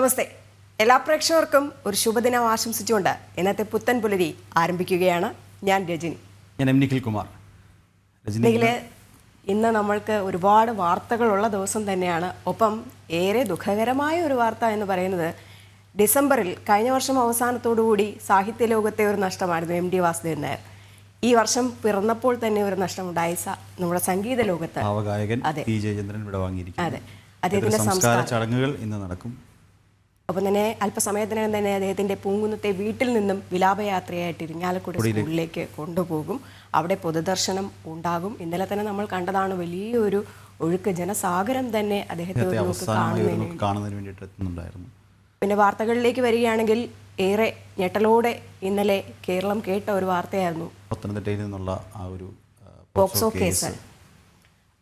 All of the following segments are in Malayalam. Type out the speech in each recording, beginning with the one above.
നമസ്തേ. എല്ലാ പ്രേക്ഷകർക്കും ഒരു ശുഭദിനം ആശംസിച്ചുകൊണ്ട് ഇന്നത്തെ പുത്തൻ പുലരി ആരംഭിക്കുകയാണ്. ഞാൻ രജനി. ഞാൻ എം നിഖിൽ കുമാർ. ഇന്ന് നമ്മൾക്ക് ഒരുപാട് വാർത്തകളുള്ള ദിവസം തന്നെയാണ്. ഒപ്പം ഏറെ ദുഃഖകരമായ ഒരു വാർത്ത എന്ന് പറയുന്നത് ഡിസംബറിൽ കഴിഞ്ഞ വർഷം അവസാനത്തോടുകൂടി സാഹിത്യ ലോകത്തെ ഒരു നഷ്ടമായിരുന്നു എം ടി വാസുദേവൻ നായർ. ഈ വർഷം പിറന്നപ്പോൾ തന്നെ ഒരു നഷ്ടമുണ്ടായി നമ്മുടെ സംഗീത ലോകത്ത്. അതെ, അദ്ദേഹത്തിന്റെ സംസ്കാര ചടങ്ങുകൾ ഇന്ന് നടക്കും. ഒപ്പം തന്നെ അല്പസമയത്തിനകം തന്നെ അദ്ദേഹത്തിന്റെ പൂങ്കുന്നത്തെ വീട്ടിൽ നിന്നും വിലാപയാത്രയായിട്ട് ഇരിങ്ങാലക്കുട സ്കൂളിലേക്ക് കൊണ്ടുപോകും. അവിടെ പൊതുദർശനം ഉണ്ടാകും. ഇന്നലെ തന്നെ നമ്മൾ കണ്ടതാണ്, വലിയൊരു ഒഴുക്ക്, ജനസാഗരം തന്നെ അദ്ദേഹത്തെ കാണുന്നതിന് വേണ്ടിയിട്ട് എത്തുന്നുണ്ടായിരുന്നു. പിന്നെ വാർത്തകളിലേക്ക് വരികയാണെങ്കിൽ ഏറെ ഞെട്ടലോടെ ഇന്നലെ കേരളം കേട്ട ഒരു വാർത്തയായിരുന്നു പത്തനംതിട്ടയിൽ നിന്നുള്ള ആ ഒരു പോക്സോ കേസ്.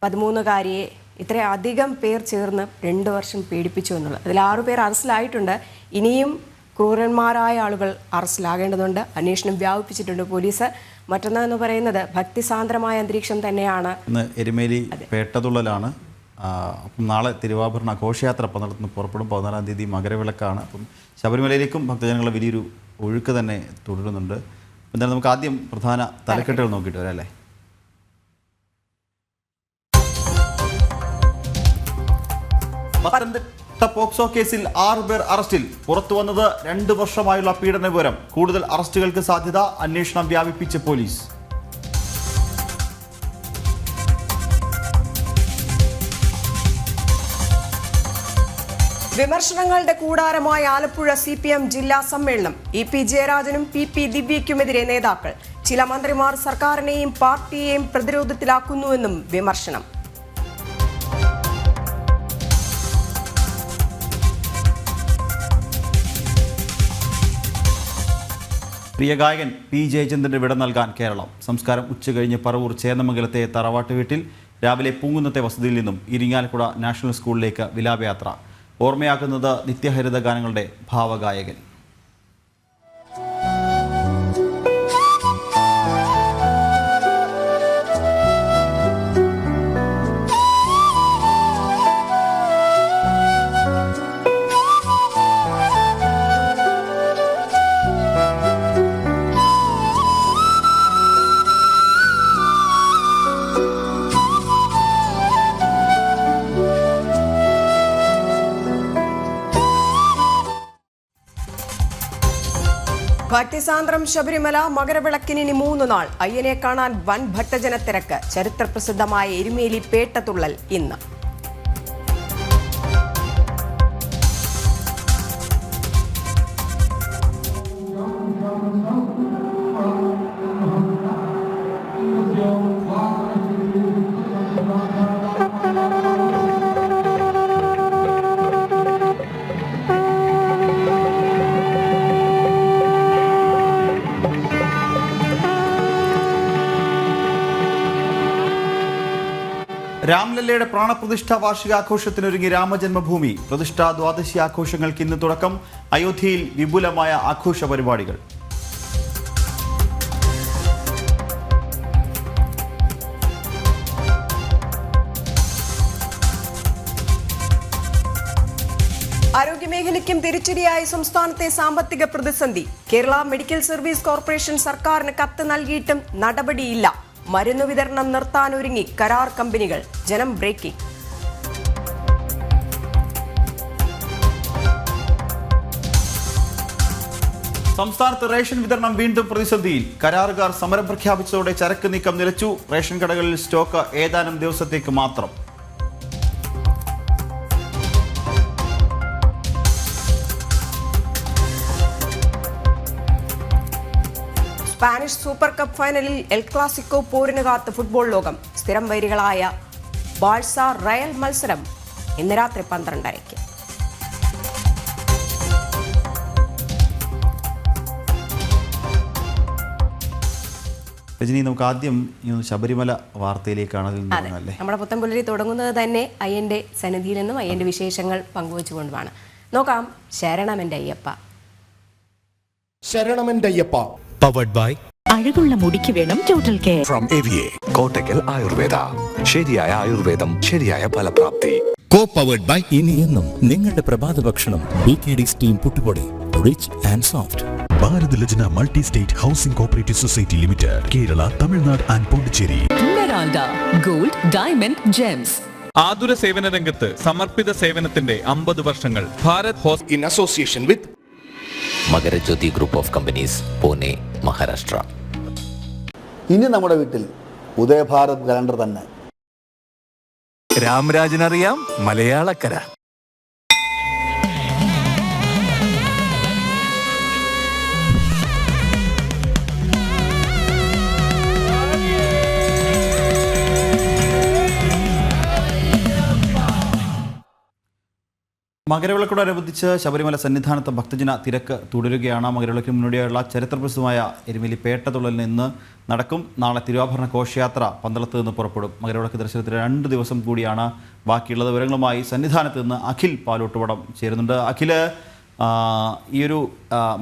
13-കാരിയെ ഇത്രയധികം പേർ ചേർന്ന് 2 വർഷം പീഡിപ്പിച്ചു എന്നുള്ളത്. അതിൽ 6 പേർ അറസ്റ്റിലായിട്ടുണ്ട്. ഇനിയും ക്രൂരന്മാരായ ആളുകൾ അറസ്റ്റിലാകേണ്ടതുണ്ട്. അന്വേഷണം വ്യാപിപ്പിച്ചിട്ടുണ്ട് പോലീസ്. മറ്റൊന്നെന്ന് പറയുന്നത് ഭക്തിസാന്ദ്രമായ അന്തരീക്ഷം തന്നെയാണ്. ഇന്ന് എരുമേലി പേട്ടതുള്ളലാണ്. നാളെ തിരുവാഭരണ ഘോഷയാത്ര പന്തളത്ത് പുറപ്പെടും. 14-ാം തീയതി മകരവിളക്കാണ്. അപ്പം ശബരിമലയിലേക്കും ഭക്തജനങ്ങളുടെ വലിയൊരു ഒഴുക്ക് തന്നെ തുടരുന്നുണ്ട്. എന്തായാലും നമുക്ക് ആദ്യം പ്രധാന തലക്കെട്ടുകൾ നോക്കിയിട്ട് വരാം അല്ലേ. പത്തനംതിട്ട പോക്സോ കേസിൽ 6 പേർ അറസ്റ്റിൽ. പുറത്തു വന്നത് 2 വർഷമായുള്ള പീഡന വിവരം. കൂടുതൽ അറസ്റ്റുകൾക്ക് സാധ്യത. അന്വേഷണം വ്യാപിപ്പിച്ച് പോലീസ്. വിമർശനങ്ങളുടെ കൂടാരമായ ആലപ്പുഴ CPM ജില്ലാ സമ്മേളനം. EP ജയരാജനും PP ദിവ്യയ്ക്കുമെതിരെ നേതാക്കൾ. ചില മന്ത്രിമാർ സർക്കാരിനെയും പാർട്ടിയെയും പ്രതിരോധത്തിലാക്കുന്നുവെന്നും വിമർശനം. പ്രിയ ഗായകൻ P ജയചന്ദ്രന് വിട നൽകാൻ കേരളം. സംസ്കാരം ഉച്ചകഴിഞ്ഞ് പറവൂർ ചേന്നമംഗലത്തെ തറവാട്ട് വീട്ടിൽ, രാവിലെ പൂങ്കുന്നത്തെ വസതിയിൽ നിന്നും ഇരിങ്ങാലക്കുട നാഷണൽ സ്കൂളിലേക്ക് വിലാപയാത്ര. ഓർമ്മയാക്കുന്നത് നിത്യഹരിത ഗാനങ്ങളുടെ ഭാവഗായകൻ. ഭക്തിസാന്ദ്രം ശബരിമല. മകരവിളക്കിന് ഇനി 3 നാൾ. അയ്യനെ കാണാൻ വൻ ഭക്തജന തിരക്ക്. ചരിത്രപ്രസിദ്ധമായ എരുമേലി പേട്ടതുള്ളൽ ഇന്ന്. രാംലല്ലയുടെ പ്രാണപ്രതിഷ്ഠാ വാർഷികാഘോഷത്തിനൊരുങ്ങി രാമജന്മഭൂമി. പ്രതിഷ്ഠാ ദ്വാദശി ആഘോഷങ്ങൾക്ക് ഇന്ന് തുടക്കം. അയോധ്യയിൽ വിപുലമായ ആഘോഷ പരിപാടികൾ. ആരോഗ്യമേഖലയ്ക്കും തിരിച്ചടിയായി സംസ്ഥാനത്തെ സാമ്പത്തിക പ്രതിസന്ധി. കേരള മെഡിക്കൽ സർവീസ് കോർപ്പറേഷൻ സർക്കാരിന് കത്ത് നൽകിയിട്ടും നടപടിയില്ല. മരുന്ന് വിതരണം നിർത്താനൊരുങ്ങി കരാർ കമ്പനികൾ. ജനം ബ്രേക്കിംഗ്. സംസ്ഥാനത്ത് റേഷൻ വിതരണം വീണ്ടും പ്രതിസന്ധിയിൽ. കരാറുകാർ സമരം പ്രഖ്യാപിച്ചതോടെ ചരക്ക് നീക്കം നിലച്ചു. റേഷൻ കടകളിൽ സ്റ്റോക്ക് ഏതാനും ദിവസത്തേക്ക് മാത്രം. സ്പാനിഷ് സൂപ്പർ കപ്പ് ഫൈനലിൽ എൽ ക്ലാസിക്കോ പോരിന് കാത്ത് ഫുട്ബോൾ ലോകം. സ്ഥിരം വൈരികളായ ബാഴ്സ റയൽ മത്സരം ഇന്ന് രാത്രി 12:30. രജനി, നമുക്ക് ആദ്യം ശബരിമല വാർത്തയിലേക്കാണ്. നമ്മുടെ പുത്തൻ പുലരി തുടങ്ങുന്നത് തന്നെ അയ്യന്റെ സന്നിധിയിൽ നിന്നും അയ്യന്റെ വിശേഷങ്ങൾ പങ്കുവച്ചുകൊണ്ടുമാണ്. നോക്കാം. ശരണമെന്റെ അയ്യപ്പ. ശരണമെന്റെ അയ്യപ്പ. പവർഡ് ബൈ അഴകുള്ള മുടിക്ക് വേണം total care from AVA. Kottakkal Ayurveda. ശരിയായ ആയുർവേദം, ശരിയായ ഫലപ്രാപ്തി. Co-powered by ഇനി എന്നും നിങ്ങളുടെ പ്രഭാത ഭക്ഷണം BKD സ്റ്റീം പുട്ടുപൊടി, rich and soft. Bharat Lajna multi state housing cooperative society limited, Kerala, Tamil Nadu and Pondicherry. Gold diamond gems. ആതുര സേവന രംഗത്ത് സമർപ്പിത സേവനത്തിന്റെ 50 വർഷങ്ങൾ. Bharat in association with Makarajyothi group of companies, Pune, Maharashtra. ഇനി നമ്മുടെ വീട്ടിൽ ഉദയഭാരത് കലണ്ടർ തന്നെ. രാമരാജനറിയാം മലയാളക്കര. മകരവിളക്കോടനുബന്ധിച്ച് ശബരിമല സന്നിധാനത്ത് ഭക്തജന തിരക്ക് തുടരുകയാണ്. മകരവിളക്കിന് മുന്നോടിയായുള്ള ചരിത്രപ്രസിദ്ധമായ എരുമേലി പേട്ടതുള്ളലിന് ഇന്ന് നടക്കും. നാളെ തിരുവാഭരണ ഘോഷയാത്ര പന്തളത്ത് നിന്ന് പുറപ്പെടും. മകരവിളക്ക് ദർശനത്തിന് 2 ദിവസം കൂടിയാണ് ബാക്കിയുള്ളത്. വിവരങ്ങളുമായി സന്നിധാനത്ത് നിന്ന് അഖിൽ പാലോട്ടുപടം ചേരുന്നുണ്ട്. അഖിൽ, ഈയൊരു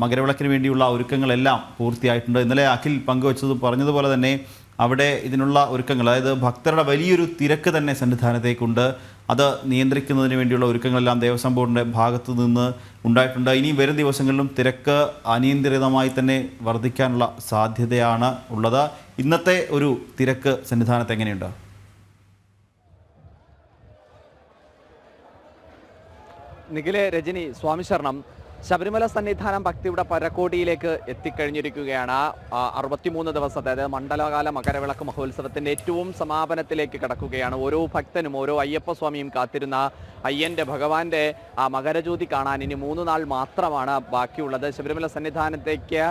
മകരവിളക്കിന് വേണ്ടിയുള്ള ഒരുക്കങ്ങളെല്ലാം പൂർത്തിയായിട്ടുണ്ട്. ഇന്നലെ അഖിൽ പറഞ്ഞതുപോലെ തന്നെ അവിടെ ഇതിനുള്ള ഒരുക്കങ്ങൾ, അതായത് ഭക്തരുടെ വലിയൊരു തിരക്ക് തന്നെ സന്നിധാനത്തേക്കുണ്ട്. അത് നിയന്ത്രിക്കുന്നതിന് വേണ്ടിയുള്ള ഒരുക്കങ്ങളെല്ലാം ദേവസ്വം ബോർഡിൻ്റെ ഭാഗത്തു നിന്ന് ഉണ്ടായിട്ടുണ്ട്. ഇനി വരും ദിവസങ്ങളിലും തിരക്ക് അനിയന്ത്രിതമായി തന്നെ വർദ്ധിക്കാനുള്ള സാധ്യതയാണ് ഉള്ളത്. ഇന്നത്തെ ഒരു തിരക്ക് സന്നിധാനത്ത് എങ്ങനെയുണ്ട്? നിഖിലെ, രജനി, സ്വാമി ശരണം. ശബരിമല സന്നിധാനം ഭക്തിയുടെ പരകോടിയിലേക്ക് എത്തിക്കഴിഞ്ഞിരിക്കുകയാണ്. 63 ദിവസത്തെ, അതായത് മണ്ഡലകാല മകരവിളക്ക് മഹോത്സവത്തിൻ്റെ ഏറ്റവും സമാപനത്തിലേക്ക് കടക്കുകയാണ്. ഓരോ ഭക്തനും ഓരോ അയ്യപ്പസ്വാമിയും കാത്തിരുന്ന അയ്യൻ്റെ ഭഗവാന്റെ ആ മകരജ്യോതി കാണാൻ ഇനി 3 നാൾ മാത്രമാണ് ബാക്കിയുള്ളത്. ശബരിമല സന്നിധാനത്തേക്ക്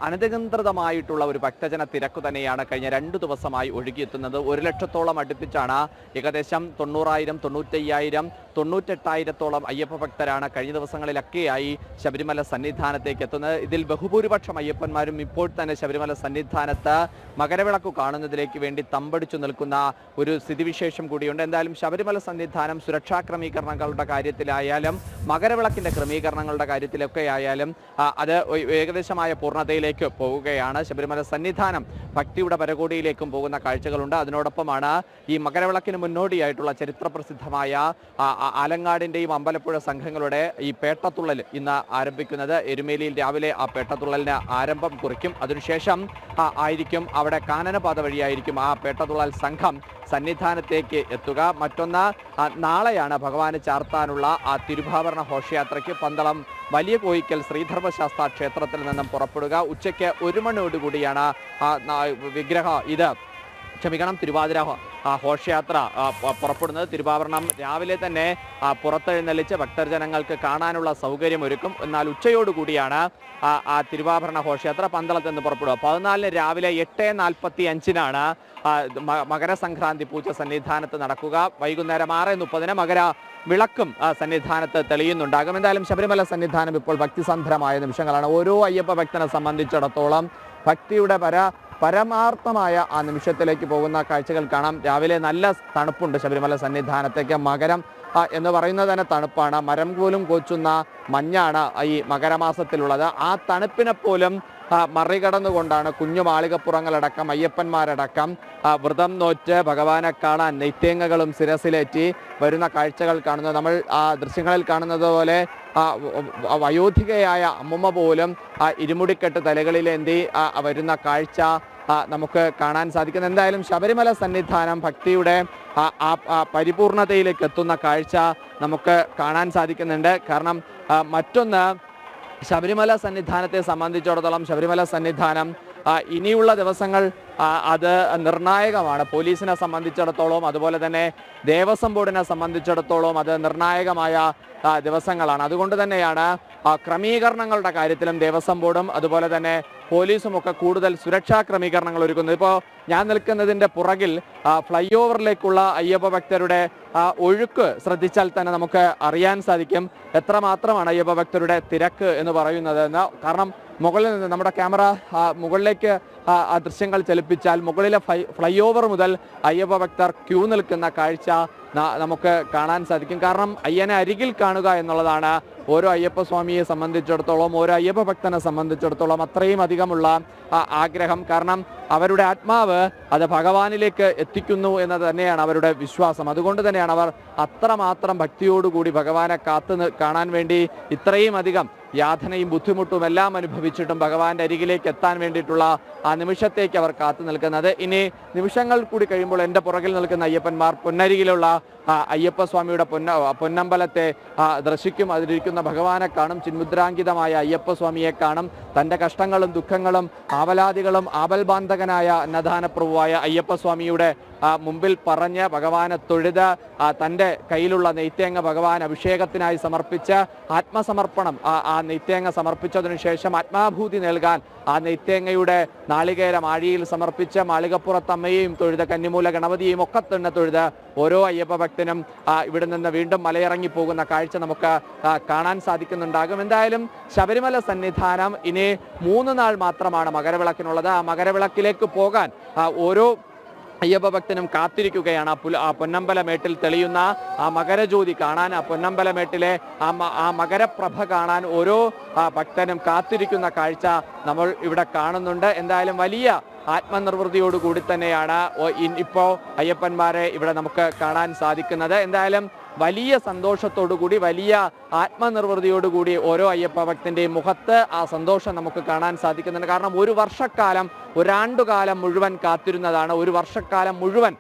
അനധികൃതമായിട്ടുള്ള ഒരു ഭക്തജന തിരക്ക് തന്നെയാണ് കഴിഞ്ഞ 2 ദിവസമായി ഒഴുകിയെത്തുന്നത്. 1 ലക്ഷത്തോളം അടുപ്പിച്ചാണ്. ഏകദേശം 90,000, 95,000, 98,000-ഓളം അയ്യപ്പ ഭക്തരാണ് കഴിഞ്ഞ ദിവസങ്ങളിലൊക്കെയായി ശബരിമല സന്നിധാനത്തേക്ക് എത്തുന്നത്. ഇതിൽ ബഹുഭൂരിപക്ഷം അയ്യപ്പന്മാരും ഇപ്പോൾ തന്നെ ശബരിമല സന്നിധാനത്ത് മകരവിളക്ക് കാണുന്നതിലേക്ക് വേണ്ടി തമ്പടിച്ചു നിൽക്കുന്ന ഒരു സ്ഥിതിവിശേഷം കൂടിയുണ്ട്. എന്തായാലും ശബരിമല സന്നിധാനം സുരക്ഷാ ക്രമീകരണങ്ങളുടെ കാര്യത്തിലായാലും മകരവിളക്കിന്റെ ക്രമീകരണങ്ങളുടെ കാര്യത്തിലൊക്കെ ആയാലും അത് ഏകദേശമായ പൂർണ്ണതയിലേക്ക് പോവുകയാണ്. ശബരിമല സന്നിധാനം ഭക്തിയുടെ പരകോടിയിലേക്കും പോകുന്ന കാഴ്ചകളുണ്ട്. അതിനോടൊപ്പമാണ് ഈ മകരവിളക്കിന് മുന്നോടിയായിട്ടുള്ള ചരിത്രപ്രസിദ്ധമായ ആലങ്ങാടിന്റെയും അമ്പലപ്പുഴ സംഘങ്ങളുടെ ഈ പേട്ടത്തുള്ളൽ ഇന്ന് ആരംഭിക്കുന്നത്. എരുമേലിയിൽ രാവിലെ ആ പേട്ടത്തുള്ളലിന് ആരംഭം കുറിക്കും. അതിനുശേഷം ആയിരിക്കും അവിടെ കാനനപാത വഴിയായിരിക്കും ആ പേട്ടത്തുള്ളൽ സംഘം സന്നിധാനത്തേക്ക് എത്തുക. മറ്റൊന്ന്, നാളെയാണ് ഭഗവാന് ചാർത്താനുള്ള ആ തിരുവാഭരണ ഘോഷയാത്രയ്ക്ക് പന്തളം വലിയ കോയിക്കൽ ശ്രീധർമ്മശാസ്ത്ര ക്ഷേത്രത്തിൽ നിന്നും പുറപ്പെടുക. ഉച്ചയ്ക്ക് 1 മണിയോടുകൂടിയാണ് തിരുവാതിര ഘോഷയാത്ര പുറപ്പെടുന്നത്. തിരുവാഭരണം രാവിലെ തന്നെ പുറത്തെഴുന്നള്ളിച്ച് ഭക്തജനങ്ങൾക്ക് കാണാനുള്ള സൗകര്യമൊരുക്കും. എന്നാൽ ഉച്ചയോടുകൂടിയാണ് ആ തിരുവാഭരണ ഘോഷയാത്ര പന്തളത്ത് നിന്ന് പുറപ്പെടുക. 14-ന് രാവിലെ 8:45-നാണ് മകരസംക്രാന്തി പൂജ സന്നിധാനത്ത് നടക്കുക. വൈകുന്നേരം 6:30-ന് മകര വിളക്കും സന്നിധാനത്ത് തെളിയുന്നുണ്ടാകും. എന്തായാലും ശബരിമല സന്നിധാനം ഇപ്പോൾ ഭക്തിസന്ധരമായ നിമിഷങ്ങളാണ്. ഓരോ അയ്യപ്പ ഭക്തനെ സംബന്ധിച്ചിടത്തോളം ഭക്തിയുടെ പരമാർത്ഥമായ ആ നിമിഷത്തിലേക്ക് പോകുന്ന കാഴ്ചകൾ കാണാം. രാവിലെ നല്ല തണുപ്പുണ്ട് ശബരിമല സന്നിധാനത്തേക്ക്. മകരം എന്ന് പറയുന്നത് തന്നെ തണുപ്പാണ്. മരം പോലും കോച്ചുന്ന മഞ്ഞാണ് ഈ മകരമാസത്തിലുള്ളത്. ആ തണുപ്പിനെ പോലും മറികടന്നുകൊണ്ടാണ് കുഞ്ഞു മാളികപ്പുറങ്ങളടക്കം അയ്യപ്പന്മാരടക്കം വ്രതം നോറ്റ് ഭഗവാനെ കാണാൻ നെയ്ത്തേങ്ങകളും ശിരസിലേറ്റി വരുന്ന കാഴ്ചകൾ കാണുന്നത്. നമ്മൾ ആ ദൃശ്യങ്ങളിൽ കാണുന്നത് പോലെ വയോധികയായ അമ്മുമ്മ പോലും ഇരുമുടിക്കെട്ട് തലകളിലേന്തി വരുന്ന കാഴ്ച നമുക്ക് കാണാൻ സാധിക്കുന്നത്. എന്തായാലും ശബരിമല സന്നിധാനം ഭക്തിയുടെ പരിപൂർണതയിലേക്ക് എത്തുന്ന കാഴ്ച നമുക്ക് കാണാൻ സാധിക്കുന്നുണ്ട്. കാരണം മറ്റൊന്ന്, ശബരിമല സന്നിധാനത്തെ സംബന്ധിച്ചിടത്തോളം ശബരിമല സന്നിധാനം ഇനിയുള്ള ദിവസങ്ങൾ അത് നിർണായകമാണ്. പോലീസിനെ സംബന്ധിച്ചിടത്തോളം അതുപോലെ തന്നെ ദേവസ്വം ബോർഡിനെ സംബന്ധിച്ചിടത്തോളം അത് നിർണായകമായ ദിവസങ്ങളാണ്. അതുകൊണ്ട് തന്നെയാണ് ക്രമീകരണങ്ങളുടെ കാര്യത്തിലും ദേവസ്വം ബോർഡും അതുപോലെ തന്നെ പോലീസും ഒക്കെ കൂടുതൽ സുരക്ഷാ ക്രമീകരണങ്ങൾ ഒരുക്കുന്നത്. ഇപ്പോൾ ഞാൻ നിൽക്കുന്നതിൻ്റെ പുറകിൽ ഫ്ലൈ ഓവറിലേക്കുള്ള അയ്യപ്പ ഭക്തരുടെ ഒഴുക്ക് ശ്രദ്ധിച്ചാൽ തന്നെ നമുക്ക് അറിയാൻ സാധിക്കും എത്രമാത്രമാണ് അയ്യപ്പ ഭക്തരുടെ തിരക്ക് എന്ന് പറയുന്നത് എന്ന്. കാരണം മുകളിൽ നിന്ന് നമ്മുടെ ക്യാമറ മുകളിലേക്ക് ആ ദൃശ്യങ്ങൾ ചലിപ്പിച്ചാൽ മുകളിലെ ഫ്ലൈ ഓവർ മുതൽ അയ്യപ്പ ഭക്തർ ക്യൂ നിൽക്കുന്ന കാഴ്ച നമുക്ക് കാണാൻ സാധിക്കും. കാരണം അയ്യനെ അരികിൽ കാണുക എന്നുള്ളതാണ് ഓരോ അയ്യപ്പസ്വാമിയെ സംബന്ധിച്ചിടത്തോളം, ഓരോ അയ്യപ്പ ഭക്തനെ സംബന്ധിച്ചിടത്തോളം അത്രയും അധികമുള്ള ആഗ്രഹം. കാരണം അവരുടെ ആത്മാവ് അത് ഭഗവാനിലേക്ക് എത്തിക്കുന്നു എന്നത് തന്നെയാണ് അവരുടെ വിശ്വാസം. അതുകൊണ്ട് തന്നെയാണ് അവർ അത്രമാത്രം ഭക്തിയോടുകൂടി ഭഗവാനെ കാണാൻ വേണ്ടി ഇത്രയും അധികം യാതനയും ബുദ്ധിമുട്ടും എല്ലാം അനുഭവിച്ചിട്ടും ഭഗവാന്റെ അരികിലേക്ക് എത്താൻ വേണ്ടിയിട്ടുള്ള ആ നിമിഷത്തേക്ക് അവർ കാത്തു നിൽക്കുന്നത്. ഇനി നിമിഷങ്ങൾ കൂടി കഴിയുമ്പോൾ എൻ്റെ പുറകിൽ നിൽക്കുന്ന അയ്യപ്പന്മാർ പൊന്നരികിലുള്ള അയ്യപ്പസ്വാമിയുടെ പൊന്നമ്പലത്തെ ദർശിക്കും. അതിലിരിക്കുന്ന ഭഗവാനെ കാണും, ചിന്മുദ്രാങ്കിതമായ അയ്യപ്പസ്വാമിയെ കാണും. തൻ്റെ കഷ്ടങ്ങളും ദുഃഖങ്ങളും ആവലാദികളും ആപൽബാന്ധകനായ അന്നദാനപ്രഭുവായ അയ്യപ്പസ്വാമിയുടെ മുമ്പിൽ പറഞ്ഞ് ഭഗവാനെ തൊഴുത് തൻ്റെ കയ്യിലുള്ള നെയ്ത്തേങ്ങ ഭഗവാൻ അഭിഷേകത്തിനായി സമർപ്പിച്ച് ആത്മസമർപ്പണം ആ നെയ്ത്തേങ്ങ സമർപ്പിച്ചതിനു ശേഷം ആത്മാഭൂതി നൽകാൻ ആ നെയ്ത്തേങ്ങയുടെ നാളികേരം ആഴിയിൽ സമർപ്പിച്ച് മാളികപ്പുറത്തമ്മയെയും തൊഴുത് കന്നിമൂല ഗണപതിയെയും ഒക്കെ തന്നെ തൊഴുത് ഓരോ അയ്യപ്പ ഭക്തനും ഇവിടെ നിന്ന് വീണ്ടും മലയിറങ്ങി പോകുന്ന കാഴ്ച നമുക്ക് കാണാൻ സാധിക്കുന്നുണ്ടാകും. എന്തായാലും ശബരിമല സന്നിധാനം ഇനി 3 നാൾ മാത്രമാണ് മകരവിളക്കിനുള്ളത്. ആ മകരവിളക്കിലേക്ക് പോകാൻ ഓരോ അയ്യപ്പ ഭക്തനും കാത്തിരിക്കുകയാണ്. ആ പൊന്നമ്പലമേട്ടിൽ തെളിയുന്ന ആ മകരജ്യോതി കാണാൻ, ആ പൊന്നമ്പലമേട്ടിലെ ആ മകരപ്രഭ കാണാൻ ഓരോ ഭക്തനും കാത്തിരിക്കുന്ന കാഴ്ച നമ്മൾ ഇവിടെ കാണുന്നുണ്ട്. എന്തായാലും വലിയ ആത്മനിർവൃതിയോടുകൂടി തന്നെയാണ് ഇപ്പോൾ അയ്യപ്പന്മാരെ ഇവിടെ നമുക്ക് കാണാൻ സാധിക്കുന്നത്. എന്തായാലും വലിയ സന്തോഷത്തോടുകൂടി, വലിയ ആത്മനിർവൃതിയോടുകൂടി ഓരോ അയ്യപ്പ ഭക്തൻ്റെയും മുഖത്ത് ആ സന്തോഷം നമുക്ക് കാണാൻ സാധിക്കുന്നുണ്ട്. കാരണം ഒരു വർഷക്കാലം, ഒരാണ്ടുകാലം മുഴുവൻ കാത്തിരുന്നതാണ്, ഒരു വർഷക്കാലം മുഴുവൻ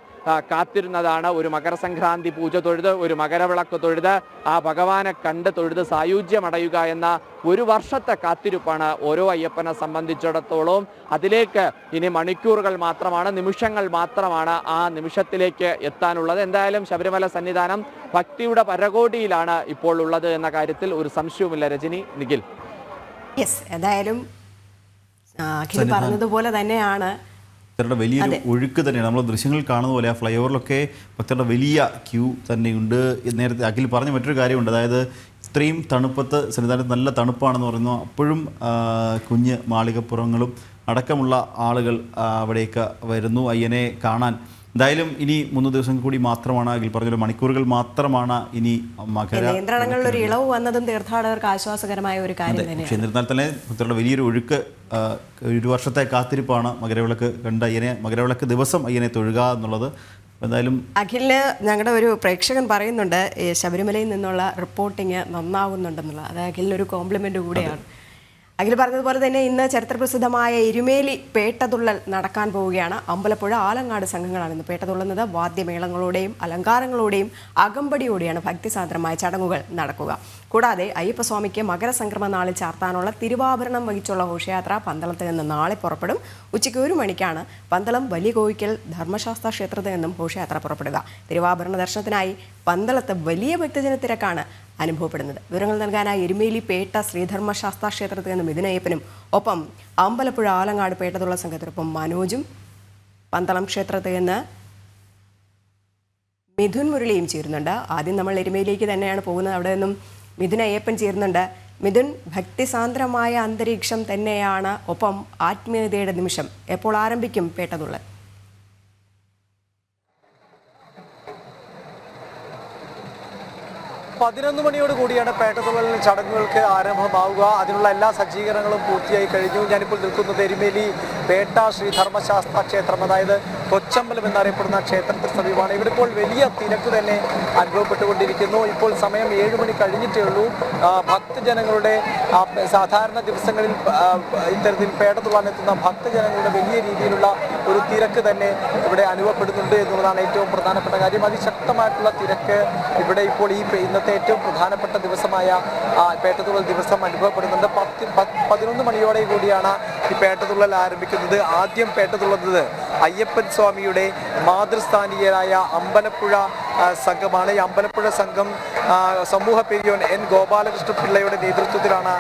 കാത്തിരുന്നതാണ് ഒരു മകരസംക്രാന്തി പൂജ തൊഴുത്, ഒരു മകരവിളക്ക് തൊഴുത് ആ ഭഗവാനെ കണ്ട് തൊഴുത് സായുജ്യമടയുക എന്ന ഒരു വർഷത്തെ കാത്തിരിപ്പാണ് ഓരോ അയ്യപ്പനെ സംബന്ധിച്ചിടത്തോളം. അതിലേക്ക് ഇനി മണിക്കൂറുകൾ മാത്രമാണ്, നിമിഷങ്ങൾ മാത്രമാണ് ആ നിമിഷത്തിലേക്ക് എത്താനുള്ളത്. എന്തായാലും ശബരിമല സന്നിധാനം ഭക്തിയുടെ പരകോടിയിലാണ് ഇപ്പോൾ ഉള്ളത് എന്ന കാര്യത്തിൽ ഒരു സംശയവുമില്ല. രജനി, നിഖിൽ. യെസ്, എന്തായാലും അഖിൽ പറഞ്ഞതുപോലെ തന്നെയാണ് ഭക്തരുടെ വലിയൊരു ഒഴുക്ക് തന്നെയാണ്. നമ്മൾ ദൃശ്യങ്ങൾ കാണുന്ന പോലെ ആ ഫ്ലൈ ഓവറിലൊക്കെ ഭക്തരുടെ വലിയ ക്യൂ തന്നെയുണ്ട്. നേരത്തെ അഖിൽ പറഞ്ഞ മറ്റൊരു കാര്യമുണ്ട്, അതായത് ഇത്രയും തണുപ്പത്ത് സന്നിധാനത്ത് നല്ല തണുപ്പാണെന്ന് പറയുന്നു. അപ്പോഴും കുഞ്ഞ് മാളികപ്പുറങ്ങളും അടക്കമുള്ള ആളുകൾ അവിടേക്ക് വരുന്നു അയ്യനെ കാണാൻ. എന്തായാലും ഇനി 3 ദിവസം കൂടി മാത്രമാണ്, അഖിൽ പറഞ്ഞ മണിക്കൂറുകൾ മാത്രമാണ് ഇനി മകര നിയന്ത്രണങ്ങളിൽ ഒരു ഇളവ് വന്നതും തീർത്ഥാടകർക്ക് ആശ്വാസകരമായ ഒരു കാര്യം തന്നെയാണ്. പക്ഷേ എന്നിരുന്നാൽ തന്നെ ഭക്തരുടെ വലിയൊരു ഒഴുക്ക്, ഒരു വർഷത്തെ കാത്തിരിപ്പാണ് മകരവിളക്ക് കണ്ട അയ്യനെ, മകരവിളക്ക് ദിവസം അയ്യനെ തൊഴുക എന്നുള്ളത്. എന്തായാലും അഖിലിന് ഞങ്ങളുടെ ഒരു പ്രേക്ഷകൻ പറയുന്നുണ്ട് ശബരിമലയിൽ നിന്നുള്ള റിപ്പോർട്ടിങ് നന്നാവുന്നുണ്ടെന്നുള്ളത്. അത് അഖിലിനൊരു കോംപ്ലിമെൻ്റ് കൂടെയാണ്. അഖിൽ പറഞ്ഞതുപോലെ തന്നെ ഇന്ന് ചരിത്രപ്രസിദ്ധമായ എരുമേലി പേട്ടതുള്ളൽ നടക്കാൻ പോവുകയാണ്. അമ്പലപ്പുഴ ആലങ്ങാട് സംഘങ്ങളാണ് ഇന്ന് പേട്ടതുള്ളുന്നത്. വാദ്യമേളങ്ങളോടെയും അലങ്കാരങ്ങളോടെയും അകമ്പടിയോടെയാണ് ഭക്തിസാന്ദ്രമായ ചടങ്ങുകൾ നടക്കുക. കൂടാതെ അയ്യപ്പസ്വാമിക്ക് മകരസംക്രമ നാളിൽ ചാർത്താനുള്ള തിരുവാഭരണം വഹിച്ചുള്ള ഘോഷയാത്ര പന്തളത്ത് നിന്ന് നാളെ പുറപ്പെടും. ഉച്ചയ്ക്ക് 1 മണിക്കാണ് പന്തളം വലിയ കോയിക്കൽ ധർമ്മശാസ്ത്ര ക്ഷേത്രത്തിൽ നിന്നും ഘോഷയാത്ര പുറപ്പെടുക. തിരുവാഭരണ ദർശനത്തിനായി പന്തളത്ത് വലിയ ഭക്തജന തിരക്കാണ് അനുഭവപ്പെടുന്നത്. വിവരങ്ങൾ നൽകാനായി എരുമേലി പേട്ട ശ്രീധർമ്മശാസ്ത്ര ക്ഷേത്രത്തിൽ നിന്നും മിഥുനയ്യപ്പനും ഒപ്പം അമ്പലപ്പുഴ ആലങ്ങാട് പേട്ടതുള്ള സംഘത്തിനൊപ്പം മനോജും, പന്തളം ക്ഷേത്രത്തിൽ നിന്ന് മിഥുൻ മുരളിയും ചേരുന്നുണ്ട്. ആദ്യം നമ്മൾ എരുമേലിയിലേക്ക് തന്നെയാണ് പോകുന്നത്. അവിടെ നിന്നും മിഥുനയ്യപ്പൻ ചേരുന്നുണ്ട്. മിഥുൻ, ഭക്തിസാന്ദ്രമായ അന്തരീക്ഷം തന്നെയാണ്, ഒപ്പം ആത്മീയതയുടെ നിമിഷം. എപ്പോൾ ആരംഭിക്കും പേട്ടതുള്ളൽ? 11 മണിയോട് കൂടിയാണ് പേട്ടതുള്ളൽ ചടങ്ങുകൾക്ക് ആരംഭമാവുക. അതിനുള്ള എല്ലാ സജ്ജീകരണങ്ങളും പൂർത്തിയായി കഴിഞ്ഞു. ഞാനിപ്പോൾ നിൽക്കുന്നത് എരുമേലി പേട്ട ശ്രീധർമ്മശാസ്ത്ര ക്ഷേത്രം, അതായത് കൊച്ചമ്പലം എന്നറിയപ്പെടുന്ന ക്ഷേത്രത്തിന് സമീപമാണ്. ഇവിടെ ഇപ്പോൾ വലിയ തിരക്ക് തന്നെ അനുഭവപ്പെട്ടുകൊണ്ടിരിക്കുന്നു. ഇപ്പോൾ സമയം 7 മണി കഴിഞ്ഞിട്ടേ ഉള്ളൂ. ഭക്തജനങ്ങളുടെ സാധാരണ ദിവസങ്ങളിൽ ഇത്തരത്തിൽ പേട്ടതുള്ളാൻ എത്തുന്ന ഭക്തജനങ്ങളുടെ വലിയ രീതിയിലുള്ള ഒരു തിരക്ക് തന്നെ ഇവിടെ അനുഭവപ്പെടുന്നുണ്ട് എന്നുള്ളതാണ് ഏറ്റവും പ്രധാനപ്പെട്ട കാര്യം. അതിശക്തമായിട്ടുള്ള തിരക്ക് ഇവിടെ ഇപ്പോൾ ഇന്നത്തെ ഏറ്റവും പ്രധാനപ്പെട്ട ദിവസമായ പേട്ടതുള്ളൽ ദിവസം അനുഭവപ്പെടുന്നുണ്ട്. 11 മണിയോടെ കൂടിയാണ് ഈ പേട്ടതുള്ളൽ ആരംഭിക്കുന്നത്. ആദ്യം പേട്ടതുള്ളുന്നത് അയ്യപ്പൻ സ്വാമിയുടെ മാതൃസ്ഥാനീയരായ അമ്പലപ്പുഴ സംഘമാണ്. ഈ അമ്പലപ്പുഴ സംഘം സമൂഹ പെരിയോൻ N ഗോപാലകൃഷ്ണ പിള്ളയുടെ നേതൃത്വത്തിലാണ്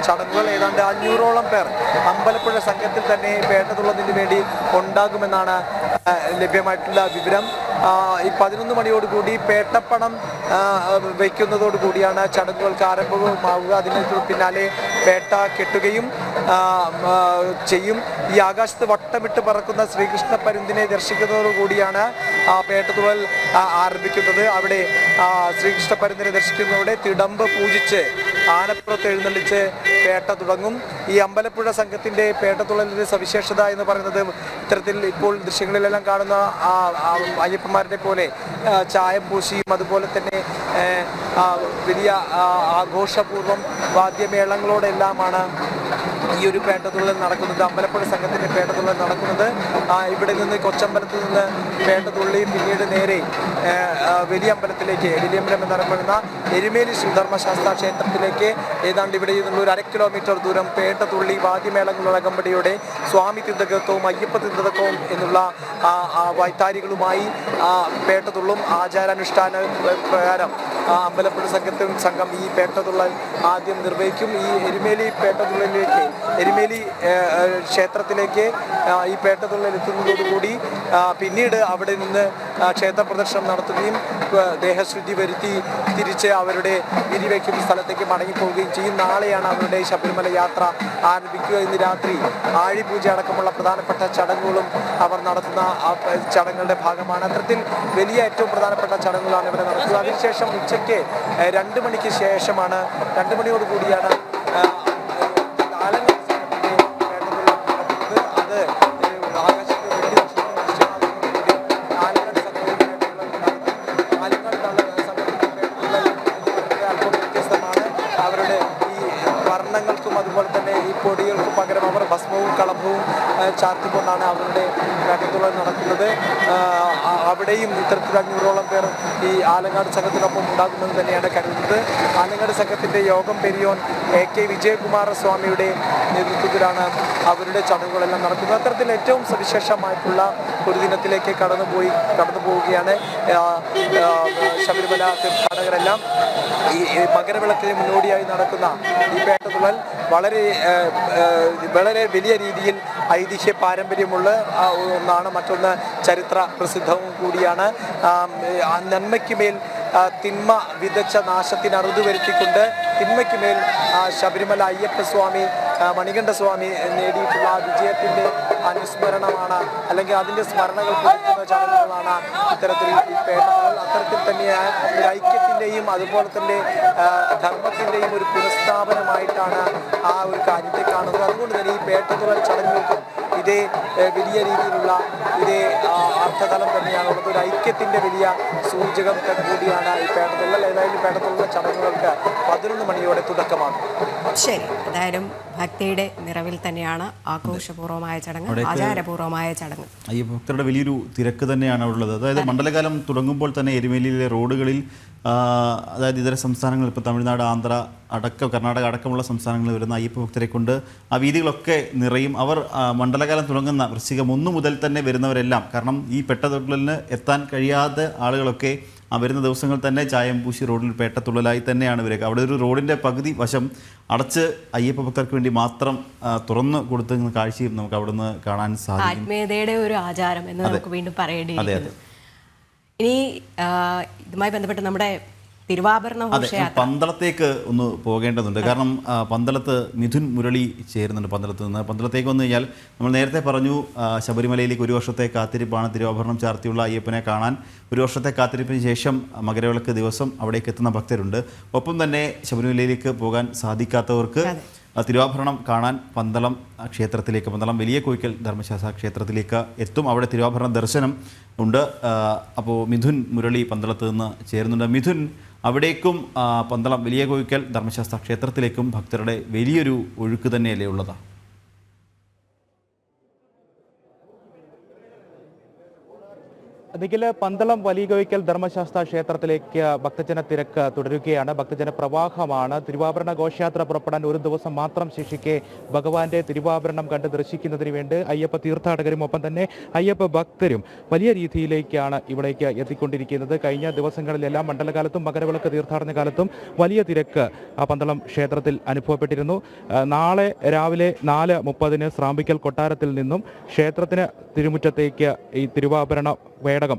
ചടങ്ങുകൾ. ഏതാണ്ട് 500ഓളം പേർ അമ്പലപ്പുഴ സംഘത്തിൽ തന്നെ പേട്ടതുള്ളതിന് വേണ്ടി ഉണ്ടാകുമെന്നാണ് ലഭ്യമായിട്ടുള്ള വിവരം. ഈ 11 മണിയോടുകൂടി പേട്ടപ്പണം വയ്ക്കുന്നതോടുകൂടിയാണ് ചടങ്ങുകൾക്ക് ആരംഭമാവുക. അതിന് പിന്നാലെ പേട്ട കെട്ടുകയും ചെയ്യും. ഈ ആകാശത്ത് വട്ടമിട്ട് പറക്കുന്ന ശ്രീകൃഷ്ണ പരുന്തിനെ ദർശിക്കുന്നതോടുകൂടിയാണ് പേട്ടതുള്ളൽ ആരംഭിക്കുന്നത്. അവിടെ ശ്രീകൃഷ്ണ പരുന്തിനെ ദർശിക്കുന്നതോടെ തിടമ്പ് പൂജിച്ച് ആനപ്പുറത്ത് എഴുന്നള്ളിച്ച് പേട്ട തുടങ്ങും. ഈ അമ്പലപ്പുഴ സംഘത്തിൻ്റെ പേട്ടതുള്ളലിൻ്റെ സവിശേഷത എന്ന് പറയുന്നത് ഇത്തരത്തിൽ ഇപ്പോൾ ദൃശ്യങ്ങളിലെല്ലാം കാണുന്ന അയ്യപ്പന്മാരുടെ പോലെ ചായം പൂശിയും അതുപോലെ തന്നെ വലിയ ആഘോഷപൂർവ്വം വാദ്യമേളങ്ങളോടെല്ലാമാണ് ഈ ഒരു പേട്ടതുള്ളൽ നടക്കുന്നത്. അമ്പലപ്പുഴ സംഘത്തിൻ്റെ പേട്ടതുള്ളൽ നടക്കുന്നത്. ഇവിടെ നിന്ന് കൊച്ചമ്പലത്തിൽ നിന്ന് പേട്ടതുള്ളി പിന്നീട് നേരെ വലിയ അമ്പലത്തിലേക്ക്, വലിയമ്പലം എന്നറിയപ്പെടുന്ന എരുമേലി ശ്രീധർമ്മശാസ്ത്ര ക്ഷേത്രത്തിലേക്ക് ഏതാണ്ട് ഇവിടെ നിന്നുള്ള ഒരു 1/2 കിലോമീറ്റർ ദൂരം പേട്ടതുള്ളി വാദ്യമേളങ്ങളുടെ അകമ്പടിയോടെ സ്വാമി തിന്തകത്വവും അയ്യപ്പ തിന്തകത്വവും എന്നുള്ള വൈത്താരികളുമായി പേട്ടതുള്ളും. ആചാരാനുഷ്ഠാന പ്രകാരം അമ്പലപ്പുഴ സംഘം ഈ പേട്ടതുള്ളൽ ആദ്യം നിർവഹിക്കും. ഈ എരുമേലി പേട്ടതുള്ളലിലേക്ക്, എരുമേലി ക്ഷേത്രത്തിലേക്ക് ഈ പേട്ടതുള്ളൽ എത്തുന്നതോടുകൂടി പിന്നീട് അവിടെ നിന്ന് ക്ഷേത്ര പ്രദർശനം നടത്തുകയും ദേഹശുദ്ധി വരുത്തി തിരിച്ച് അവരുടെ വിരിവയ്ക്കുന്ന സ്ഥലത്തേക്ക് മടങ്ങിപ്പോവുകയും ചെയ്യും. നാളെയാണ് അവരുടെ ശബരിമല യാത്ര ആരംഭിക്കുക. ഇന്ന് രാത്രി ആഴിപൂജ അടക്കമുള്ള പ്രധാനപ്പെട്ട ചടങ്ങുകളും അവർ നടത്തുന്ന ചടങ്ങുകളുടെ ഭാഗമാണ്. അത്തരത്തിൽ വലിയ ഏറ്റവും പ്രധാനപ്പെട്ട ചടങ്ങുകളാണ് ഇവിടെ നടക്കുക. അതിനുശേഷം ഉച്ചയ്ക്ക് 2 മണിക്ക് ശേഷമാണ്, 2 മണിയോടുകൂടിയാണ് അതുപോലെ തന്നെ ഈ പൊടികൾക്ക് പകരം അവർ ഭസ്മവും കളഭവും ചാർത്തിക്കൊണ്ടാണ് അവരുടെ പേട്ടതുള്ളൽ നടക്കുന്നത്. അവിടെയും ഇത്തരത്തിൽ 500ഓളം പേർ ഈ ആലങ്ങാട് സംഘത്തിനൊപ്പം ഉണ്ടാകുമെന്ന് തന്നെയാണ് കരുതുന്നത്. ആലങ്ങാട് സംഘത്തിൻ്റെ യോഗം പെരിയോൻ AK വിജയകുമാര സ്വാമിയുടെ നേതൃത്വത്തിലാണ് അവരുടെ ചടങ്ങുകളെല്ലാം നടക്കുന്നത്. അത്തരത്തിൽ ഏറ്റവും സവിശേഷമായിട്ടുള്ള ഒരു ദിനത്തിലേക്ക് കടന്നു പോവുകയാണ് ശബരിമല തീർത്ഥാടകരെല്ലാം. ഈ മകരവിളക്കിന് മുന്നോടിയായി നടക്കുന്ന ഈ പേട്ടതുള്ളൽ വളരെ വലിയ രീതിയിൽ ഐതിഹ്യ പാരമ്പര്യമുള്ള ഒന്നാണ്. മറ്റൊന്ന് ചരിത്ര പ്രസിദ്ധവും കൂടിയാണ്. നന്മയ്ക്ക് മേൽ തിന്മ വിതച്ച നാശത്തിന് അറുതു വരുത്തിക്കൊണ്ട് തിന്മയ്ക്ക് മേൽ ശബരിമല അയ്യപ്പസ്വാമി മണികണ്ഠസ്വാമി നേടിയിട്ടുള്ള വിജയത്തിൻ്റെ അനുസ്മരണമാണ്, അല്ലെങ്കിൽ അതിൻ്റെ സ്മരണകൾ പുതുക്കുന്ന ചടങ്ങുകളാണ് ഇത്തരത്തിൽ പേട്ടതുള്ളൽ. അത്തരത്തിൽ തന്നെയാണ് ഒരു ഐക്യത്തിൻ്റെയും അതുപോലെ തന്നെ ധർമ്മത്തിൻ്റെയും ഒരു പുനഃസ്ഥാപനമായിട്ടാണ് ആ ഒരു കാര്യത്തെ കാണുന്നത്. അതുകൊണ്ട് തന്നെ ഈ പേട്ടതുള്ളൽ ചടങ്ങുകൾക്കും ഇതേ വലിയ രീതിയിലുള്ള ഇതേ അർത്ഥതലം തന്നെയാണുള്ളത്. ഒരു ഐക്യത്തിൻ്റെ വലിയ സൂചകം കൂടിയാണ് ഈ പേട്ടതുള്ളൽ. ഏതായാലും പേട്ടതുള്ളൽ ചടങ്ങുകൾക്ക് 11 മണിയോടെ തുടക്കമാകും. ശരി, എന്തായാലും ഭക്തിയുടെ നിറവിൽ തന്നെയാണ് ആഘോഷപൂർവമായ ചടങ്ങ്, ആചാരപൂർവമായ ചടങ്ങ്. അയ്യപ്പ ഭക്തരുടെ വലിയൊരു തിരക്ക് തന്നെയാണ് ഉള്ളത്. അതായത് മണ്ഡലകാലം തുടങ്ങുമ്പോൾ തന്നെ എരുമേലിയിലെ റോഡുകളിൽ അതായത് ഇതര സംസ്ഥാനങ്ങൾ, ഇപ്പോൾ തമിഴ്നാട്, ആന്ധ്ര കർണാടക അടക്കമുള്ള സംസ്ഥാനങ്ങളിൽ വരുന്ന അയ്യപ്പ ഭക്തരെ കൊണ്ട് ആ വീതികളൊക്കെ നിറയും. അവർ മണ്ഡലകാലം തുടങ്ങുന്ന വൃശ്ചികം 1 മുതൽ തന്നെ വരുന്നവരെല്ലാം, കാരണം ഈ പേട്ടതുള്ളലിന് എത്താൻ കഴിയാത്ത ആളുകളൊക്കെ ആ വരുന്ന ദിവസങ്ങൾ തന്നെ ചായംപൂശി റോഡിൽ പേട്ടതുള്ളലായി തന്നെയാണ് ഇവരൊക്കെ. അവിടെ ഒരു റോഡിൻ്റെ പകുതി വശം അടച്ച് അയ്യപ്പ ഭക്തർക്ക് വേണ്ടി മാത്രം തുറന്നു കൊടുക്കുന്ന കാഴ്ചയും നമുക്ക് അവിടെ നിന്ന് കാണാൻ സാധിക്കും. ആത്മീയതയുടെ ഒരു ആചാരം എന്ന് നമുക്ക് വീണ്ടും പറയേണ്ടിയിരിക്കുന്നു. ഇനി ഇതുമായി ബന്ധപ്പെട്ട് നമ്മുടെ തിരുവാഭരണ ഘോഷയാത്ര പന്തളത്തേക്ക് ഒന്ന് പോകേണ്ടതുണ്ട്. കാരണം പന്തളത്ത് മിഥുൻ മുരളി ചേരുന്നുണ്ട്. പന്തളത്ത് നിന്ന് പന്തളത്തേക്ക് വന്നു കഴിഞ്ഞാൽ നമ്മൾ നേരത്തെ പറഞ്ഞു ശബരിമലയിലേക്ക് 1 വർഷത്തെ കാത്തിരിപ്പാണ്. തിരുവാഭരണം ചാർത്തിയുള്ള അയ്യപ്പനെ കാണാൻ 1 വർഷത്തെ കാത്തിരിപ്പിന് ശേഷം മകരവിളക്ക് ദിവസം അവിടേക്ക് എത്തുന്ന ഭക്തരുണ്ട്. ഒപ്പം തന്നെ ശബരിമലയിലേക്ക് പോകാൻ സാധിക്കാത്തവർക്ക് തിരുവാഭരണം കാണാൻ പന്തളം ക്ഷേത്രത്തിലേക്ക്, പന്തളം വലിയ കോയിക്കൽ ധർമ്മശാസ്ത്ര ക്ഷേത്രത്തിലേക്ക് എത്തും. അവിടെ തിരുവാഭരണ ദർശനം ഉണ്ട്. അപ്പോൾ മിഥുൻ മുരളി പന്തളത്ത് നിന്ന് ചേരുന്നുണ്ട്. മിഥുൻ, അവിടേക്കും പന്തളം വലിയ കോയിക്കൽ ധർമ്മശാസ്ത്ര ക്ഷേത്രത്തിലേക്കും ഭക്തരുടെ വലിയൊരു ഒഴുക്ക് തന്നെയല്ലേ ഉള്ളത്? നിഖില്, പന്തളം വലിയ കോയിക്കൽ ധർമ്മശാസ്ത്ര ക്ഷേത്രത്തിലേക്ക് ഭക്തജന തിരക്ക് തുടരുകയാണ്. ഭക്തജന പ്രവാഹമാണ്. തിരുവാഭരണ ഘോഷയാത്ര പുറപ്പെടാൻ ഒരു ദിവസം മാത്രം ശേഷിക്കെ ഭഗവാന്റെ തിരുവാഭരണം കണ്ട് ദർശിക്കുന്നതിന് വേണ്ടി അയ്യപ്പ തീർത്ഥാടകരും ഒപ്പം തന്നെ അയ്യപ്പ ഭക്തരും വലിയ രീതിയിലേക്കാണ് ഇവിടേക്ക് എത്തിക്കൊണ്ടിരിക്കുന്നത്. കഴിഞ്ഞ ദിവസങ്ങളിലെല്ലാം മണ്ഡലകാലത്തും മകരവിളക്ക് തീർത്ഥാടന കാലത്തും വലിയ തിരക്ക് പന്തളം ക്ഷേത്രത്തിൽ അനുഭവപ്പെട്ടിരുന്നു. നാളെ രാവിലെ 4:30 സ്രാമ്പിക്കൽ കൊട്ടാരത്തിൽ നിന്നും ക്ഷേത്രത്തിന് തിരുമുറ്റത്തേക്ക് ഈ തിരുവാഭരണ പേടകം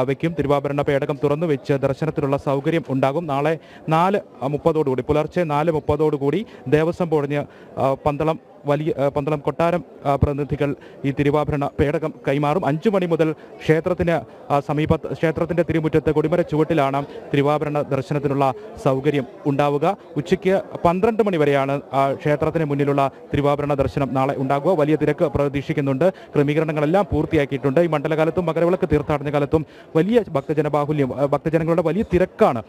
വയ്ക്കും. തിരുവാഭരണ പേടകം തുറന്നു വെച്ച് ദർശനത്തിനുള്ള സൗകര്യം ഉണ്ടാകും. നാളെ 4:30 പുലർച്ചെ 4:30 ദേവസ്വം ബോർഡിന് പന്തളം കൊട്ടാരം പ്രതിനിധികൾ ഈ തിരുവാഭരണ പേടകം കൈമാറും. 5 മണി മുതൽ ക്ഷേത്രത്തിന്റെ തിരുമുറ്റത്ത് കൊടിമര ചുവട്ടിലാണ് തിരുവാഭരണ ദർശനത്തിനുള്ള സൗകര്യം ഉണ്ടാവുക. ഉച്ചയ്ക്ക് 12 മണി വരെയാണ് ക്ഷേത്രത്തിന് മുന്നിലുള്ള തിരുവാഭരണ ദർശനം നാളെ ഉണ്ടാകുക. വലിയ തിരക്ക് പ്രതീക്ഷിക്കുന്നുണ്ട്. ക്രമീകരണങ്ങളെല്ലാം പൂർത്തിയാക്കിയിട്ടുണ്ട്. ഈ മണ്ഡലകാലത്തും മകരവിളക്ക് തീർത്ഥാടന കാലത്തും വലിയ ഭക്തജനങ്ങളുടെ വലിയ തിരക്കാണ്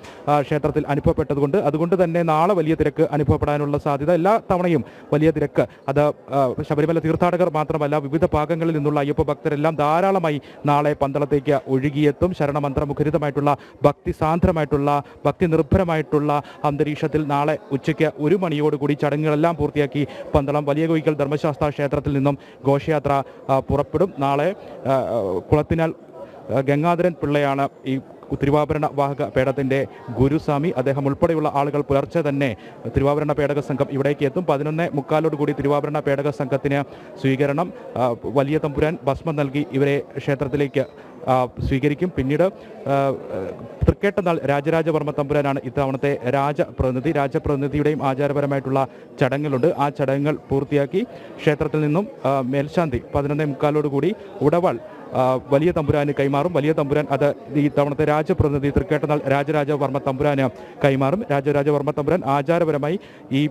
ക്ഷേത്രത്തിൽ അനുഭവപ്പെട്ടതുകൊണ്ട് അതുകൊണ്ട് തന്നെ നാളെ വലിയ തിരക്ക് അനുഭവപ്പെടാനുള്ള സാധ്യത. എല്ലാ തവണയും വലിയ തിരക്ക് അത് ശബരിമല തീർത്ഥാടകർ മാത്രമല്ല, വിവിധ ഭാഗങ്ങളിൽ നിന്നുള്ള അയ്യപ്പ ഭക്തരെല്ലാം ധാരാളമായി നാളെ പന്തളത്തേക്ക് ഒഴുകിയെത്തും. ശരണമന്ത്രമുഖരിതമായിട്ടുള്ള ഭക്തിസാന്ദ്രമായിട്ടുള്ള ഭക്തി നിർഭരമായിട്ടുള്ള അന്തരീക്ഷത്തിൽ നാളെ ഉച്ചയ്ക്ക് 1 മണിയോടുകൂടി ചടങ്ങുകളെല്ലാം പൂർത്തിയാക്കി പന്തളം വലിയ കോയിക്കൽ ധർമ്മശാസ്ത്ര ക്ഷേത്രത്തിൽ നിന്നും ഘോഷയാത്ര പുറപ്പെടും. നാളെ കുളത്തിനാൽ ഗംഗാധരൻ പിള്ളയാണ് ഈ തിരുവാഭരണ വാഹക പേടകത്തിൻ്റെ ഗുരുസ്വാമി. അദ്ദേഹം ഉൾപ്പെടെയുള്ള ആളുകൾ പുലർച്ചെ തന്നെ തിരുവാഭരണ പേടക സംഘം ഇവിടേക്ക് എത്തും. 11:45 തിരുവാഭരണ പേടക സംഘത്തിന് സ്വീകരണം. വലിയ തമ്പുരാൻ ഭസ്മം നൽകി ഇവരെ ക്ഷേത്രത്തിലേക്ക് സ്വീകരിക്കും. പിന്നീട് തൃക്കേട്ടനാൾ രാജരാജവർമ്മ തമ്പുരാനാണ് ഇത്തവണത്തെ രാജപ്രതിനിധിയുടെയും ആചാരപരമായിട്ടുള്ള ചടങ്ങുകളുണ്ട്. ആ ചടങ്ങുകൾ പൂർത്തിയാക്കി ക്ഷേത്രത്തിൽ നിന്നും മേൽശാന്തി 11:45 ഉടവാൾ വലിയ തമ്പുരാന് കൈമാറും. വലിയ തമ്പുരാൻ അത് ഈ തവണത്തെ രാജപ്രതിനിധി തൃക്കേട്ടനാൾ രാജരാജവർമ്മ തമ്പുരാന് കൈമാറും. രാജരാജവർമ്മ തമ്പുരാൻ ആചാരപരമായി ഈ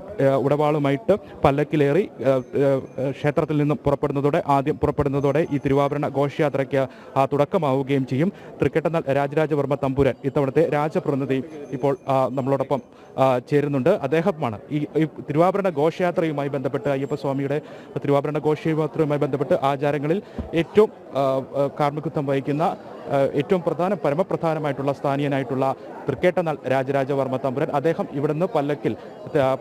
ഉടവാളുമായിട്ട് പല്ലക്കിലേറി ക്ഷേത്രത്തിൽ നിന്നും പുറപ്പെടുന്നതോടെ ഈ തിരുവാഭരണ ഘോഷയാത്രയ്ക്ക് തുടക്കമാവുകയും ചെയ്യും. തൃക്കേട്ടനാൾ രാജരാജവർമ്മ തമ്പുരാൻ ഇത്തവണത്തെ രാജപ്രതിനിധി ഇപ്പോൾ നമ്മളോടൊപ്പം ചേരുന്നുണ്ട്. അദ്ദേഹമാണ് ഈ തിരുവാഭരണ ഘോഷയാത്രയുമായി ബന്ധപ്പെട്ട് അയ്യപ്പസ്വാമിയുടെ തിരുവാഭരണ ഘോഷയാത്രയുമായി ബന്ധപ്പെട്ട് ആചാരങ്ങളിൽ ഏറ്റവും കാർമ്മികത്വം വഹിക്കുന്ന ഏറ്റവും പരമപ്രധാനമായിട്ടുള്ള സ്ഥാനീയനായിട്ടുള്ള തൃക്കേട്ടനാൾ രാജരാജവർമ്മ തമ്പുരാൻ. അദ്ദേഹം ഇവിടുന്ന് പല്ലക്കിൽ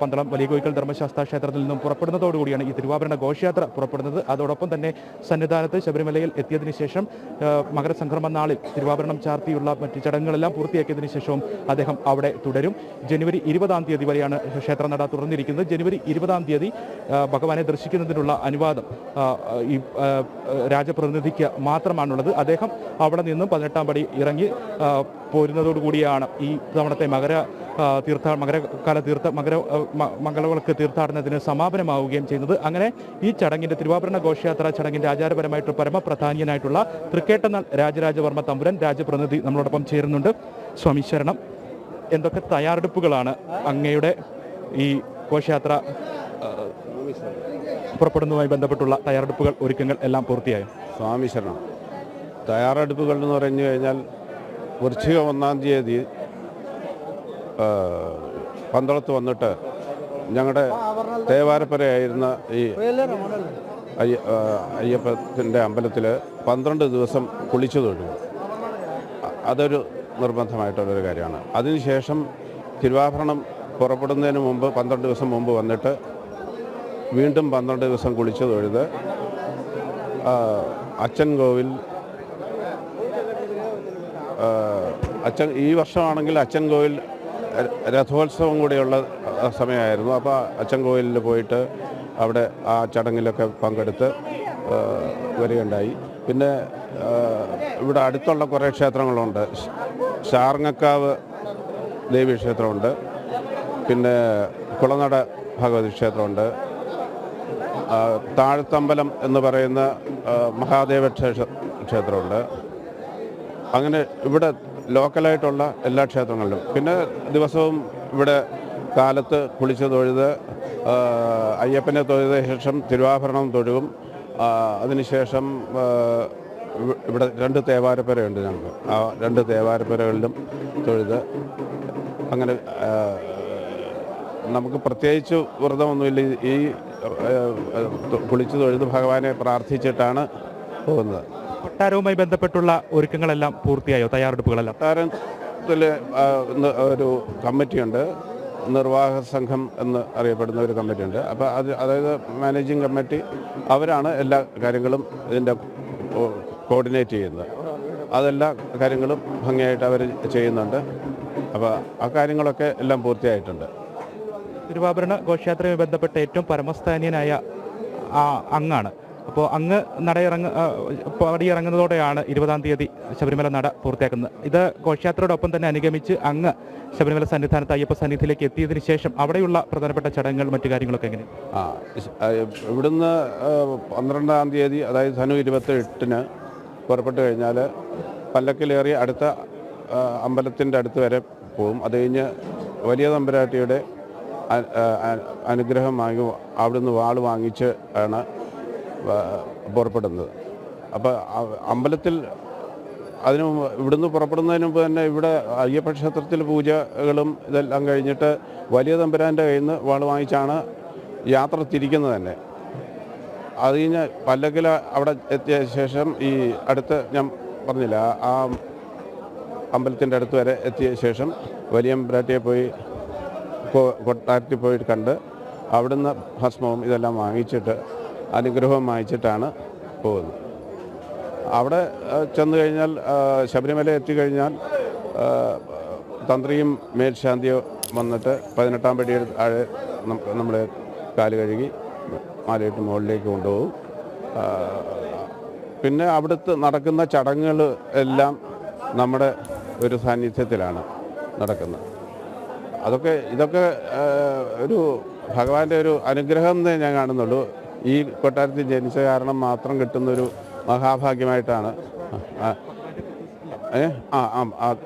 പന്തളം വലിയ കോയിക്കൽ ധർമ്മശാസ്ത്ര ക്ഷേത്രത്തിൽ നിന്നും പുറപ്പെടുന്നതോടുകൂടിയാണ് ഈ തിരുവാഭരണ ഘോഷയാത്ര പുറപ്പെടുന്നത്. അതോടൊപ്പം തന്നെ സന്നിധാനത്ത് ശബരിമലയിൽ എത്തിയതിനു ശേഷം മകരസംക്രമ നാളിൽ തിരുവാഭരണം ചാർത്തിയുള്ള മറ്റ് ചടങ്ങുകളെല്ലാം പൂർത്തിയാക്കിയതിനു ശേഷവും അദ്ദേഹം അവിടെ തുടരും. ജനുവരി 20 വരെയാണ് ക്ഷേത്രനട തുറന്നിരിക്കുന്നത്. ജനുവരി 20 ഭഗവാനെ ദർശിക്കുന്നതിനുള്ള അനുവാദം ഈ രാജപ്രതിനിധിക്ക് മാത്രമാണുള്ളത്. അദ്ദേഹം അവിടെ നിന്നും 18-ാം പടി ഇറങ്ങി പോരുന്നതോടുകൂടിയാണ് ഈ തവണത്തെ മകരവിളക്ക് തീർത്ഥാടനത്തിന് സമാപനമാവുകയും ചെയ്യുന്നത്. അങ്ങനെ ഈ ചടങ്ങിന്റെ തിരുവാഭരണ ഘോഷയാത്ര ചടങ്ങിന്റെ ആചാരപരമായിട്ട് പരമപ്രധാനീയനായിട്ടുള്ള തൃക്കേട്ടനാൾ രാജരാജവർമ്മ തമ്പുരാൻ രാജപ്രതിനിധി നമ്മളോടൊപ്പം ചേരുന്നുണ്ട്. സ്വാമി ശരണം. എന്തൊക്കെ തയ്യാറെടുപ്പുകളാണ് അങ്ങയുടെ ഈ ഘോഷയാത്ര പുറപ്പെടുന്നതുമായി ബന്ധപ്പെട്ടുള്ള തയ്യാറെടുപ്പുകൾ, ഒരുക്കങ്ങൾ എല്ലാം പൂർത്തിയായോ? സ്വാമി ശരണം. തയ്യാറെടുപ്പുകൾ എന്ന് പറഞ്ഞു കഴിഞ്ഞാൽ വൃശ്ചിക 1-ാം തീയതി പന്തളത്ത് വന്നിട്ട് ഞങ്ങളുടെ തേവാരപ്പരയായിരുന്ന ഈ അയ്യപ്പത്തിൻ്റെ അമ്പലത്തിൽ 12 ദിവസം കുളിച്ചു തൊഴും. അതൊരു നിർബന്ധമായിട്ടുള്ളൊരു കാര്യമാണ്. അതിനുശേഷം തിരുവാഭരണം പുറപ്പെടുന്നതിന് മുമ്പ് 12 ദിവസം മുമ്പ് വന്നിട്ട് വീണ്ടും 12 ദിവസം കുളിച്ചു തൊഴുത് അച്ചൻകോവിൽ ഈ വർഷമാണെങ്കിൽ അച്ചൻകോവിൽ രഥോത്സവം കൂടിയുള്ള സമയമായിരുന്നു. അപ്പോൾ അച്ചൻകോവിലിൽ പോയിട്ട് അവിടെ ആ ചടങ്ങിലൊക്കെ പങ്കെടുത്ത് വരികയുണ്ടായി. പിന്നെ ഇവിടെ അടുത്തുള്ള കുറേ ക്ഷേത്രങ്ങളുണ്ട്. ശാർങ്ങക്കാവ് ദേവീക്ഷേത്രമുണ്ട്, പിന്നെ കുളനട ഭഗവതി ക്ഷേത്രമുണ്ട്, താഴത്തമ്പലം എന്ന് പറയുന്ന മഹാദേവ ക്ഷേത്രമുണ്ട്. അങ്ങനെ ഇവിടെ ലോക്കലായിട്ടുള്ള എല്ലാ ക്ഷേത്രങ്ങളിലും പിന്നെ ദിവസവും ഇവിടെ കാലത്ത് കുളിച്ച് തൊഴുത് അയ്യപ്പനെ തൊഴുത ശേഷം തിരുവാഭരണം തൊഴുകും. അതിനുശേഷം ഇവിടെ 2 തേവാരപ്പരയുണ്ട് ഞങ്ങൾക്ക്. ആ 2 തേവാരപ്പരകളിലും തൊഴുത് അങ്ങനെ നമുക്ക് പ്രത്യേകിച്ച് വ്രതമൊന്നുമില്ല. ഈ കുളിച്ചു തൊഴുത് ഭഗവാനെ പ്രാർത്ഥിച്ചിട്ടാണ് പോകുന്നത്. കൊട്ടാരവുമായി ബന്ധപ്പെട്ടുള്ള ഒരുക്കങ്ങളെല്ലാം പൂർത്തിയായോ? തയ്യാറെടുപ്പുകളെല്ലാം? കൊട്ടാരത്തിൽ ഒരു കമ്മിറ്റിയുണ്ട്, നിർവാഹക സംഘം എന്ന് അറിയപ്പെടുന്ന ഒരു കമ്മിറ്റിയുണ്ട്. അപ്പോൾ അതായത് മാനേജിങ് കമ്മിറ്റി അവരാണ് എല്ലാ കാര്യങ്ങളും ഇതിൻ്റെ കോർഡിനേറ്റ് ചെയ്യുന്നത്. അതെല്ലാ കാര്യങ്ങളും ഭംഗിയായിട്ട് അവർ ചെയ്യുന്നുണ്ട്. അപ്പോൾ ആ കാര്യങ്ങളൊക്കെ എല്ലാം പൂർത്തിയായിട്ടുണ്ട്. തിരുവാഭരണ ഘോഷയാത്രയുമായി ബന്ധപ്പെട്ട ഏറ്റവും പരമസ്ഥാനീയനായ അങ്ങാണ്. അപ്പോൾ അങ്ങ് പടിയിറങ്ങുന്നതോടെയാണ് 20-ാം തീയതി ശബരിമല നട പൂർത്തിയാക്കുന്നത്. ഇത് ഘോഷയാത്രയോടൊപ്പം തന്നെ അനുഗമിച്ച് അങ്ങ് ശബരിമല സന്നിധാനത്ത് അയ്യപ്പ സന്നിധിയിലേക്ക് എത്തിയതിനു ശേഷം അവിടെയുള്ള പ്രധാനപ്പെട്ട ചടങ്ങുകൾ മറ്റു കാര്യങ്ങളൊക്കെ എങ്ങനെ? ഇവിടുന്ന് 12-ാം തീയതി, അതായത് ധനു 28-ന് പുറപ്പെട്ടു കഴിഞ്ഞാൽ പല്ലക്കിലേറി അടുത്ത അമ്പലത്തിൻ്റെ അടുത്ത് വരെ പോകും. അത് കഴിഞ്ഞ് വലിയ തമ്പുരാട്ടിയുടെ അനുഗ്രഹം വാങ്ങി അവിടുന്ന് വാൾ വാങ്ങിച്ച് ആണ് പുറപ്പെടുന്നത്. അപ്പോൾ അമ്പലത്തിൽ ഇവിടുന്ന് പുറപ്പെടുന്നതിന് മുമ്പ് തന്നെ ഇവിടെ അയ്യപ്പ ക്ഷേത്രത്തിൽ പൂജകളും ഇതെല്ലാം കഴിഞ്ഞിട്ട് വലിയ തമ്പുരാൻ്റെ കയ്യിൽ നിന്ന് വാൾ വാങ്ങിച്ചാണ് യാത്ര തിരിക്കുന്നത് തന്നെ. അത് കഴിഞ്ഞ് പല്ലക്കിൽ അവിടെ എത്തിയ ശേഷം ഈ അടുത്ത് ഞാൻ പറഞ്ഞില്ല, ആ അമ്പലത്തിൻ്റെ അടുത്ത് വരെ എത്തിയ ശേഷം വലിയ തമ്പുരാട്ടിയെ പോയി കൊട്ടാരത്തിൽ പോയിട്ട് കണ്ട് അവിടുന്ന് ഭസ്മവും ഇതെല്ലാം വാങ്ങിച്ചിട്ട് അനുഗ്രഹവും വാങ്ങിച്ചിട്ടാണ് പോകുന്നത്. അവിടെ ചെന്ന് കഴിഞ്ഞാൽ ശബരിമല എത്തിക്കഴിഞ്ഞാൽ തന്ത്രിയും മേൽശാന്തിയോ വന്നിട്ട് 18-ാം പടി നമ്മളെ കാല് കഴുകി മാലയിട്ട് മുകളിലേക്ക് കൊണ്ടുപോകും. പിന്നെ അവിടുത്തെ നടക്കുന്ന ചടങ്ങുകൾ എല്ലാം നമ്മുടെ ഒരു സാന്നിധ്യത്തിലാണ് നടക്കുന്നത്. ഇതൊക്കെ ഒരു ഭഗവാന്റെ ഒരു അനുഗ്രഹം എന്നേ ഞാൻ കാണുന്നുള്ളൂ. ഈ കൊട്ടാരത്തിൽ ജനിച്ച കാരണം മാത്രം കിട്ടുന്നൊരു മഹാഭാഗ്യമായിട്ടാണ്.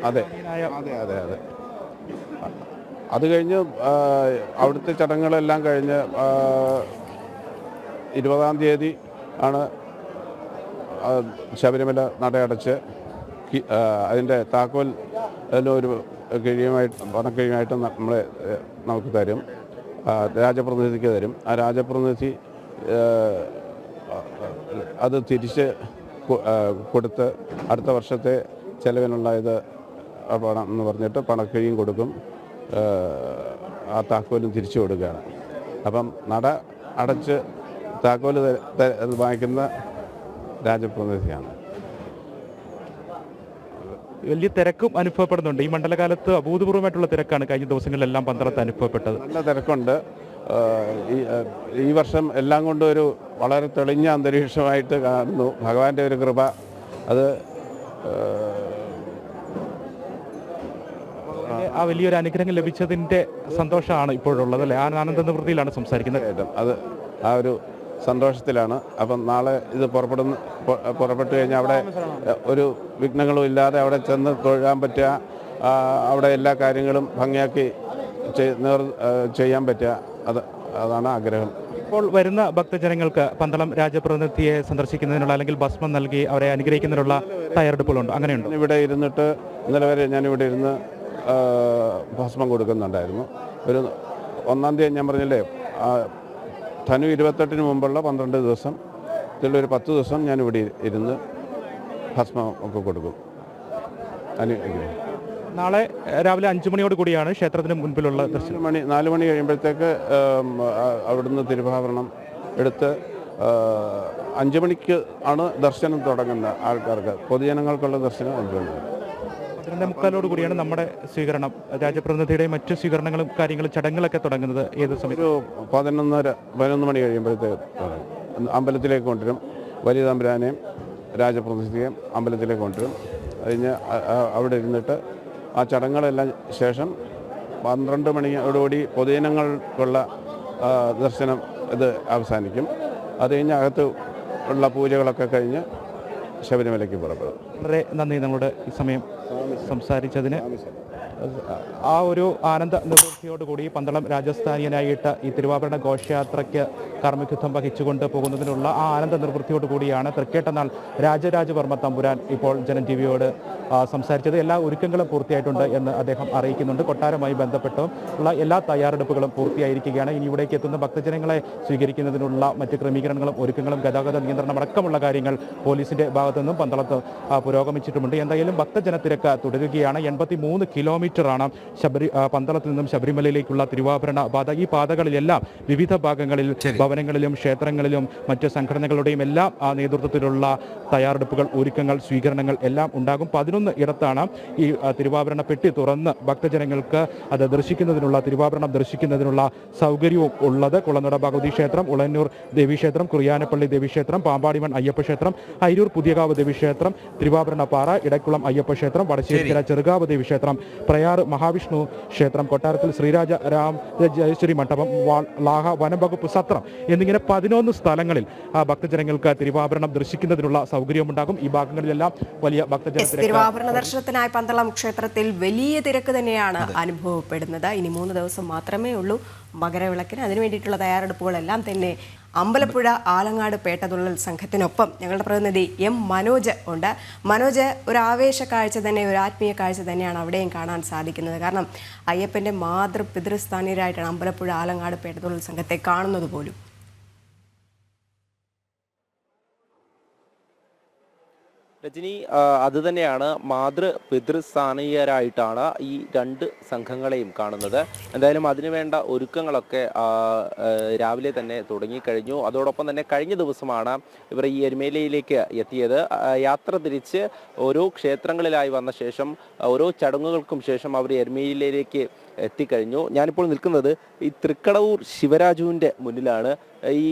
അതെ. അത് കഴിഞ്ഞ് അവിടുത്തെ ചടങ്ങുകളെല്ലാം കഴിഞ്ഞ് 20-ാം തീയതി ആണ് ശബരിമല നടയടച്ച് അതിൻ്റെ താക്കോൽ ഒരു പണക്കിഴിയുമായിട്ട് നമുക്ക് തരും, രാജപ്രതിനിധിക്ക് തരും. ആ രാജപ്രതിനിധി അത് തിരിച്ച് കൊടുത്ത് അടുത്ത വർഷത്തെ ചെലവിനുള്ള ഇത് പണം എന്ന് പറഞ്ഞിട്ട് പണക്കിഴിയും കൊടുക്കും, ആ താക്കോലും തിരിച്ചു കൊടുക്കുകയാണ്. അപ്പം നട അടച്ച് താക്കോല് വാങ്ങിക്കുന്ന രാജപ്രതിനിധിയാണ്. വലിയ തിരക്കും അനുഭവപ്പെടുന്നുണ്ട്. ഈ മണ്ഡലകാലത്ത് അഭൂതപൂർവ്വമായിട്ടുള്ള തിരക്കാണ് കഴിഞ്ഞ ദിവസങ്ങളിലെല്ലാം പന്തളത്ത് അനുഭവപ്പെട്ടത്. നല്ല തിരക്കുണ്ട്. ഈ വർഷം എല്ലാം കൊണ്ടും ഒരു വളരെ തെളിഞ്ഞ അന്തരീക്ഷമായിട്ട് കാണുന്നു. ഭഗവാന്റെ ഒരു കൃപ അത് ആ വലിയൊരു അനുഗ്രഹം ലഭിച്ചതിൻ്റെ സന്തോഷമാണ് ഇപ്പോഴുള്ളത് അല്ലേ? ആ ആനന്ദ നിവൃത്തിയിലാണ് സംസാരിക്കുന്നത്. അത് ആ ഒരു സന്തോഷത്തിലാണ്. അപ്പം നാളെ ഇത് പുറപ്പെട്ടു കഴിഞ്ഞാൽ അവിടെ ഒരു വിഘ്നങ്ങളും ഇല്ലാതെ അവിടെ ചെന്ന് തൊഴാൻ പറ്റുക, അവിടെ എല്ലാ കാര്യങ്ങളും ഭംഗിയാക്കി ചെയ്യാൻ പറ്റുക, അതാണ് ആഗ്രഹം. ഇപ്പോൾ വരുന്ന ഭക്തജനങ്ങൾക്ക് പന്തളം രാജപ്രതിനിധിയെ സന്ദർശിക്കുന്നതിനുള്ള അല്ലെങ്കിൽ ഭസ്മം നൽകി അവരെ അനുഗ്രഹിക്കുന്നതിനുള്ള തയ്യാറെടുപ്പുകളുണ്ട്, അങ്ങനെയുണ്ട്? ഇവിടെ ഇരുന്നിട്ട് ഇന്നലെ വരെ ഞാനിവിടെ ഇരുന്ന് ഭസ്മം കൊടുക്കുന്നുണ്ടായിരുന്നു. ഒരു 1-ാം തീയതി ഞാൻ പറഞ്ഞില്ലേ, ധനു 28-ന് മുമ്പുള്ള 12 ദിവസം ഇതിലൊരു 10 ദിവസം ഞാനിവിടെ ഇരുന്ന് ഭസ്മം ഒക്കെ കൊടുക്കും. നാളെ രാവിലെ 5 മണിയോട് കൂടിയാണ് ക്ഷേത്രത്തിന് മുൻപിലുള്ള ദർശനം. 4 മണി കഴിയുമ്പോഴത്തേക്ക് അവിടുന്ന് തിരുവാഭരണം എടുത്ത് 5 മണിക്ക് ആണ് ദർശനം തുടങ്ങുന്നത്. ആൾക്കാർക്ക് പൊതുജനങ്ങൾക്കുള്ള ദർശനം 5 മണിക്ക്. 12:45 കൂടിയാണ് നമ്മുടെ സ്വീകരണം. രാജപ്രതിനിധിയുടെയും മറ്റു സ്വീകരണങ്ങളും കാര്യങ്ങളും ചടങ്ങുകളൊക്കെ തുടങ്ങുന്നത് ഏത് സമയം? ഒരു 11 മണി കഴിയുമ്പോഴത്തേക്ക് അമ്പലത്തിലേക്ക് കൊണ്ടുവരും. വലിയ തമ്പുരാനെയും രാജപ്രതിനിധിയെയും അമ്പലത്തിലേക്ക് കൊണ്ടുവരും. കഴിഞ്ഞ് അവിടെ ഇരുന്നിട്ട് ആ ചടങ്ങുകളെല്ലാം ശേഷം 12 മണിയോടുകൂടി പൊതുജനങ്ങൾക്കുള്ള ദർശനം ഇത് അവസാനിക്കും. അത് കഴിഞ്ഞ് അകത്ത് ഉള്ള പൂജകളൊക്കെ കഴിഞ്ഞ് ശബരിമലയ്ക്ക് പുറപ്പെടും. വളരെ നന്ദി നമ്മുടെ ഈ സമയം സംസാരിച്ചതിന്. ആ ഒരു ആനന്ദ നിർവൃത്തിയോടുകൂടി പന്തളം രാജസ്ഥാനിയനായിട്ട് ഈ തിരുവാഭരണ ഘോഷയാത്രയ്ക്ക് കാർമ്മികത്വം വഹിച്ചുകൊണ്ട് പോകുന്നതിനുള്ള ആ ആനന്ദ നിർവൃത്തിയോടുകൂടിയാണ് തൃക്കേട്ടനാൾ രാജരാജവർമ്മ തമ്പുരാൻ ഇപ്പോൾ ജനം ടി വിയോട് സംസാരിച്ചത്. എല്ലാ ഒരുക്കങ്ങളും പൂർത്തിയായിട്ടുണ്ട് എന്ന് അദ്ദേഹം അറിയിക്കുന്നുണ്ട്. കൊട്ടാരവുമായി ബന്ധപ്പെട്ട് ഉള്ള എല്ലാ തയ്യാറെടുപ്പുകളും പൂർത്തിയായിരിക്കുകയാണ്. ഇനി ഇവിടേക്ക് എത്തുന്ന ഭക്തജനങ്ങളെ സ്വീകരിക്കുന്നതിനുള്ള മറ്റ് ക്രമീകരണങ്ങളും ഒരുക്കങ്ങളും ഗതാഗത നിയന്ത്രണം അടക്കമുള്ള കാര്യങ്ങൾ പോലീസിന്റെ ഭാഗത്തു നിന്നും പന്തളത്ത് പുരോഗമിച്ചിട്ടുമുണ്ട്. എന്തായാലും ഭക്തജനത്തിരക്ക് തുടരുകയാണ്. 83 കിലോമീറ്ററാണ് പന്തളത്തിൽ നിന്നും ശബരിമലയിലേക്കുള്ള തിരുവാഭരണ പാത. ഈ പാതകളിലെല്ലാം വിവിധ ഭാഗങ്ങളിൽ ഭവനങ്ങളിലും ക്ഷേത്രങ്ങളിലും മറ്റ് സംഘടനകളുടെയും എല്ലാം നേതൃത്വത്തിലുള്ള തയ്യാറെടുപ്പുകൾ, ഒരുക്കങ്ങൾ, സ്വീകരണങ്ങൾ എല്ലാം ഉണ്ടാകും. 11 ഇടത്താണ് ഈ തിരുവാഭരണ പെട്ടി തുറന്ന് ഭക്തജനങ്ങൾക്ക് അത് ദർശിക്കുന്നതിനുള്ള, തിരുവാഭരണം ദർശിക്കുന്നതിനുള്ള സൗകര്യവും ഉള്ളത്. കുളനട ഭഗവതി ക്ഷേത്രം, ഉളന്നൂർ ദേവീക്ഷേത്രം, കുറിയാനപ്പള്ളി ദേവീക്ഷേത്രം, പാമ്പാടിമൺ അയ്യപ്പ ക്ഷേത്രം, അയിരൂർ പുതിയകാവ് ദേവീക്ഷേത്രം, തിരുവാഭരണപ്പാറ, ഇടക്കുളം അയ്യപ്പ ക്ഷേത്രം, വടശ്ശേരിക്കര ചെറുകാവ് ദേവീക്ഷേത്രം, പ്രയാർ മഹാവിഷ്ണു ക്ഷേത്രം, കൊട്ടാരത്തിൽ ശ്രീരാജ ജയശ്രീ മണ്ഡപം, ലാഹ വനംവകുപ്പ് സത്രം എന്നിങ്ങനെ 11 സ്ഥലങ്ങളിൽ ഭക്തജനങ്ങൾക്ക് തിരുവാഭരണം ദർശിക്കുന്നതിനുള്ള സൗകര്യമുണ്ടാകും. ഈ ഭാഗങ്ങളിലെല്ലാം വലിയ തിരുവാഭരണ ദർശനത്തിനായി പന്തളം ക്ഷേത്രത്തിൽ വലിയ തിരക്ക് തന്നെയാണ് അനുഭവപ്പെടുന്നത്. ഇനി 3 ദിവസം മാത്രമേ ഉള്ളൂ മകരവിളക്കിന്. അതിനു വേണ്ടിയിട്ടുള്ള തയ്യാറെടുപ്പുകളെല്ലാം തന്നെ അമ്പലപ്പുഴ ആലങ്ങാട് പേട്ടതുള്ളൽ സംഘത്തിനൊപ്പം ഞങ്ങളുടെ പ്രതിനിധി എം മനോജ് ഉണ്ട്. മനോജ്, ഒരു ആവേശ കാഴ്ച തന്നെ, ഒരു ആത്മീയ കാഴ്ച തന്നെയാണ് അവിടെയും കാണാൻ സാധിക്കുന്നത്. കാരണം അയ്യപ്പൻ്റെ പിതൃസ്ഥാനീയരായിട്ടാണ് അമ്പലപ്പുഴ ആലങ്ങാട് പേട്ടതുള്ളൽ സംഘത്തെ കാണുന്നത് പോലും. രജനി, അതുതന്നെയാണ്, പിതൃസ്ഥാനീയരായിട്ടാണ് ഈ 2 സംഘങ്ങളെയും കാണുന്നത്. എന്തായാലും അതിനുവേണ്ട ഒരുക്കങ്ങളൊക്കെ രാവിലെ തന്നെ തുടങ്ങിക്കഴിഞ്ഞു. അതോടൊപ്പം തന്നെ കഴിഞ്ഞ ദിവസമാണ് ഇവർ ഈ എരുമേലിയിലേക്ക് എത്തിയത്. യാത്ര തിരിച്ച് ഓരോ ക്ഷേത്രങ്ങളിലായി വന്ന ശേഷം, ഓരോ ചടങ്ങുകൾക്കും ശേഷം അവർ എരുമേലിയിലേക്ക് എത്തിക്കഴിഞ്ഞു. ഞാനിപ്പോൾ നിൽക്കുന്നത് ഈ തൃക്കടവൂർ ശിവരാജുവിൻ്റെ മുന്നിലാണ്. ഈ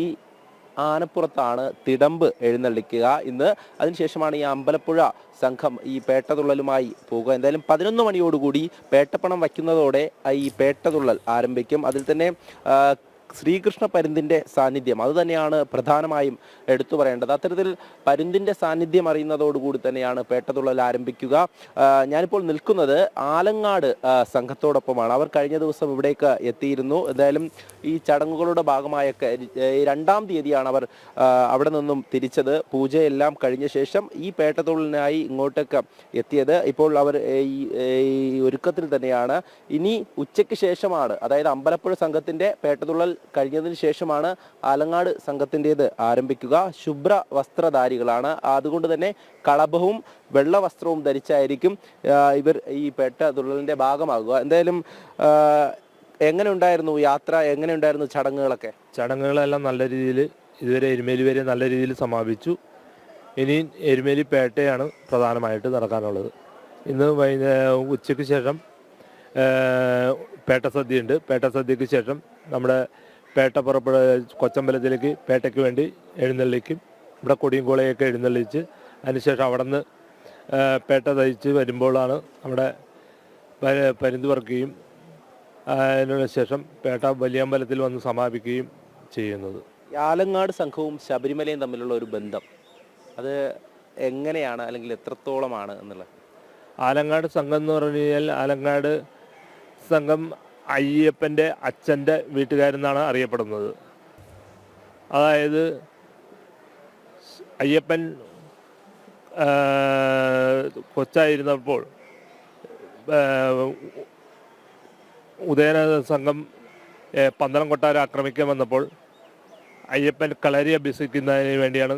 ആനപ്പുറത്താണ് തിടമ്പ് എഴുന്നള്ളിക്കുക ഇന്ന്. അതിനുശേഷമാണ് ഈ അമ്പലപ്പുഴ സംഘം ഈ പേട്ടതുള്ളലുമായി പോകുക. എന്തായാലും 11 മണിയോടുകൂടി പേട്ടപ്പണം വയ്ക്കുന്നതോടെ ഈ പേട്ടതുള്ളൽ ആരംഭിക്കും. അതിൽ തന്നെ ശ്രീകൃഷ്ണ പരുന്തിൻ്റെ സാന്നിധ്യം അത് തന്നെയാണ് പ്രധാനമായും എടുത്തു പറയേണ്ടത്. അത്തരത്തിൽ പരുന്തിൻ്റെ സാന്നിധ്യം അറിയുന്നതോടുകൂടി തന്നെയാണ് പേട്ടതുള്ളൽ ആരംഭിക്കുക. ഞാനിപ്പോൾ നിൽക്കുന്നത് ആലങ്ങാട് സംഘത്തോടൊപ്പമാണ്. അവർ കഴിഞ്ഞ ദിവസം ഇവിടേക്ക് എത്തിയിരുന്നു. എന്തായാലും ഈ ചടങ്ങുകളുടെ ഭാഗമായൊക്കെ 2-ാം തീയതിയാണ് അവർ അവിടെ നിന്നും തിരിച്ചത്. പൂജയെല്ലാം കഴിഞ്ഞ ശേഷം ഈ പേട്ടതുള്ളലിനായി ഇങ്ങോട്ടേക്ക് എത്തിയത്. ഇപ്പോൾ അവർ ഈ ഒരുക്കത്തിൽ തന്നെയാണ്. ഇനി ഉച്ചയ്ക്ക് ശേഷമാണ്, അതായത് അമ്പലപ്പുഴ സംഘത്തിൻ്റെ പേട്ടതുള്ളൽ കഴിഞ്ഞതിന് ശേഷമാണ് ആലങ്ങാട് സംഘത്തിൻ്റേത് ആരംഭിക്കുക. ശുഭ്ര വസ്ത്രധാരികളാണ്. അതുകൊണ്ട് തന്നെ കളഭവും വെള്ള വസ്ത്രവും ധരിച്ചായിരിക്കും ഇവർ ഈ പേട്ടതുള്ളലിൻ്റെ ഭാഗമാകുക. എന്തായാലും എങ്ങനെ ഉണ്ടായിരുന്നു യാത്ര, എങ്ങനെ ഉണ്ടായിരുന്നു ചടങ്ങുകളൊക്കെ? ചടങ്ങുകളെല്ലാം നല്ല രീതിയിൽ, ഇതുവരെ എരുമേലി വരെ നല്ല രീതിയിൽ സമാപിച്ചു. ഇനി എരുമേലി പേട്ടയാണ് പ്രധാനമായിട്ട് നടക്കാനുള്ളത്. ഇന്ന് ഉച്ചയ്ക്ക് ശേഷം പേട്ട സദ്യയുണ്ട്. പേട്ട സദ്യയ്ക്ക് ശേഷം നമ്മുടെ പേട്ട കൊച്ചമ്പലത്തിലേക്ക് പേട്ടയ്ക്ക് വേണ്ടി എഴുന്നള്ളിക്കും. ഇവിടെ കൊടിയംകോളയൊക്കെ എഴുന്നള്ളിച്ച് അതിനുശേഷം അവിടെ നിന്ന് പേട്ട തയ്ച്ച് വരുമ്പോഴാണ് നമ്മുടെ പരുന്ത് പറക്കുകയും അതിനു ശേഷം പേട്ട വലിയമ്പലത്തിൽ വന്ന് സമാപിക്കുകയും ചെയ്യുന്നത്. ആലങ്ങാട് സംഘവും ശബരിമലയും തമ്മിലുള്ള ഒരു ബന്ധം അത് എങ്ങനെയാണ്, അല്ലെങ്കിൽ എത്രത്തോളമാണ് എന്നുള്ളത്? ആലങ്ങാട് സംഘം എന്ന് പറഞ്ഞു കഴിഞ്ഞാൽ ആലങ്ങാട് സംഘം അയ്യപ്പൻ്റെ അച്ഛൻ്റെ വീട്ടുകാരെന്നാണ് അറിയപ്പെടുന്നത്. അതായത് അയ്യപ്പൻ കൊച്ചായിരുന്നപ്പോൾ ഉദയന സംഘം പന്തളം കൊട്ടാരം ആക്രമിക്കാൻ വന്നപ്പോൾ അയ്യപ്പൻ കളരി അഭ്യസിക്കുന്നതിന് വേണ്ടിയാണ്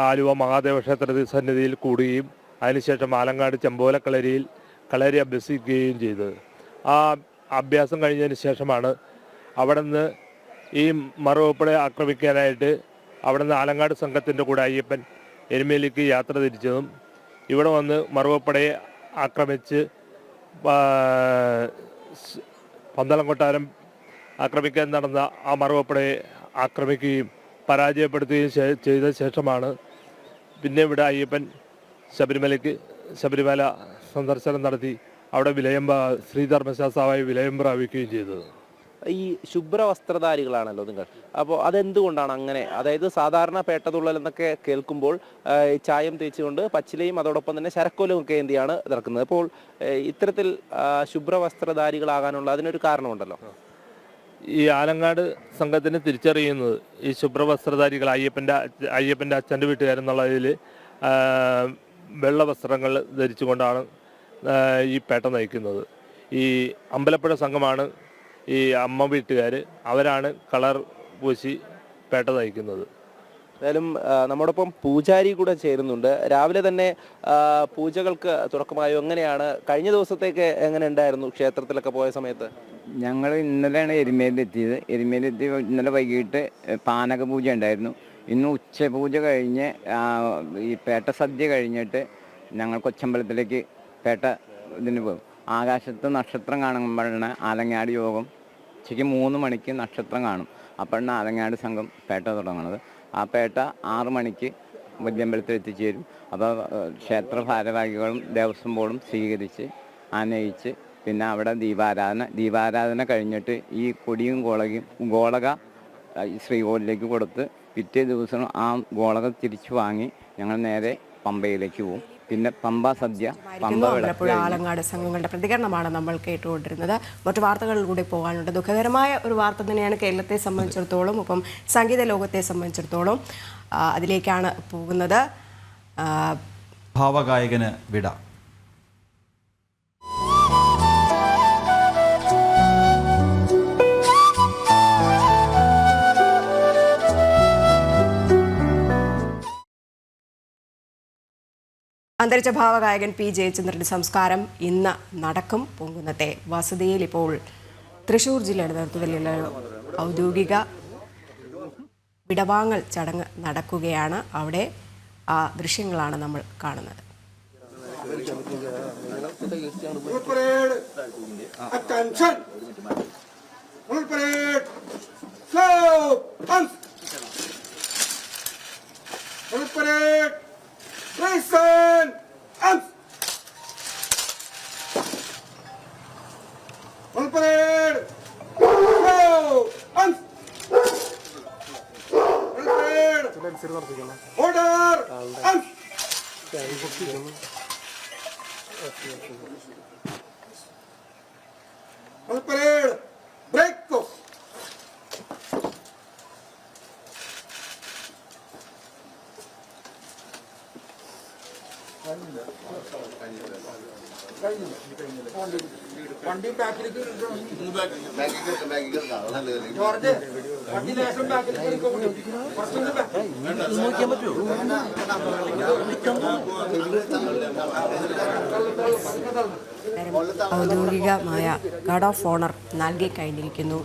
ആലുവ മഹാദേവ ക്ഷേത്ര സന്നിധിയിൽ കൂടുകയും അതിനുശേഷം ആലങ്ങാട് ചെമ്പോലക്കളരിയിൽ കളരി അഭ്യസിക്കുകയും ചെയ്തത്. ആ അഭ്യാസം കഴിഞ്ഞതിന് ശേഷമാണ് അവിടെ നിന്ന് ഈ മറുവപ്പടയെ ആക്രമിക്കാനായിട്ട് അവിടെ നിന്ന് ആലങ്ങാട് സംഘത്തിൻ്റെ കൂടെ അയ്യപ്പൻ എരുമേലിക്ക് യാത്ര തിരിച്ചതും ഇവിടെ വന്ന് മറുവപ്പടയെ ആക്രമിച്ച് പന്തളം കൊട്ടാരം ആക്രമിക്കാൻ നടന്ന ആ മറുവപ്പടയെ ആക്രമിക്കുകയും പരാജയപ്പെടുത്തുകയും ചെയ്ത ശേഷമാണ് പിന്നെ ഇവിടെ അയ്യപ്പൻ ശബരിമല സന്ദർശനം നടത്തി അവിടെ ശ്രീധർമ്മശാസ്താവായി വിലയം പ്രാപിക്കുകയും ചെയ്തത്. ഈ ശുഭ്രവസ്ത്രധാരികളാണല്ലോ നിങ്ങൾ. അപ്പോൾ അതെന്തുകൊണ്ടാണ് അങ്ങനെ? അതായത് സാധാരണ പേട്ടതുള്ളൽ എന്നൊക്കെ കേൾക്കുമ്പോൾ ചായം തേച്ചുകൊണ്ട് പച്ചിലയും അതോടൊപ്പം തന്നെ ശരക്കോലവും ഒക്കെ എന്തിയാണ് ഇറക്കുന്നത്. അപ്പോൾ ഇത്തരത്തിൽ ശുഭ്രവസ്ത്രധാരികളാകാനുള്ള അതിനൊരു കാരണമുണ്ടല്ലോ. ഈ ആലങ്ങാട് സംഘത്തിന് തിരിച്ചറിയുന്നത് ഈ ശുഭ്രവസ്ത്രധാരികൾ അയ്യപ്പൻ്റെ അച്ഛൻ്റെ വീട്ടുകാരെന്നുള്ളതിൽ വെള്ള വസ്ത്രങ്ങൾ ധരിച്ചുകൊണ്ടാണ് ഈ പേട്ട നയിക്കുന്നത്. ഈ അമ്പലപ്പുഴ സംഘമാണ് ഈ അമ്മ വീട്ടുകാർ, അവരാണ് കളർ പൂശി പേട്ട നയിക്കുന്നത്. എന്തായാലും നമ്മോടൊപ്പം പൂജാരി കൂടെ ചേരുന്നുണ്ട്. രാവിലെ തന്നെ പൂജകൾക്ക് തുടക്കമായോ? എങ്ങനെയാണ് കഴിഞ്ഞ ദിവസത്തേക്ക് എങ്ങനെ ഉണ്ടായിരുന്നു ക്ഷേത്രത്തിലൊക്കെ പോയ സമയത്ത്? ഞങ്ങൾ ഇന്നലെയാണ് എരുമേലിലെത്തിയത്. എരുമേലിലെത്തി ഇന്നലെ വൈകിട്ട് പാനക പൂജ ഉണ്ടായിരുന്നു. ഇന്ന് ഉച്ചപൂജ കഴിഞ്ഞ് ഈ പേട്ട സദ്യ കഴിഞ്ഞിട്ട് ഞങ്ങൾ കൊച്ചമ്പലത്തിലേക്ക് പേട്ട ഇതിന് പോകും. ആകാശത്ത് നക്ഷത്രം കാണുമ്പോഴാണ് ആലങ്ങാട് യോഗം. ഉച്ചയ്ക്ക് 3 മണിക്ക് നക്ഷത്രം കാണും. അപ്പോഴാണ് ആലങ്ങാട് സംഘം പേട്ട തുടങ്ങുന്നത്. ആ പേട്ട 6 മണിക്ക് വല്യമ്പലത്തിൽ എത്തിച്ചേരും. അപ്പോൾ ക്ഷേത്ര ഭാരവാഹികളും ദേവസ്വം ബോർഡും സ്വീകരിച്ച് ആനയിച്ച് പിന്നെ അവിടെ ദീപാരാധന കഴിഞ്ഞിട്ട് ഈ കൊടിയും ഗോളക ശ്രീകോവിലേക്ക് കൊടുത്ത് പിറ്റേ ദിവസം ആ ഗോളക തിരിച്ചു വാങ്ങി ഞങ്ങൾ നേരെ പമ്പയിലേക്ക് പോകും. പിന്നെ പമ്പ സദ്യ, അമ്പലപ്പുഴ ആലങ്ങാട് സംഘങ്ങളുടെ പ്രതികരണമാണ് നമ്മൾ കേട്ടുകൊണ്ടിരുന്നത്. മറ്റു വാർത്തകളിൽ കൂടി പോകാനുണ്ട്. ദുഃഖകരമായ ഒരു വാർത്ത തന്നെയാണ് കേരളത്തെ സംബന്ധിച്ചിടത്തോളം, ഒപ്പം സംഗീത ലോകത്തെ സംബന്ധിച്ചിടത്തോളം. അതിലേക്കാണ് പോകുന്നത്. ഭാവഗായകന് വിട. അന്തരിച്ച ഭാവഗായകൻ പി ജയചന്ദ്രന്റെ സംസ്കാരം ഇന്ന് നടക്കും. പൂങ്കുന്നത്തെ വസതിയിൽ ഇപ്പോൾ തൃശ്ശൂർ ജില്ലയുടെ നേതൃത്വത്തിലുള്ള ഔദ്യോഗിക വിടവാങ്ങൽ ചടങ്ങ് നടക്കുകയാണ്. അവിടെ ആ ദൃശ്യങ്ങളാണ് നമ്മൾ കാണുന്നത്. Listen! On parade! Go! On parade! Order! On! On parade! Break those! വണ്ടി ബാക്കിലേക്ക് ജോർജ്, വണ്ടി ലേശം ബാക്കിലേക്ക് ഔദ്യോഗികമായ ഗാർഡ് ഓഫ് ഓണർ നൽകി കഴിഞ്ഞിരിക്കുന്നു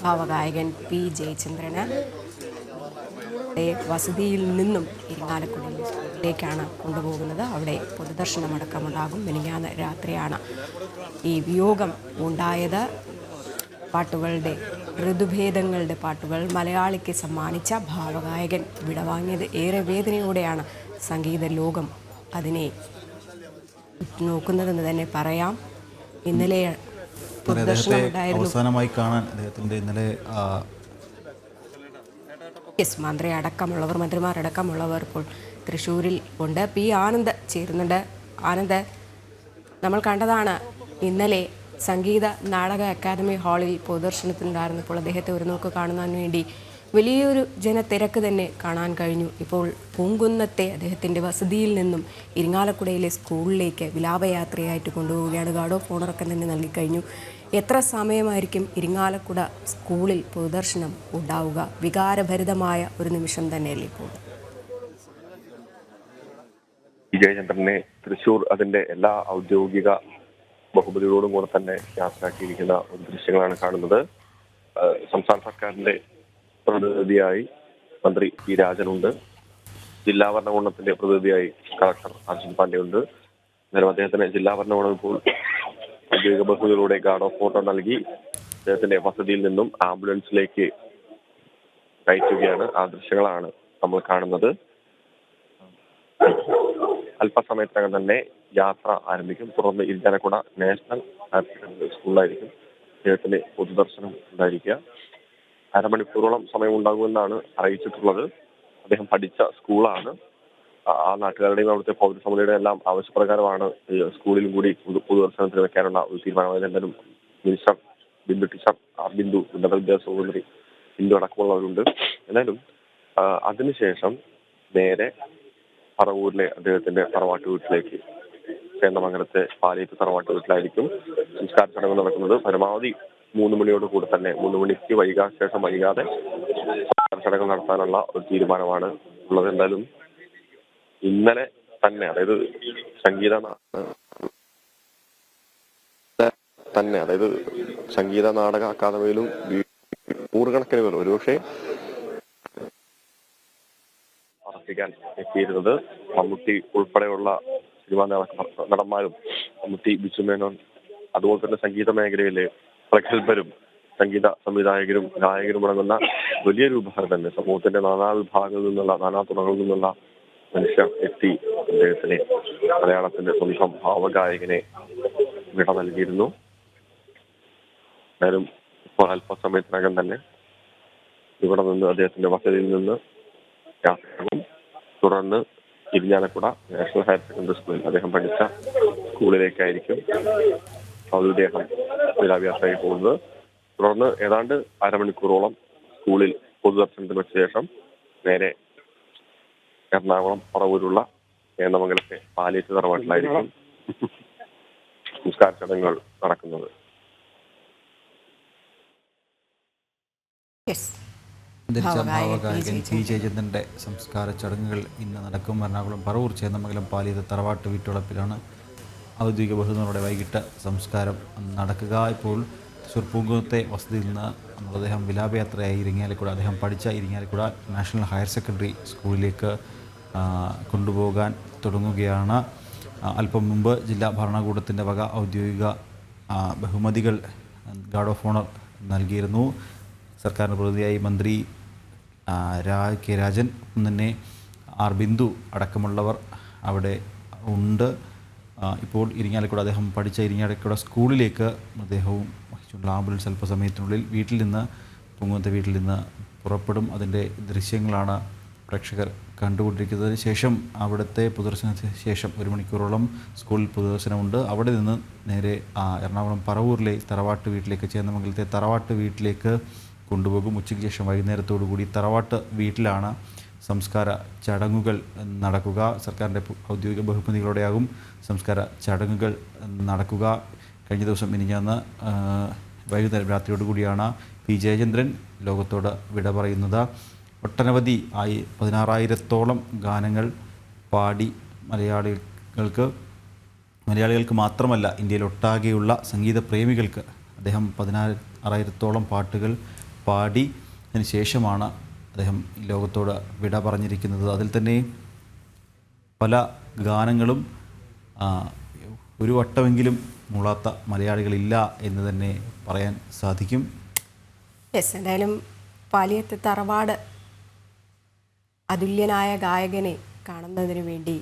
ഭാവഗായകൻ പി ജയചന്ദ്രന്. വസതിയിൽ നിന്നും ഇരിങ്ങാലക്കുടയിലേക്കാണ് കൊണ്ടുപോകുന്നത്. അവിടെ പൊതുദർശനമടക്കമുണ്ടാകും. മിനിഞ്ഞാന്ന് രാത്രിയാണ് ഈ വിയോഗം ഉണ്ടായത്. പാട്ടുകളുടെ ഋതുഭേദങ്ങളുടെ പാട്ടുകൾ മലയാളിക്ക് സമ്മാനിച്ച ഭാവഗായകൻ വിടവാങ്ങിയത് ഏറെ വേദനയോടെയാണ് സംഗീത ലോകം അതിനെ നോക്കുന്നതെന്ന് തന്നെ പറയാം. ഇന്നലെ അവസാനമായി കാണാൻ അദ്ദേഹത്തിൻ്റെ ഇന്നലെ മന്ത്രിമാരടക്കമുള്ളവർ ഇപ്പോൾ തൃശ്ശൂരിൽ ഉണ്ട്. പി ആനന്ദ് ചേരുന്നുണ്ട്. ആനന്ദ്, നമ്മൾ കണ്ടതാണ് ഇന്നലെ സംഗീത നാടക അക്കാദമി ഹാളിൽ പൊതുദർശനത്തിനുണ്ടായിരുന്നപ്പോൾ അദ്ദേഹത്തെ ഒരു നോക്ക് കാണുന്നതിന് വേണ്ടി വലിയൊരു ജനത്തിരക്ക് തന്നെ കാണാൻ കഴിഞ്ഞു. ഇപ്പോൾ പൂങ്കുന്നത്തെ അദ്ദേഹത്തിൻ്റെ വസതിയിൽ നിന്നും ഇരിങ്ങാലക്കുടയിലെ സ്കൂളിലേക്ക് വിലാപയാത്രയായിട്ട് കൊണ്ടുപോവുകയാണ്. ഗാർഡ് ഓഫ് ഓണറൊക്കെ തന്നെ നൽകിക്കഴിഞ്ഞു. എത്ര സമയമായിരിക്കും ഇരിങ്ങാലക്കുട സ്കൂളിൽ പൊതുദർശനം ഉണ്ടാവുക? വികാരഭരിതമായ ഒരു നിമിഷം തന്നെയല്ലേ ഇപ്പോൾ? ജയചന്ദ്രനെ തൃശ്ശൂർ അതിന്റെ എല്ലാ ഔദ്യോഗിക ബഹുമതികളോടും കൂടെ തന്നെ യാത്രയാക്കിയിരിക്കുന്ന ദൃശ്യങ്ങളാണ് കാണുന്നത്. സംസ്ഥാന സർക്കാരിന്റെ പ്രതിനിധിയായി മന്ത്രി പി രാജനുണ്ട്. ജില്ലാ ഭരണകൂടത്തിന്റെ പ്രതിനിധിയായി കളക്ടർ അർജുൻ പാണ്ഡ്യയുണ്ട്. എന്നാലും അദ്ദേഹത്തിന് ജില്ലാ ഭരണകൂടം ഇപ്പോൾ ഔദ്യോഗിക ബഹുമതികളുടെ ഗാർഡ് ഓഫ് ഓണർ നൽകി അദ്ദേഹത്തിന്റെ വസതിയിൽ നിന്നും ആംബുലൻസിലേക്ക് കയറ്റുകയാണ്. ആ ദൃശ്യങ്ങളാണ് നമ്മൾ കാണുന്നത്. അല്പസമയത്തിനകം തന്നെ യാത്ര ആരംഭിക്കും. തുടർന്ന് ഇരിങ്ങാലക്കുട നാഷണൽ ഹയർ സെക്കൻഡറി സ്കൂളിലായിരിക്കും അദ്ദേഹത്തിന് പൊതുദർശനം ഉണ്ടായിരിക്കുക. അരമണിക്കൂറോളം സമയം ഉണ്ടാകുമെന്നാണ് അറിയിച്ചിട്ടുള്ളത്. അദ്ദേഹം പഠിച്ച സ്കൂളാണ്. ആ നാട്ടുകാരുടെയും അവിടുത്തെ പൗരസമിതിയുടെ എല്ലാം ആവശ്യപ്രകാരമാണ് സ്കൂളിലും കൂടി പൊതുദർശനത്തിന് വെക്കാനുള്ള ഒരു തീരുമാനമായത്. എന്തായാലും മിനിസ്റ്റർ ബിന്ദു ടീച്ചർ, ബിന്ദു ഉന്നത വിദ്യാഭ്യാസ മന്ത്രി ബിന്ദു അടക്കമുള്ളവരുണ്ട്. എന്തായാലും അതിനുശേഷം നേരെ പറവൂരിലെ അദ്ദേഹത്തിന്റെ തറവാട്ട് വീട്ടിലേക്ക്, ചേന്ദമംഗലത്തെ പാലിയത്ത് തറവാട്ട് വീട്ടിലായിരിക്കും സംസ്കാര ചടങ്ങ് നടക്കുന്നത്. പരമാവധി 3 മണിയോട് കൂടി തന്നെ 3 മണിക്ക് ശേഷം വൈകാതെ സംസ്കാര ചടങ്ങ് നടത്താനുള്ള ഒരു തീരുമാനമാണ് ഉള്ളത്. എന്തായാലും ഇന്നലെ തന്നെ, അതായത് സംഗീത നാടക അക്കാദമിയിലും നൂറുകണക്കിന് പേർ ഒരുപക്ഷെ പ്രവർത്തിക്കാൻ എത്തിയിരുന്നത്. മമ്മൂട്ടി ഉൾപ്പെടെയുള്ള സിനിമാ നടന്മാരും, മമ്മൂട്ടി, ബിജു മേനോൻ, അതുപോലെ തന്നെ സംഗീത മേഖലയിലെ പ്രഗത്ഭരും സംഗീത സംവിധായകരും ഗായകരും അടങ്ങുന്ന വലിയൊരു വിഭാഗം തന്നെ, സമൂഹത്തിന്റെ നാനാവിഭാഗങ്ങളിൽ നിന്നുള്ള, നാനാ തുറകളിൽ നിന്നുള്ള മനുഷ്യർ എത്തി അദ്ദേഹത്തിന് മലയാളത്തിന്റെ സ്വന്തം ഭാവഗായകനെ വിട നൽകിയിരുന്നു. എന്തായാലും ഇപ്പോൾ അല്പസമയത്തിനകം തന്നെ ഇവിടെ നിന്ന് അദ്ദേഹത്തിന്റെ വസതിയിൽ നിന്ന് യാത്രയാകും. തുടർന്ന് ഇരിഞ്ഞാലക്കുട നാഷണൽ ഹയർ സെക്കൻഡറി സ്കൂളിൽ, അദ്ദേഹം പഠിച്ച സ്കൂളിലേക്കായിരിക്കും മൃതദേഹം വിലാപയാത്രയായി പോകുന്നത്. തുടർന്ന് ഏതാണ്ട് അരമണിക്കൂറോളം സ്കൂളിൽ പൊതുദർശനത്തിന് വെച്ച ശേഷം നേരെ എറണാകുളം പറവൂരുള്ള ചേന്ദമംഗലത്തെ പാലിയത്ത് തറവാട്ടിലായിരിക്കും സംസ്കാര ചടങ്ങുകൾ നടക്കുന്നത്. ഭാവഗായകൻ പി ജയചന്ദ്രൻ്റെ സംസ്കാര ചടങ്ങുകൾ ഇന്ന് നടക്കും. എറണാകുളം പറവൂർ ചേന്ദമംഗലം പാലിയത്ത് തറവാട്ട് വീട്ടുവളപ്പിലാണ് ഔദ്യോഗിക ബഹുമതികളോടെ വൈകിട്ട് സംസ്കാരം നടക്കുക. ഇപ്പോൾ തൃശ്ശൂർ പൂങ്കുന്നത്തെ വസതിയിൽ നിന്ന് മൃതദേഹം വിലാപയാത്രയായി ഇരിങ്ങാലക്കുട, അദ്ദേഹം പഠിച്ച ഇരിങ്ങാലക്കുട നാഷണൽ ഹയർ സെക്കൻഡറി സ്കൂളിലേക്ക് കൊണ്ടുപോകാൻ തുടങ്ങുകയാണ്. അല്പം മുമ്പ് ജില്ലാ ഭരണകൂടത്തിൻ്റെ വക ഔദ്യോഗിക ബഹുമതികൾ ഗാർഡ് ഓഫ് ഓണർ നൽകിയിരുന്നു. സർക്കാരിന് പ്രതിനിധിയായി മന്ത്രി കെ രാജൻ, തന്നെ ബിന്ദു അടക്കമുള്ളവർ അവിടെ ഉണ്ട്. ഇപ്പോൾ ഇരിങ്ങാലക്കുട, അദ്ദേഹം പഠിച്ച ഇരിങ്ങാലക്കുട സ്കൂളിലേക്ക് മൃതദേഹവും വഹിച്ചുള്ള ആംബുലൻസ് അല്പസമയത്തിനുള്ളിൽ പൂങ്കുന്നത്തെ വീട്ടിൽ നിന്ന് പുറപ്പെടും. അതിൻ്റെ ദൃശ്യങ്ങളാണ് പ്രേക്ഷകർ കണ്ടുകൊണ്ടിരിക്കുന്നതിന് ശേഷം അവിടുത്തെ പൊതുദർശനത്തിന് ശേഷം 1 മണിക്കൂറോളം സ്കൂളിൽ പൊതുദർശനമുണ്ട്. അവിടെ നിന്ന് നേരെ എറണാകുളം പറവൂരിലെ തറവാട്ട് വീട്ടിലേക്ക്, ചേന്ദമംഗലത്തെ തറവാട്ട് വീട്ടിലേക്ക് കൊണ്ടുപോകും. ഉച്ചയ്ക്ക് ശേഷം വൈകുന്നേരത്തോടു കൂടി തറവാട്ട് വീട്ടിലാണ് സംസ്കാര ചടങ്ങുകൾ നടക്കുക. സർക്കാരിൻ്റെ ഔദ്യോഗിക ബഹുമതികളോടെയാകും സംസ്കാര ചടങ്ങുകൾ നടക്കുക. കഴിഞ്ഞ ദിവസം മിനിഞ്ഞാന്ന് വൈകുന്നേരം രാത്രിയോടുകൂടിയാണ് പി ജയചന്ദ്രൻ ലോകത്തോട് വിട പറയുന്നത്. ഒട്ടനവധി 16,000-ഓളം ഗാനങ്ങൾ പാടി മലയാളികൾക്ക് മാത്രമല്ല ഇന്ത്യയിലൊട്ടാകെയുള്ള സംഗീത പ്രേമികൾക്ക് അദ്ദേഹം 16,000-ഓളം പാട്ടുകൾ പാടി. അതിന് ശേഷമാണ് അദ്ദേഹം ലോകത്തോട് വിട പറഞ്ഞിരിക്കുന്നത്. അതിൽ തന്നെ പല ഗാനങ്ങളും ഒരു വട്ടമെങ്കിലും മൂളാത്ത മലയാളികളില്ല എന്ന് തന്നെ പറയാൻ സാധിക്കും. എന്തായാലും പാലിയത്ത് തറവാട് അതുല്യനായ ഗായകനെ കാണുന്നതിന് വേണ്ടി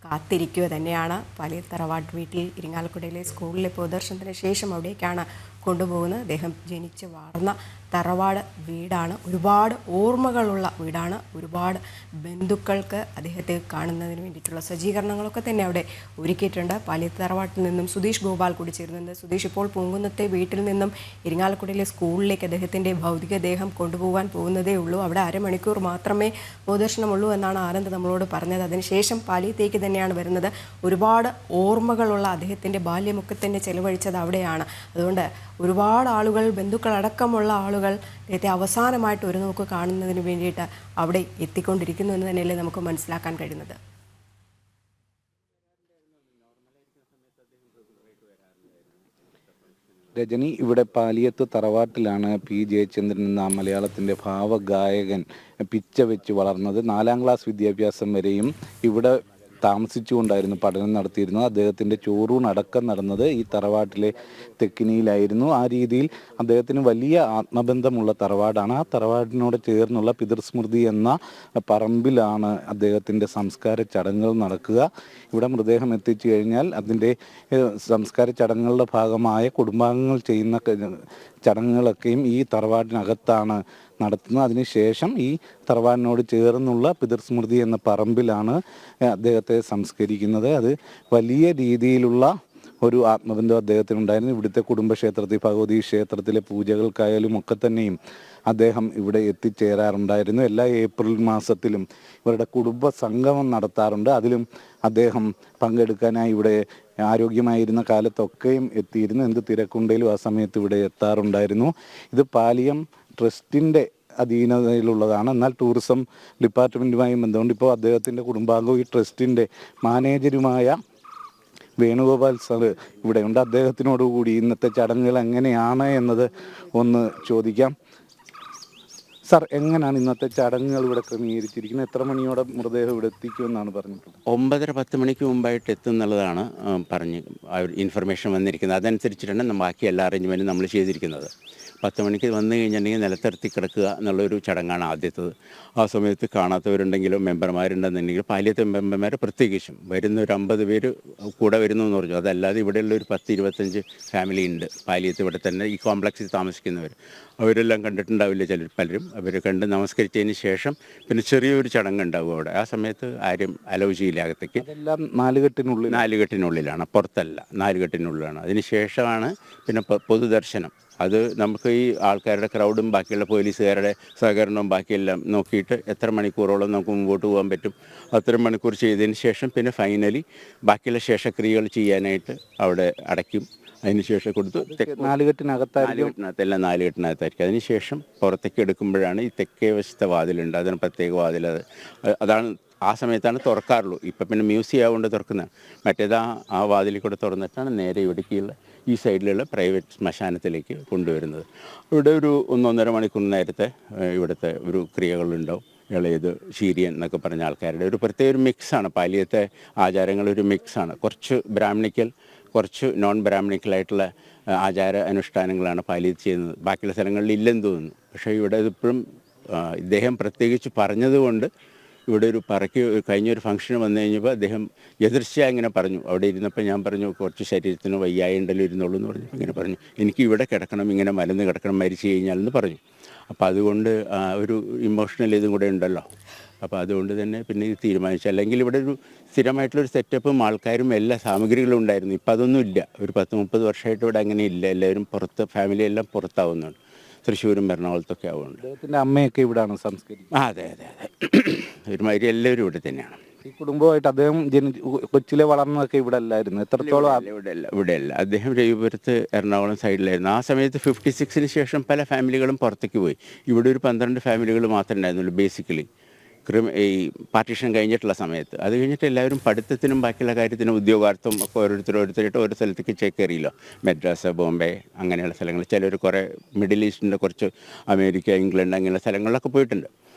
കാത്തിരിക്കുക തന്നെയാണ്. പാലിയത്ത് തറവാട് വീട്ടിൽ ഇരിങ്ങാലക്കുടയിലെ സ്കൂളിലെ പൊതുദർശനത്തിന് ശേഷം അവിടേക്കാണ് കൊണ്ടുപോകുന്നത്. അദ്ദേഹം ജനിച്ച് വളർന്ന തറവാട് വീടാണ്, ഒരുപാട് ഓർമ്മകളുള്ള വീടാണ്. ഒരുപാട് ബന്ധുക്കൾക്ക് അദ്ദേഹത്തെ കാണുന്നതിന് വേണ്ടിയിട്ടുള്ള സജ്ജീകരണങ്ങളൊക്കെ തന്നെ അവിടെ ഒരുക്കിയിട്ടുണ്ട്. പാലിയത്ത് തറവാട്ടിൽ നിന്നും സുധീഷ് ഗോപാൽ കൂടി ചേരുന്നുണ്ട്. സുധീഷ്, ഇപ്പോൾ പൂങ്കുന്നത്തെ വീട്ടിൽ നിന്നും ഇരിങ്ങാലക്കുടയിലെ സ്കൂളിലേക്ക് അദ്ദേഹത്തിൻ്റെ ഭൗതികദേഹം കൊണ്ടുപോകാൻ പോകുന്നതേ ഉള്ളൂ. അവിടെ അരമണിക്കൂർ മാത്രമേ പൊതുദർശനമുള്ളൂ എന്നാണ് ആനന്ദ് നമ്മളോട് പറഞ്ഞത്. അതിനുശേഷം പാലിയത്തേക്ക് തന്നെയാണ് വരുന്നത്. ഒരുപാട് ഓർമ്മകളുള്ള അദ്ദേഹത്തിൻ്റെ ബാല്യമൊക്കെ തന്നെ ചെലവഴിച്ചത് അവിടെയാണ്. അതുകൊണ്ട് ഒരുപാട് ആളുകൾ, ബന്ധുക്കളടക്കമുള്ള ആളുകൾ അദ്ദേഹത്തെ അവസാനമായിട്ട് ഒരു നോക്ക് കാണുന്നതിന് വേണ്ടിയിട്ട് അവിടെ എത്തിക്കൊണ്ടിരിക്കുന്നു എന്ന് തന്നെയല്ലേ നമുക്ക് മനസ്സിലാക്കാൻ കഴിയുന്നത്. രജനി, ഇവിടെ പാലിയത്ത് തറവാട്ടിലാണ് പി ജയചന്ദ്രൻ എന്ന മലയാളത്തിൻ്റെ ഭാവഗായകൻ പിച്ച വെച്ച് വളർന്നത്. 4ാം ക്ലാസ് വിദ്യാഭ്യാസം വരെയും ഇവിടെ താമസിച്ചുകൊണ്ടായിരുന്നു പഠനം നടത്തിയിരുന്നത്. അദ്ദേഹത്തിൻ്റെ ചോറൂൺ അടക്കം നടന്നത് ഈ തറവാട്ടിലെ തെക്കിനിയിലായിരുന്നു. ആ രീതിയിൽ അദ്ദേഹത്തിന് വലിയ ആത്മബന്ധമുള്ള തറവാടാണ്. ആ തറവാടിനോട് ചേർന്നുള്ള പിതൃസ്മൃതി എന്ന പറമ്പിലാണ് അദ്ദേഹത്തിൻ്റെ സംസ്കാര ചടങ്ങുകൾ നടക്കുക. ഇവിടെ മൃതദേഹം എത്തിച്ചു കഴിഞ്ഞാൽ അതിൻ്റെ സംസ്കാര ചടങ്ങുകളുടെ ഭാഗമായ കുടുംബാംഗങ്ങൾ ചെയ്യുന്ന ചടങ്ങുകളൊക്കെയും ഈ തറവാടിനകത്താണ് നടത്തുന്നത്. അതിനുശേഷം ഈ തറവാടിനോട് ചേർന്നുള്ള പിതൃസ്മൃതി എന്ന പറമ്പിലാണ് അദ്ദേഹത്തെ സംസ്കരിക്കുന്നത്. അത് വലിയ രീതിയിലുള്ള ഒരു ആത്മബന്ധം അദ്ദേഹത്തിനുണ്ടായിരുന്നു. ഇവിടുത്തെ കുടുംബക്ഷേത്രത്തിൽ ഭഗവതി ക്ഷേത്രത്തിലെ പൂജകൾക്കായാലും ഒക്കെ തന്നെയും അദ്ദേഹം ഇവിടെ എത്തിച്ചേരാറുണ്ടായിരുന്നു. എല്ലാ ഏപ്രിൽ മാസത്തിലും ഇവരുടെ കുടുംബ സംഗമം നടത്താറുണ്ട്. അതിലും അദ്ദേഹം പങ്കെടുക്കാനായി ഇവിടെ ആരോഗ്യമായിരുന്ന കാലത്തൊക്കെയും എത്തിയിരുന്നു. എന്ത് തിരക്കുണ്ടെങ്കിലും ആ സമയത്ത് ഇവിടെ എത്താറുണ്ടായിരുന്നു. ഇത് പാലിയം ട്രസ്റ്റിൻ്റെ അധീനതയിലുള്ളതാണ്. എന്നാൽ ടൂറിസം ഡിപ്പാർട്ട്മെൻറ്റുമായി ബന്ധമുണ്ട്. ഇപ്പോൾ അദ്ദേഹത്തിൻ്റെ കുടുംബാംഗവും ഈ ട്രസ്റ്റിൻ്റെ മാനേജരുമായ വേണുഗോപാൽ സാറ് ഇവിടെയുണ്ട്. അദ്ദേഹത്തിനോടുകൂടി ഇന്നത്തെ ചടങ്ങുകൾ എങ്ങനെയാണ് എന്നത് ഒന്ന് ചോദിക്കാം. സാർ, എങ്ങനെയാണ് ഇന്നത്തെ ചടങ്ങുകൾ ഇവിടെ ക്രമീകരിച്ചിരിക്കുന്നത്? എത്ര മണിയോടെ മൃതദേഹം ഇവിടെ എത്തിക്കുമെന്നാണ് പറഞ്ഞിട്ടുള്ളത്? 9:30-10 മണിക്ക് മുമ്പായിട്ട് എത്തും എന്നുള്ളതാണ് പറഞ്ഞ് ഇൻഫർമേഷൻ വന്നിരിക്കുന്നത്. അതനുസരിച്ചിട്ടാണ് ബാക്കി എല്ലാ അറേഞ്ച്മെൻറ്റും നമ്മൾ ചെയ്തിരിക്കുന്നത്. 10 മണിക്ക് വന്നു കഴിഞ്ഞിട്ടുണ്ടെങ്കിൽ നിലത്തിറത്തി കിടക്കുക എന്നുള്ളൊരു ചടങ്ങാണ് ആദ്യത്തത്. ആ സമയത്ത് കാണാത്തവരുണ്ടെങ്കിലും മെമ്പർമാരുണ്ടെന്നുണ്ടെങ്കിൽ പാലിയത്തെ മെമ്പർമാർ പ്രത്യേകിച്ചും വരുന്ന ഒരു 50 പേര് കൂടെ വരുന്നു എന്ന് പറഞ്ഞു. അതല്ലാതെ ഇവിടെയുള്ള ഒരു 10-25 ഫാമിലി ഉണ്ട് പാലിയത്ത് ഇവിടെ തന്നെ ഈ കോംപ്ലക്സിൽ താമസിക്കുന്നവർ. അവരെല്ലാം കണ്ടിട്ടുണ്ടാവില്ല പലരും. അവർ കണ്ട് നമസ്കരിച്ചതിന് ശേഷം പിന്നെ ചെറിയൊരു ചടങ്ങുണ്ടാവും അവിടെ. ആ സമയത്ത് ആരും അലൗ ചെയ്യില്ല അകത്തേക്ക്. എല്ലാം നാലുകെട്ടിനുള്ളിലാണ്, പുറത്തല്ല, നാലുകെട്ടിനുള്ളിലാണ്. അതിന് ശേഷമാണ് പിന്നെ പൊതുദർശനം. അത് നമുക്ക് ഈ ആൾക്കാരുടെ ക്രൗഡും ബാക്കിയുള്ള പോലീസുകാരുടെ സഹകരണവും ബാക്കിയെല്ലാം നോക്കിയിട്ട് എത്ര മണിക്കൂറോളം നമുക്ക് മുമ്പോട്ട് പോകാൻ പറ്റും അത്ര മണിക്കൂർ ചെയ്തതിന് ശേഷം പിന്നെ ഫൈനലി ബാക്കിയുള്ള ശേഷക്രിയകൾ ചെയ്യാനായിട്ട് അവിടെ അടയ്ക്കും. അതിനുശേഷം കൊടുത്തു നാലുകെട്ടിനകത്തായിരിക്കും. അതിനുശേഷം പുറത്തേക്ക് എടുക്കുമ്പോഴാണ് ഈ തെക്കേ വശത്തെ വാതിലുണ്ട്, അതിന് പ്രത്യേക വാതിൽ. അതാണ് ആ സമയത്താണ് തുറക്കാറുള്ളൂ. ഇപ്പം പിന്നെ മ്യൂസിയം ആവുകൊണ്ട് തുറക്കുന്നത്. മറ്റേത് ആ വാതിലിൽ കൂടെ തുറന്നിട്ടാണ് നേരെ ഇവിടേക്കുള്ള ഈ സൈഡിലുള്ള പ്രൈവറ്റ് ശ്മശാനത്തിലേക്ക് കൊണ്ടുവരുന്നത്. ഇവിടെ ഒരു 1-1.5 മണിക്കൂർ നേരത്തെ ഇവിടുത്തെ ഒരു ക്രിയകളുണ്ടാവും. ഇളയത് ശീരിയൻ എന്നൊക്കെ പറഞ്ഞ ആൾക്കാരുടെ ഒരു പ്രത്യേക ഒരു മിക്സാണ്. പാലിയത്തെ ആചാരങ്ങളൊരു മിക്സാണ്. കുറച്ച് ബ്രാഹ്മണിക്കൽ, കുറച്ച് നോൺ ബ്രാഹ്മണിക്കലായിട്ടുള്ള ആചാര അനുഷ്ഠാനങ്ങളാണ് പാലിയത്ത് ചെയ്യുന്നത്. ബാക്കിയുള്ള സ്ഥലങ്ങളിൽ ഇല്ലെന്ന് തോന്നുന്നു. പക്ഷേ ഇവിടെ ഇതിപ്പോഴും ഇദ്ദേഹം പ്രത്യേകിച്ച് പറഞ്ഞതുകൊണ്ട് ഇവിടെ ഒരു കഴിഞ്ഞൊരു ഫംഗ്ഷൻ വന്നു കഴിഞ്ഞപ്പോൾ അദ്ദേഹം എതിർച്ചയായി ഇങ്ങനെ പറഞ്ഞു. അവിടെ ഇരുന്നപ്പോൾ ഞാൻ പറഞ്ഞു കുറച്ച് ശരീരത്തിന് വയ്യായുണ്ടല്ലോ ഇരുന്നുള്ളൂ എന്ന് പറഞ്ഞു. ഇങ്ങനെ പറഞ്ഞു എനിക്ക് ഇവിടെ കിടക്കണം, ഇങ്ങനെ മലന്ന് കിടക്കണം മരിച്ചു കഴിഞ്ഞാലെന്ന് പറഞ്ഞു. അപ്പോൾ അതുകൊണ്ട് ഒരു ഇമോഷണൽ ഇതും കൂടെ ഉണ്ടല്ലോ. അപ്പോൾ അതുകൊണ്ട് തന്നെ പിന്നെ ഇത് തീരുമാനിച്ചു. അല്ലെങ്കിൽ ഇവിടെ ഒരു സ്ഥിരമായിട്ടുള്ളൊരു സെറ്റപ്പും ആൾക്കാരും എല്ലാ സാമഗ്രികളും ഉണ്ടായിരുന്നു. ഇപ്പം അതൊന്നും ഇല്ല. ഒരു 10-30 വർഷമായിട്ട് ഇവിടെ അങ്ങനെ ഇല്ല. എല്ലാവരും പുറത്ത്, ഫാമിലി എല്ലാം പുറത്താവുന്നുണ്ട്. തൃശ്ശൂരും എറണാകുളത്തൊക്കെ ആവുന്നുണ്ട്. അദ്ദേഹത്തിൻ്റെ അമ്മയൊക്കെ ഇവിടെയാണ് സംസ്കരിക്കുന്നത്. അതെ. ഒരുമാതിരി എല്ലാവരും ഇവിടെ തന്നെയാണ്. ഈ കുടുംബമായിട്ട് അദ്ദേഹം കൊച്ചിലെ വളർന്നതൊക്കെ ഇവിടെ അല്ലായിരുന്നു? എത്രത്തോളം? ഇവിടെയല്ല. അദ്ദേഹം രവിപുരത്ത് എറണാകുളം സൈഡിലായിരുന്നു. ആ സമയത്ത് 56-ന് ശേഷം പല ഫാമിലികളും പുറത്തേക്ക് പോയി. ഇവിടെ ഒരു 12 ഫാമിലികൾ മാത്രമേ ഉണ്ടായിരുന്നുള്ളൂ ബേസിക്കലി ഈ പാർട്ടീഷൻ കഴിഞ്ഞിട്ടുള്ള സമയത്ത്. അത് കഴിഞ്ഞിട്ട് എല്ലാവരും പഠിത്തത്തിനും ബാക്കിയുള്ള കാര്യത്തിനും ഉദ്യോഗാർത്ഥം ഒക്കെ ഓരോരുത്തരായിട്ട് ഓരോ സ്ഥലത്തേക്ക് ചേക്കേറിയല്ലോ. മദ്രാസ്, ബോംബെ അങ്ങനെയുള്ള സ്ഥലങ്ങൾ. ചിലർ കുറേ മിഡിൽ ഈസ്റ്റിൻ്റെ കുറച്ച് അമേരിക്ക, ഇംഗ്ലണ്ട് അങ്ങനെയുള്ള സ്ഥലങ്ങളിലൊക്കെ പോയിട്ടുണ്ട്.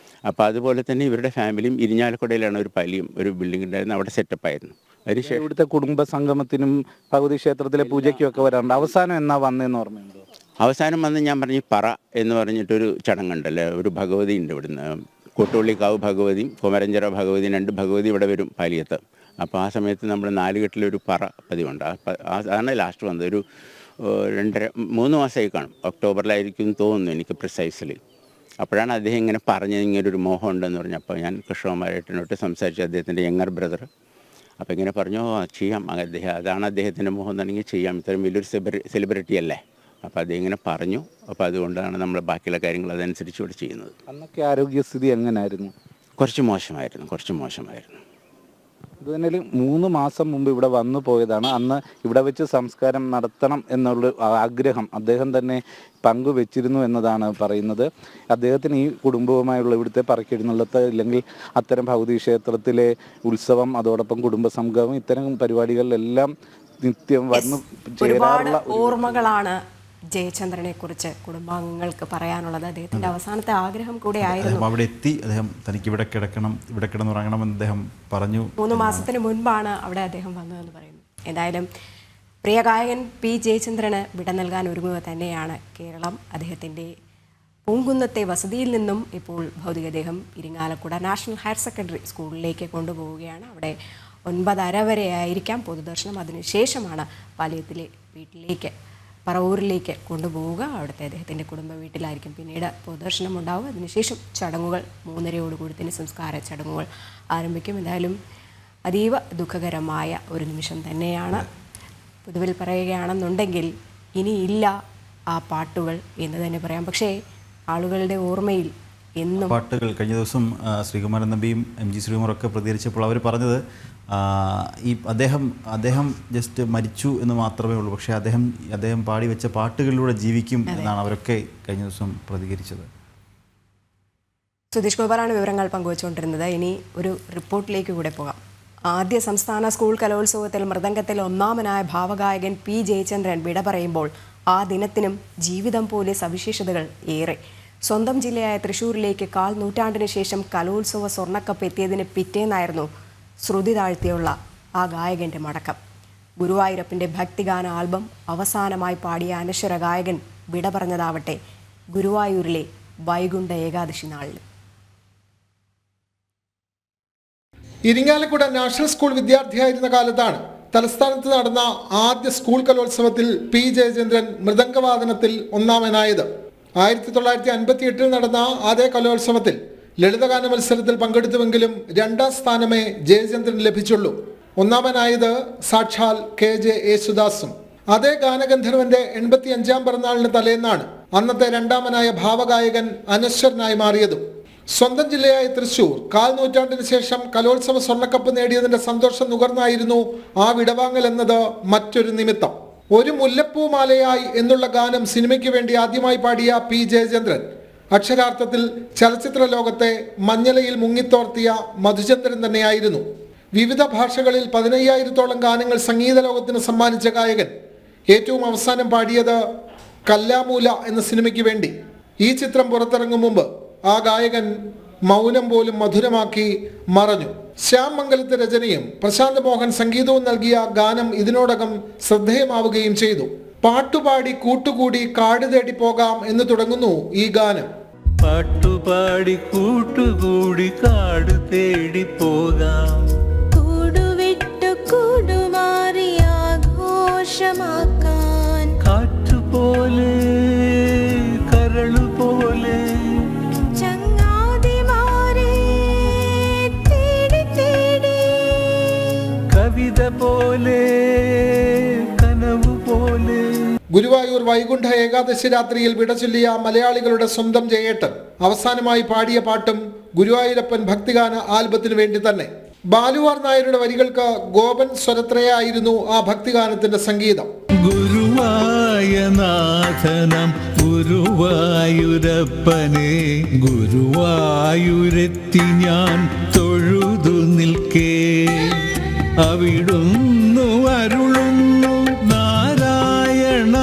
അപ്പോൾ അതുപോലെ തന്നെ ഇവരുടെ ഫാമിലിയും ഇരിഞ്ഞാലക്കുടയിലാണ് ഒരു പാലിയും ഒരു ബിൽഡിംഗ് ഉണ്ടായിരുന്നു. അവിടെ സെറ്റപ്പായിരുന്നു. അതിനുശേഷം ഇവിടുത്തെ കുടുംബ സംഗമത്തിനും ഭഗവതി ക്ഷേത്രത്തിലെ പൂജയ്ക്കും ഒക്കെ വരാറുണ്ട്. അവസാനം എന്നാ വന്നതെന്ന് ഓർമ്മയുണ്ടോ? അവസാനം വന്ന് ഞാൻ പറഞ്ഞു പറ എന്ന് പറഞ്ഞിട്ടൊരു ചടങ്ങുണ്ടല്ലോ. ഒരു ഭഗവതി ഉണ്ട് ഇവിടുന്ന്, കോട്ടുപള്ളിക്കാവ് ഭഗവതിയും കുമരഞ്ചിറ ഭഗവതിയും 2 ഭഗവതി ഇവിടെ വരും പാലിയത്ത്. അപ്പോൾ ആ സമയത്ത് നമ്മൾ 4 കെട്ടിലൊരു പറ പതിവുണ്ട്. അതാണ് ലാസ്റ്റ് വന്നത്. ഒരു 2.5-3 മാസമായി കാണും. ഒക്ടോബറിലായിരിക്കും തോന്നുന്നു എനിക്ക് പ്രിസൈസ്ലി. അപ്പോഴാണ് അദ്ദേഹം ഇങ്ങനെ പറഞ്ഞത് ഇങ്ങനൊരു മോഹം ഉണ്ടെന്ന് പറഞ്ഞു. അപ്പോൾ ഞാൻ കൃഷ്ണകുമാരേട്ടനോട്ട് സംസാരിച്ചു, അദ്ദേഹത്തിൻ്റെ യങ്ങർ ബ്രദർ. അപ്പോൾ ഇങ്ങനെ പറഞ്ഞു ചെയ്യാം, അതാണ് അദ്ദേഹത്തിൻ്റെ മോഹം എന്നുണ്ടെങ്കിൽ ചെയ്യാം, ഇത്രയും വലിയൊരു സെലിബ്രിറ്റി അല്ലേ. അപ്പോൾ അദ്ദേഹം ഇങ്ങനെ പറഞ്ഞു. അപ്പോൾ അതുകൊണ്ടാണ് നമ്മൾ ബാക്കിയുള്ള കാര്യങ്ങൾ അതനുസരിച്ച് ഇവിടെ ചെയ്യുന്നത്. അന്നൊക്കെ ആരോഗ്യസ്ഥിതി എങ്ങനെയായിരുന്നു? കുറച്ച് മോശമായിരുന്നു. അതുതന്നെ 3 മാസം മുമ്പ് ഇവിടെ വന്നു പോയതാണ്. അന്ന് ഇവിടെ വെച്ച് സംസ്കാരം നടത്തണം എന്നുള്ള ആഗ്രഹം അദ്ദേഹം തന്നെ പങ്കുവെച്ചിരുന്നു എന്നതാണ് പറയുന്നത്. അദ്ദേഹത്തിന് ഈ കുടുംബവുമായുള്ള ഇവിടുത്തെ പറക്കെഴുന്നള്ളത്ത് അല്ലെങ്കിൽ അത്തരം ഭഗവതി ക്ഷേത്രത്തിലെ ഉത്സവം, അതോടൊപ്പം കുടുംബസംഗമം, ഇത്തരം പരിപാടികളിലെല്ലാം നിത്യം വന്നു ചേരാറുള്ള ഓർമ്മകളാണ് ജയചന്ദ്രനെ കുറിച്ച് കുടുംബാംഗങ്ങൾക്ക് പറയാനുള്ളത്? അദ്ദേഹത്തിന്റെ അവസാനത്തെ ആഗ്രഹം കൂടെ ആയിരുന്നു. അവിടെ എത്തി അദ്ദേഹം തനിക്ക് ഇവിടെ കിടന്നുറങ്ങണമെന്ന് അദ്ദേഹം പറഞ്ഞു. 3 മാസത്തിന് മുൻപാണ് അവിടെ അദ്ദേഹം വന്നതെന്ന് പറയുന്നു. എന്തായാലും പ്രിയ ഗായകൻ പി ജയചന്ദ്രന് വിട നൽകാൻ ഒരുങ്ങുക തന്നെയാണ് കേരളം. അദ്ദേഹത്തിൻ്റെ പൂങ്കുന്നത്തെ വസതിയിൽ നിന്നും ഇപ്പോൾ ഭൗതികദേഹം ഇരിങ്ങാലക്കുട നാഷണൽ ഹയർ സെക്കൻഡറി സ്കൂളിലേക്ക് കൊണ്ടുപോവുകയാണ്. അവിടെ 9:30 വരെ ആയിരിക്കാം പൊതുദർശനം. അതിനുശേഷമാണ് പാലിയത്തിലെ വീട്ടിലേക്ക് പറവൂരിലേക്ക് കൊണ്ടുപോവുക. അവിടുത്തെ അദ്ദേഹത്തിൻ്റെ കുടുംബ വീട്ടിലായിരിക്കും പിന്നീട് പൊതുദർശനം ഉണ്ടാവുക. അതിനുശേഷം ചടങ്ങുകൾ 3:30 തന്നെ സംസ്കാര ചടങ്ങുകൾ ആരംഭിക്കും. എന്തായാലും അതീവ ദുഃഖകരമായ ഒരു നിമിഷം തന്നെയാണ്. പൊതുവിൽ പറയുകയാണെന്നുണ്ടെങ്കിൽ ഇനിയില്ല ആ പാട്ടുകൾ എന്ന് തന്നെ പറയാം. പക്ഷേ ആളുകളുടെ ഓർമ്മയിൽ എന്നും പാട്ടുകൾ. കഴിഞ്ഞ ദിവസം ശ്രീകുമാരൻ നമ്പിയും MG ശ്രീകുമാറൊക്കെ പ്രതികരിച്ചപ്പോൾ അവർ പറഞ്ഞത് ഈ അദ്ദേഹം ജസ്റ്റ് മരിച്ചു എന്ന് മാത്രമേ ഉള്ളൂ, പക്ഷേ അദ്ദേഹം പാടി വെച്ച പാട്ടുകളിലൂടെ ജീവിക്കും എന്നാണ് അവരൊക്കെ കഴിഞ്ഞ ദിവസം പ്രതികരിച്ചത്. സുധീഷ് ഗോപാലാണ് വിവരങ്ങൾ പങ്കുവച്ചുകൊണ്ടിരുന്നത്. ഇനി ഒരു റിപ്പോർട്ടിലേക്ക് കൂടെ പോകാം. ആദ്യ സംസ്ഥാന സ്കൂൾ കലോത്സവത്തിൽ മൃദംഗത്തിൽ ഒന്നാമനായ ഭാവഗായകൻ പി ജയചന്ദ്രൻ വിട പറയുമ്പോൾ ആ ദിനത്തിനും ജീവിതം പോലെ സവിശേഷതകൾ ഏറെ. സ്വന്തം ജില്ലയായ തൃശ്ശൂരിലേക്ക് 1/4 നൂറ്റാണ്ടിന് ശേഷം കലോത്സവ സ്വർണ്ണക്കപ്പ് എത്തിയതിന് പിറ്റേന്നായിരുന്നു ശ്രുതി താഴ്ത്തിയുള്ള ആ ഗായകൻ്റെ മടക്കം. ഗുരുവായൂരപ്പൻ്റെ ഭക്തിഗാന ആൽബം അവസാനമായി പാടിയ അനശ്വര ഗായകൻ വിട പറഞ്ഞതാവട്ടെ ഗുരുവായൂരിലെ വൈകുണ്ഠ ഏകാദശി നാളിൽ. ഇരിങ്ങാലക്കുട നാഷണൽ സ്കൂൾ വിദ്യാർത്ഥിയായിരുന്ന കാലത്താണ് തലസ്ഥാനത്ത് നടന്ന ആദ്യ സ്കൂൾ കലോത്സവത്തിൽ പി ജയചന്ദ്രൻ മൃദംഗവാദനത്തിൽ ഒന്നാമനായത്. 1958 നടന്ന അതേ കലോത്സവത്തിൽ ലളിതഗാന മത്സരത്തിൽ പങ്കെടുത്തുവെങ്കിലും 2ാം സ്ഥാനമേ ജയചന്ദ്രൻ ലഭിച്ചുള്ളൂ. ഒന്നാമനായത് സാക്ഷാൽ KJ യേശുദാസും. അതേ ഗാനഗന്ധർവന്റെ 85ാം പിറന്നാളിന് തലേന്നാണ് അന്നത്തെ 2ാമനായ ഭാവഗായകൻ അനശ്വരനായി മാറിയതും. സ്വന്തം ജില്ലയായ തൃശ്ശൂർ 1/4 നൂറ്റാണ്ടിന് ശേഷം കലോത്സവ സ്വർണ്ണക്കപ്പ് നേടിയതിന്റെ സന്തോഷം നുകർന്നായിരുന്നു ആ വിടവാങ്ങൽ എന്നത് മറ്റൊരു നിമിത്തം. ഒരു മുല്ലപ്പൂ മാലയായി എന്നുള്ള ഗാനം സിനിമയ്ക്ക് വേണ്ടി ആദ്യമായി പാടിയ പി ജയചന്ദ്രൻ അക്ഷരാർത്ഥത്തിൽ ചലച്ചിത്ര ലോകത്തെ മഞ്ഞലയിൽ മുങ്ങിത്തോർത്തിയ മധുചന്ദ്രൻ തന്നെയായിരുന്നു. വിവിധ ഭാഷകളിൽ 15,000-ഓളം ഗാനങ്ങൾ സംഗീത ലോകത്തിന് സമ്മാനിച്ച ഗായകൻ ഏറ്റവും അവസാനം പാടിയത് കല്ലാമൂല എന്ന സിനിമയ്ക്ക് വേണ്ടി. ഈ ചിത്രം പുറത്തിറങ്ങും മുമ്പ് ആ ഗായകൻ മൗനം പോലും മധുരമാക്കി മറഞ്ഞു. ശ്യാം മംഗലത്ത് രചനയും പ്രശാന്ത് മോഹൻ സംഗീതവും നൽകിയ ഗാനം ഇതിനോടകം ശ്രദ്ധേയമാവുകയും ചെയ്തു. പാട്ടുപാടി കൂട്ടുകൂടി കാട് തേടി പോകാം എന്ന് തുടങ്ങുന്നു ഈ ഗാനം. പാട്ടുപാടി കൂട്ടുകൂടി കാട് തേടി പോകാം, കൂടുവിട്ട് കൂടുമാറി ആഘോഷമാക്കാൻ, കാറ്റുപോലെ കരളുപോലെ ചങ്ങാതിമാരെ തേടി തേടി, കവിത പോലെ കനവു പോലെ. ഗുരുവായൂർ വൈകുണ്ഠ ഏകാദശി രാത്രിയിൽ വിടചൊല്ലിയ മലയാളികളുടെ സ്വന്തം ജയേട്ടൻ അവസാനമായി പാടിയ പാട്ടും ഗുരുവായൂരപ്പൻ ഭക്തിഗാന ആൽബത്തിന് വേണ്ടി തന്നെ. ബാലുവാർ നായരുടെ വരികൾക്ക് ഗോപൻ സ്വരത്രയായിരുന്നു ആ ഭക്തിഗാനത്തിന്റെ സംഗീതം. ഗുരുവായനാഥനം ഗുരുവായൂരപ്പനെ ഗുരുവായൂരെത്തി ഞാൻ തൊഴുതു നിൽക്കേ, അവിടുന്നു അരുളുന്നു നാരായണ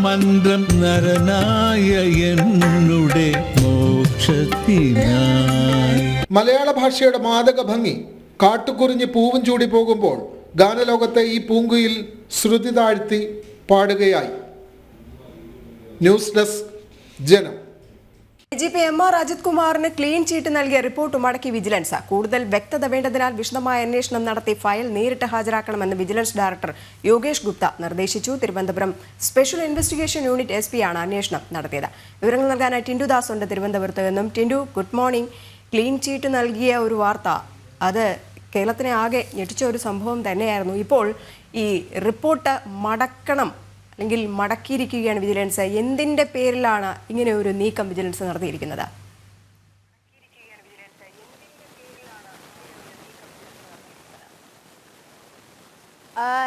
മന്ത്രം നരനായ എന്നുടെ മോക്ഷത്തിനായി. മലയാള ഭാഷയുടെ മാദക ഭംഗി കാട്ടുകുറിഞ്ഞ് പൂവും ചൂടി പോകുമ്പോൾ ഗാനലോകത്തെ ഈ പൂങ്കുയിൽ ശ്രുതി താഴ്ത്തി പാടുകയായി. ന്യൂസ് ഡെസ്ക് ജനം. DGP MR അജിത് കുമാറിന് ക്ലീൻ ചീറ്റ് നൽകിയ റിപ്പോർട്ട് മടക്കി വിജിലൻസ്. കൂടുതൽ വ്യക്തത വേണ്ടതിനാൽ വിശദമായ അന്വേഷണം നടത്തി ഫയൽ നേരിട്ട് ഹാജരാക്കണമെന്ന് വിജിലൻസ് ഡയറക്ടർ യോഗേഷ് ഗുപ്ത നിർദ്ദേശിച്ചു. Thiruvananthapuram special investigation unit SP ആണ് അന്വേഷണം നടത്തിയത്. വിവരങ്ങൾ നൽകാനായി ടിൻഡു ദാസ് ഉണ്ട് തിരുവനന്തപുരത്ത് നിന്നും. Tindu, good morning. Clean cheat നൽകിയ ഒരു വാർത്ത, അത് കേരളത്തിനെ ആകെ ഞെട്ടിച്ച ഒരു സംഭവം തന്നെയായിരുന്നു. ഇപ്പോൾ ഈ റിപ്പോർട്ട് മടക്കണം അല്ലെങ്കിൽ മടക്കിയിരിക്കുകയാണ് വിജിലൻസ്. എന്തിൻ്റെ പേരിലാണ് ഇങ്ങനെ ഒരു നീക്കം വിജിലൻസ് നടത്തിയിരിക്കുന്നത്?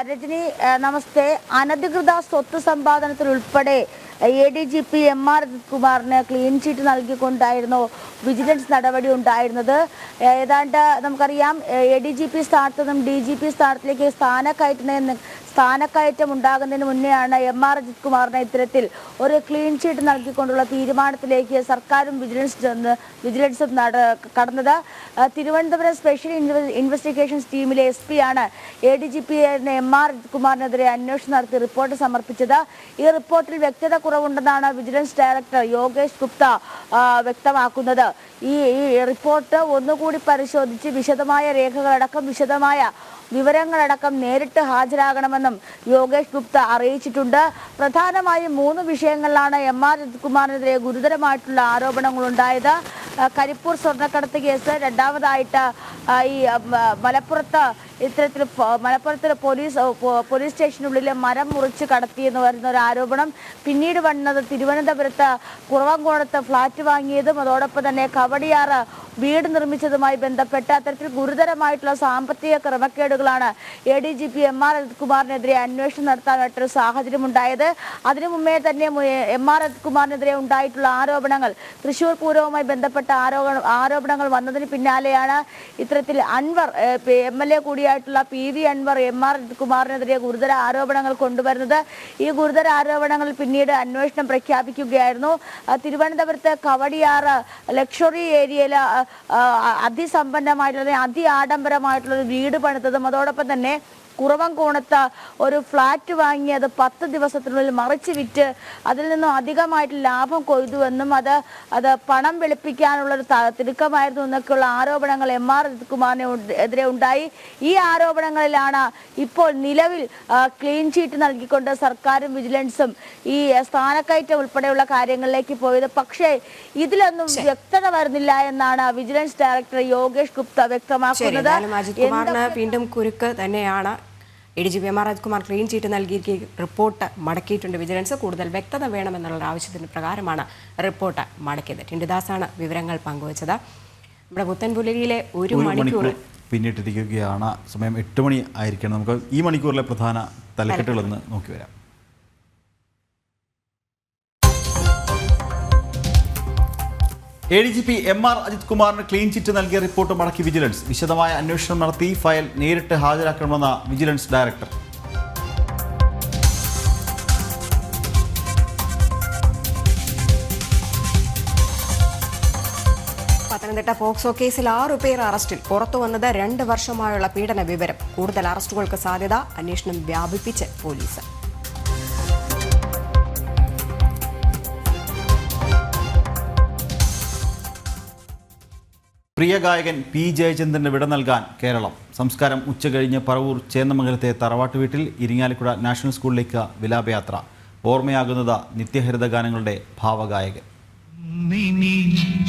രജനി നമസ്തേ. അനധികൃത സ്വത്ത് സമ്പാദനത്തിൽ ഉൾപ്പെടെ ADGP MR അജിത് കുമാറിന് ക്ലീൻ ചീറ്റ് നൽകിക്കൊണ്ടായിരുന്നു വിജിലൻസ് നടപടി ഉണ്ടായിരുന്നത്. ഏതാണ്ട് നമുക്കറിയാം ADGP സ്ഥാനത്ത് നിന്നും DGP സ്ഥാനത്തിലേക്ക് സ്ഥാനക്കയറ്റം ഉണ്ടാകുന്നതിന് മുന്നെയാണ് MR അജിത് കുമാറിനെ ഇത്തരത്തിൽ ഒരു ക്ലീൻ ചീറ്റ് നൽകിക്കൊണ്ടുള്ള തീരുമാനത്തിലേക്ക് സർക്കാരും വിജിലൻസും കടന്നത്. തിരുവനന്തപുരം സ്പെഷ്യൽ ഇൻവെസ്റ്റിഗേഷൻസ് ടീമിലെ SP ആണ് ADGP MR അജിത് കുമാറിനെതിരെ അന്വേഷണം നടത്തി റിപ്പോർട്ട് സമർപ്പിച്ചത്. ഈ റിപ്പോർട്ടിൽ വ്യക്തത കുറവുണ്ടെന്നാണ് വിജിലൻസ് ഡയറക്ടർ യോഗേഷ് ഗുപ്ത വ്യക്തമാക്കുന്നത്. ഈ റിപ്പോർട്ട് ഒന്നുകൂടി പരിശോധിച്ച് വിശദമായ രേഖകളടക്കം വിശദമായ വിവരങ്ങളടക്കം നേരിട്ട് ഹാജരാകണമെന്നും യോഗേഷ് ഗുപ്ത അറിയിച്ചിട്ടുണ്ട്. പ്രധാനമായും 3 വിഷയങ്ങളിലാണ് MR അജിത് കുമാറിനെതിരെ ഗുരുതരമായിട്ടുള്ള ആരോപണങ്ങൾ ഉണ്ടായത്. കരിപ്പൂർ സ്വർണ്ണക്കടത്ത് കേസ്, രണ്ടാമതായിട്ട് ഈ മലപ്പുറത്ത് പോലീസ് സ്റ്റേഷനുള്ളിലെ മരം മുറിച്ച് കടത്തിയെന്ന് വരുന്ന ഒരു ആരോപണം. പിന്നീട് വന്നത് തിരുവനന്തപുരത്ത് കുറവങ്കോണത്ത് ഫ്ളാറ്റ് വാങ്ങിയതും അതോടൊപ്പം തന്നെ കവടിയാറ് വീട് നിർമ്മിച്ചതുമായി ബന്ധപ്പെട്ട് അത്തരത്തിൽ ഗുരുതരമായിട്ടുള്ള സാമ്പത്തിക ക്രമക്കേടുകളാണ് ADGP MR അജിത് കുമാറിനെതിരെ അന്വേഷണം നടത്താനായിട്ടൊരു സാഹചര്യം ഉണ്ടായത്. അതിനു മുമ്പേ തന്നെ MR അജിത് കുമാറിനെതിരെ ഉണ്ടായിട്ടുള്ള ആരോപണങ്ങൾ, തൃശൂർ പൂരവുമായി ബന്ധപ്പെട്ട ആരോപണങ്ങൾ വന്നതിന് പിന്നാലെയാണ് ഇത്തരത്തിൽ Anwar MLA കൂടിയായിട്ടുള്ള PV Anwar MR Ajith കുമാറിനെതിരെ ഗുരുതര ആരോപണങ്ങൾ കൊണ്ടുവരുന്നത്. ഈ ഗുരുതര ആരോപണങ്ങളിൽ പിന്നീട് അന്വേഷണം പ്രഖ്യാപിക്കുകയായിരുന്നു. തിരുവനന്തപുരത്ത് കവടിയാറ് ലക്ഷറി ഏരിയയിൽ അതിസമ്പന്നമായിട്ടുള്ള ആഡംബരമായിട്ടുള്ള ഒരു വീട് പണിതതും അതോടൊപ്പം തന്നെ കുറവങ്കോണത്ത് ഒരു ഫ്ലാറ്റ് വാങ്ങി അത് 10 ദിവസത്തിനുള്ളിൽ മറിച്ച് വിറ്റ് അതിൽ നിന്നും അധികമായിട്ട് ലാഭം കൊയ്തുവെന്നും അത് പണം വെളുപ്പിക്കാനുള്ള ഒരു തിടുക്കമായിരുന്നു എന്നൊക്കെയുള്ള ആരോപണങ്ങൾ MR അജിത് കുമാറിനെതിരെ ഉണ്ടായി. ഈ ആരോപണങ്ങളിലാണ് ഇപ്പോൾ നിലവിൽ ക്ലീൻ ചീറ്റ് നൽകിക്കൊണ്ട് സർക്കാരും വിജിലൻസും ഈ സ്ഥാനക്കയറ്റം ഉൾപ്പെടെയുള്ള കാര്യങ്ങളിലേക്ക് പോയത്. പക്ഷേ ഇതിലൊന്നും വ്യക്തത വരുന്നില്ല എന്നാണ് വിജിലൻസ് ഡയറക്ടർ യോഗേഷ് ഗുപ്ത വ്യക്തമാക്കുന്നത്. വീണ്ടും കുരുക്ക് തന്നെയാണ്. ADGP MR Ajith Kumar clean cheat നൽകിയിരിക്കെ റിപ്പോർട്ട് മടക്കിയിട്ടുണ്ട് വിജിലൻസ്. കൂടുതൽ വ്യക്തത വേണമെന്നുള്ള ആവശ്യത്തിന് പ്രകാരമാണ് റിപ്പോർട്ട് മടക്കിയത്. ടിൻഡുദാസാണ് വിവരങ്ങൾ പങ്കുവച്ചത്. നമ്മുടെ പുത്തൻപുലരിയിലെ ഒരു മണിക്കൂർ പിന്നിട്ടിരിക്കുകയാണ്. സമയം 8 മണി ആയിരിക്കണം. നമുക്ക് ഈ മണിക്കൂറിലെ പ്രധാന തലക്കെട്ടുകളൊന്ന് നോക്കി വരാം. ADGP MR അജിത് കുമാറിന് ക്ലീൻ ചിറ്റ് നൽകിയ റിപ്പോർട്ട് മടക്കി വിജിലൻസ്. വിശദമായ അന്വേഷണം നടത്തി ഫയൽ നേരിട്ട് ഹാജരാക്കണമെന്ന വിജിലൻസ് ഡയറക്ടർ. പത്തനംതിട്ട പോക്സോ കേസിൽ 6 പേർ അറസ്റ്റിൽ. പുറത്തു വന്നത് 2 വർഷമായുള്ള പീഡന വിവരം. കൂടുതൽ അറസ്റ്റുകൾക്ക് സാധ്യത. അന്വേഷണം വ്യാപിപ്പിച്ച് പോലീസ്. പ്രിയ ഗായകൻ P ജയചന്ദ്രന് വിട നൽകാൻ കേരളം. സംസ്കാരം ഉച്ചകഴിഞ്ഞ് പറവൂർ ചേന്നമംഗലത്തെ തറവാട്ട് വീട്ടിൽ. ഇരിങ്ങാലക്കുട നാഷണൽ സ്കൂളിലേക്ക് വിലാപയാത്ര. ഓർമ്മയാകുന്നത് നിത്യഹരിത ഗാനങ്ങളുടെ ഭാവഗായകൻ.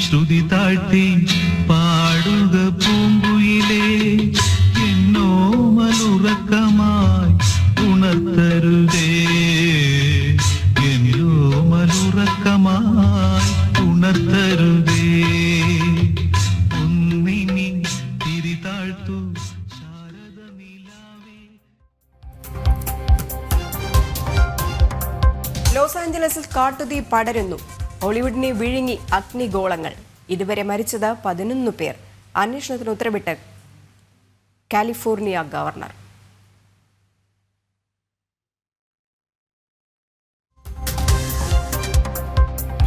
ശ്രുതി താഴ്ത്തി പാടുക പൂങ്കുയിലേ, എന്നോ മലുറക്കമായി ഉണർത്തരുതേ, എന്നോ മലുറക്കമായി ഉണർത്തരുതേ. ലോസ് ആഞ്ചലസിൽ കാട്ടുതീ പടരുന്നു. ഹോളിവുഡിനെ വിഴുങ്ങി അഗ്നിഗോളങ്ങൾ. ഇതുവരെ മരിച്ചത് 11 പേർ. അന്വേഷണത്തിന് ഉത്തരവിട്ട് കാലിഫോർണിയ ഗവർണർ.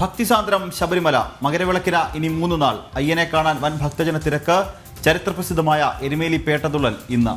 ഭക്തിസാന്ദ്രം ശബരിമല. മകരവിളക്കിന് ഇനി 3 നാൾ. അയ്യനെ കാണാൻ വൻ ഭക്തജന തിരക്ക്. ചരിത്രപ്രസിദ്ധമായ എരുമേലി പേട്ടതുള്ളൽ ഇന്ന്.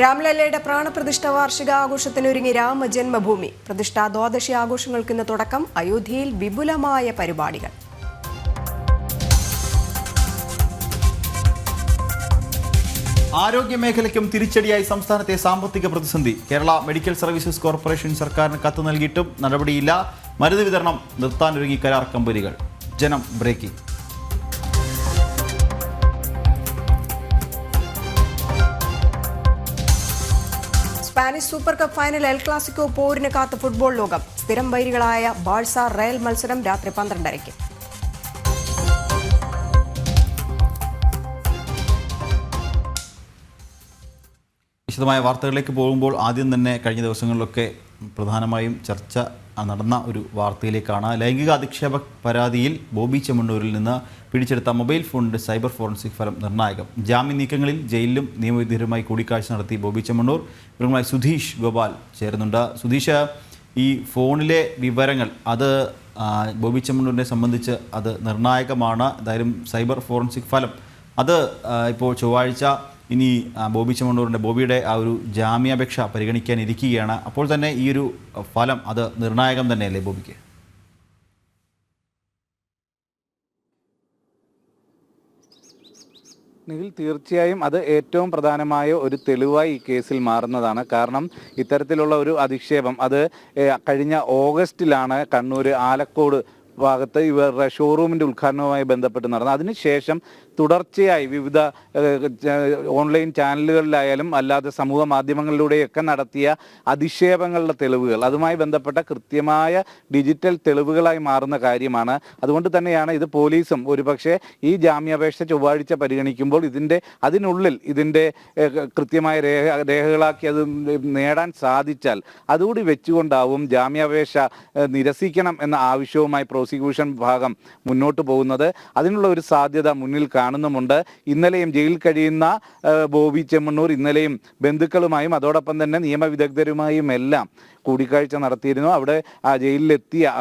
രാംലല്ലയുടെ പ്രാണപ്രതിഷ്ഠ വാർഷിക ആഘോഷത്തിനൊരുങ്ങി രാമജന്മഭൂമി. പ്രതിഷ്ഠാ ദ്വാദശി ആഘോഷങ്ങൾക്ക് ഇന്ന് തുടക്കം. അയോധ്യയിൽ വിപുലമായ പരിപാടികൾ. ആരോഗ്യമേഖലയ്ക്കും തിരിച്ചടിയായി സംസ്ഥാനത്തെ സാമ്പത്തിക പ്രതിസന്ധി. കേരള മെഡിക്കൽ സർവീസസ് കോർപ്പറേഷൻ സർക്കാരിന് കത്ത് നൽകിയിട്ടും നടപടിയില്ല. മരുന്ന് വിതരണം നിർത്താനൊരുങ്ങി കരാർ കമ്പനികൾ. Janam breaking. Spanish super cup final el clasico പോരിന് കാത്ത് ഫുട്ബോൾ ലോകം. സ്ഥിരം വൈരികളായ ബാഴ്സ റയൽ മത്സരം രാത്രി 12:30. വിശദമായ വാർത്തകളിലേക്ക് പോകുമ്പോൾ ആദ്യം തന്നെ കഴിഞ്ഞ ദിവസങ്ങളിലൊക്കെ പ്രധാനമായും ചർച്ച നടന്ന ഒരു വാർത്തയിലേക്കാണ്. ലൈംഗിക അധിക്ഷേപ പരാതിയിൽ ബോബി ചെമ്മണ്ണൂരിൽ നിന്ന് പിടിച്ചെടുത്ത മൊബൈൽ ഫോണിൻ്റെ സൈബർ ഫോറൻസിക് ഫലം നിർണായകം. ജാമ്യ നീക്കങ്ങളിൽ ജയിലിലും നിയമവിധേയരുമായി കൂടിക്കാഴ്ച നടത്തി ബോബി ചെമ്മണ്ണൂർ. ഇവരുമായി സുധീഷ് ഗോപാൽ ചേരുന്നുണ്ട്. സുധീഷ്, ഈ ഫോണിലെ വിവരങ്ങൾ അത് ബോബി ചെമ്മണ്ണൂരിനെ സംബന്ധിച്ച് അത് നിർണായകമാണ്. എന്തായാലും സൈബർ ഫോറൻസിക് ഫലം അത് ഇപ്പോൾ ചൊവ്വാഴ്ച ഇനി ബോബിയുടെ ആ ഒരു ജാമ്യാപേക്ഷ പരിഗണിക്കാനിരിക്കുകയാണ്. അപ്പോൾ തന്നെ ഈ ഒരു ഫലം അത് നിർണായകം തന്നെയല്ലേ ബോബിക്ക്? നിഖിൽ, തീർച്ചയായും അത് ഏറ്റവും പ്രധാനമായ ഒരു തെളിവായി ഈ കേസിൽ മാറുന്നതാണ്. കാരണം ഇത്തരത്തിലുള്ള ഒരു അധിക്ഷേപം അത് കഴിഞ്ഞ ഓഗസ്റ്റിലാണ് കണ്ണൂർ ആലക്കോട് ഭാഗത്ത് ഇവരുടെ ഷോറൂമിൻ്റെ ഉദ്ഘാടനവുമായി ബന്ധപ്പെട്ട് നടന്നത്. അതിനുശേഷം തുടർച്ചയായി വിവിധ ഓൺലൈൻ ചാനലുകളിലായാലും അല്ലാതെ സമൂഹ മാധ്യമങ്ങളിലൂടെയൊക്കെ നടത്തിയ അധിക്ഷേപങ്ങളുടെ തെളിവുകൾ അതുമായി ബന്ധപ്പെട്ട കൃത്യമായ ഡിജിറ്റൽ തെളിവുകളായി മാറുന്ന കാര്യമാണ്. അതുകൊണ്ട് തന്നെയാണ് ഇത് പോലീസും ഒരുപക്ഷെ ഈ ജാമ്യാപേക്ഷ ചൊവ്വാഴ്ച പരിഗണിക്കുമ്പോൾ അതിനുള്ളിൽ ഇതിൻ്റെ കൃത്യമായ രേഖകളാക്കി അത് നേടാൻ സാധിച്ചാൽ അതുകൂടി വെച്ചുകൊണ്ടാവും ജാമ്യാപേക്ഷ നിരസിക്കണം എന്ന ആവശ്യവുമായി പ്രോസിക്യൂഷൻ ഭാഗം മുന്നോട്ട് പോകുന്നത്. അതിനുള്ള ഒരു സാധ്യത മുന്നിൽ കാണുന്നുമുണ്ട്. ഇന്നലെയും ജയിലിൽ കഴിയുന്ന ബോബി ചെമ്മണ്ണൂർ ഇന്നലെയും ബന്ധുക്കളുമായും അതോടൊപ്പം തന്നെ നിയമവിദഗ്ധരുമായും എല്ലാം കൂടിക്കാഴ്ച നടത്തിയിരുന്നു. അവിടെ ആ ജയിലിലെത്തിയ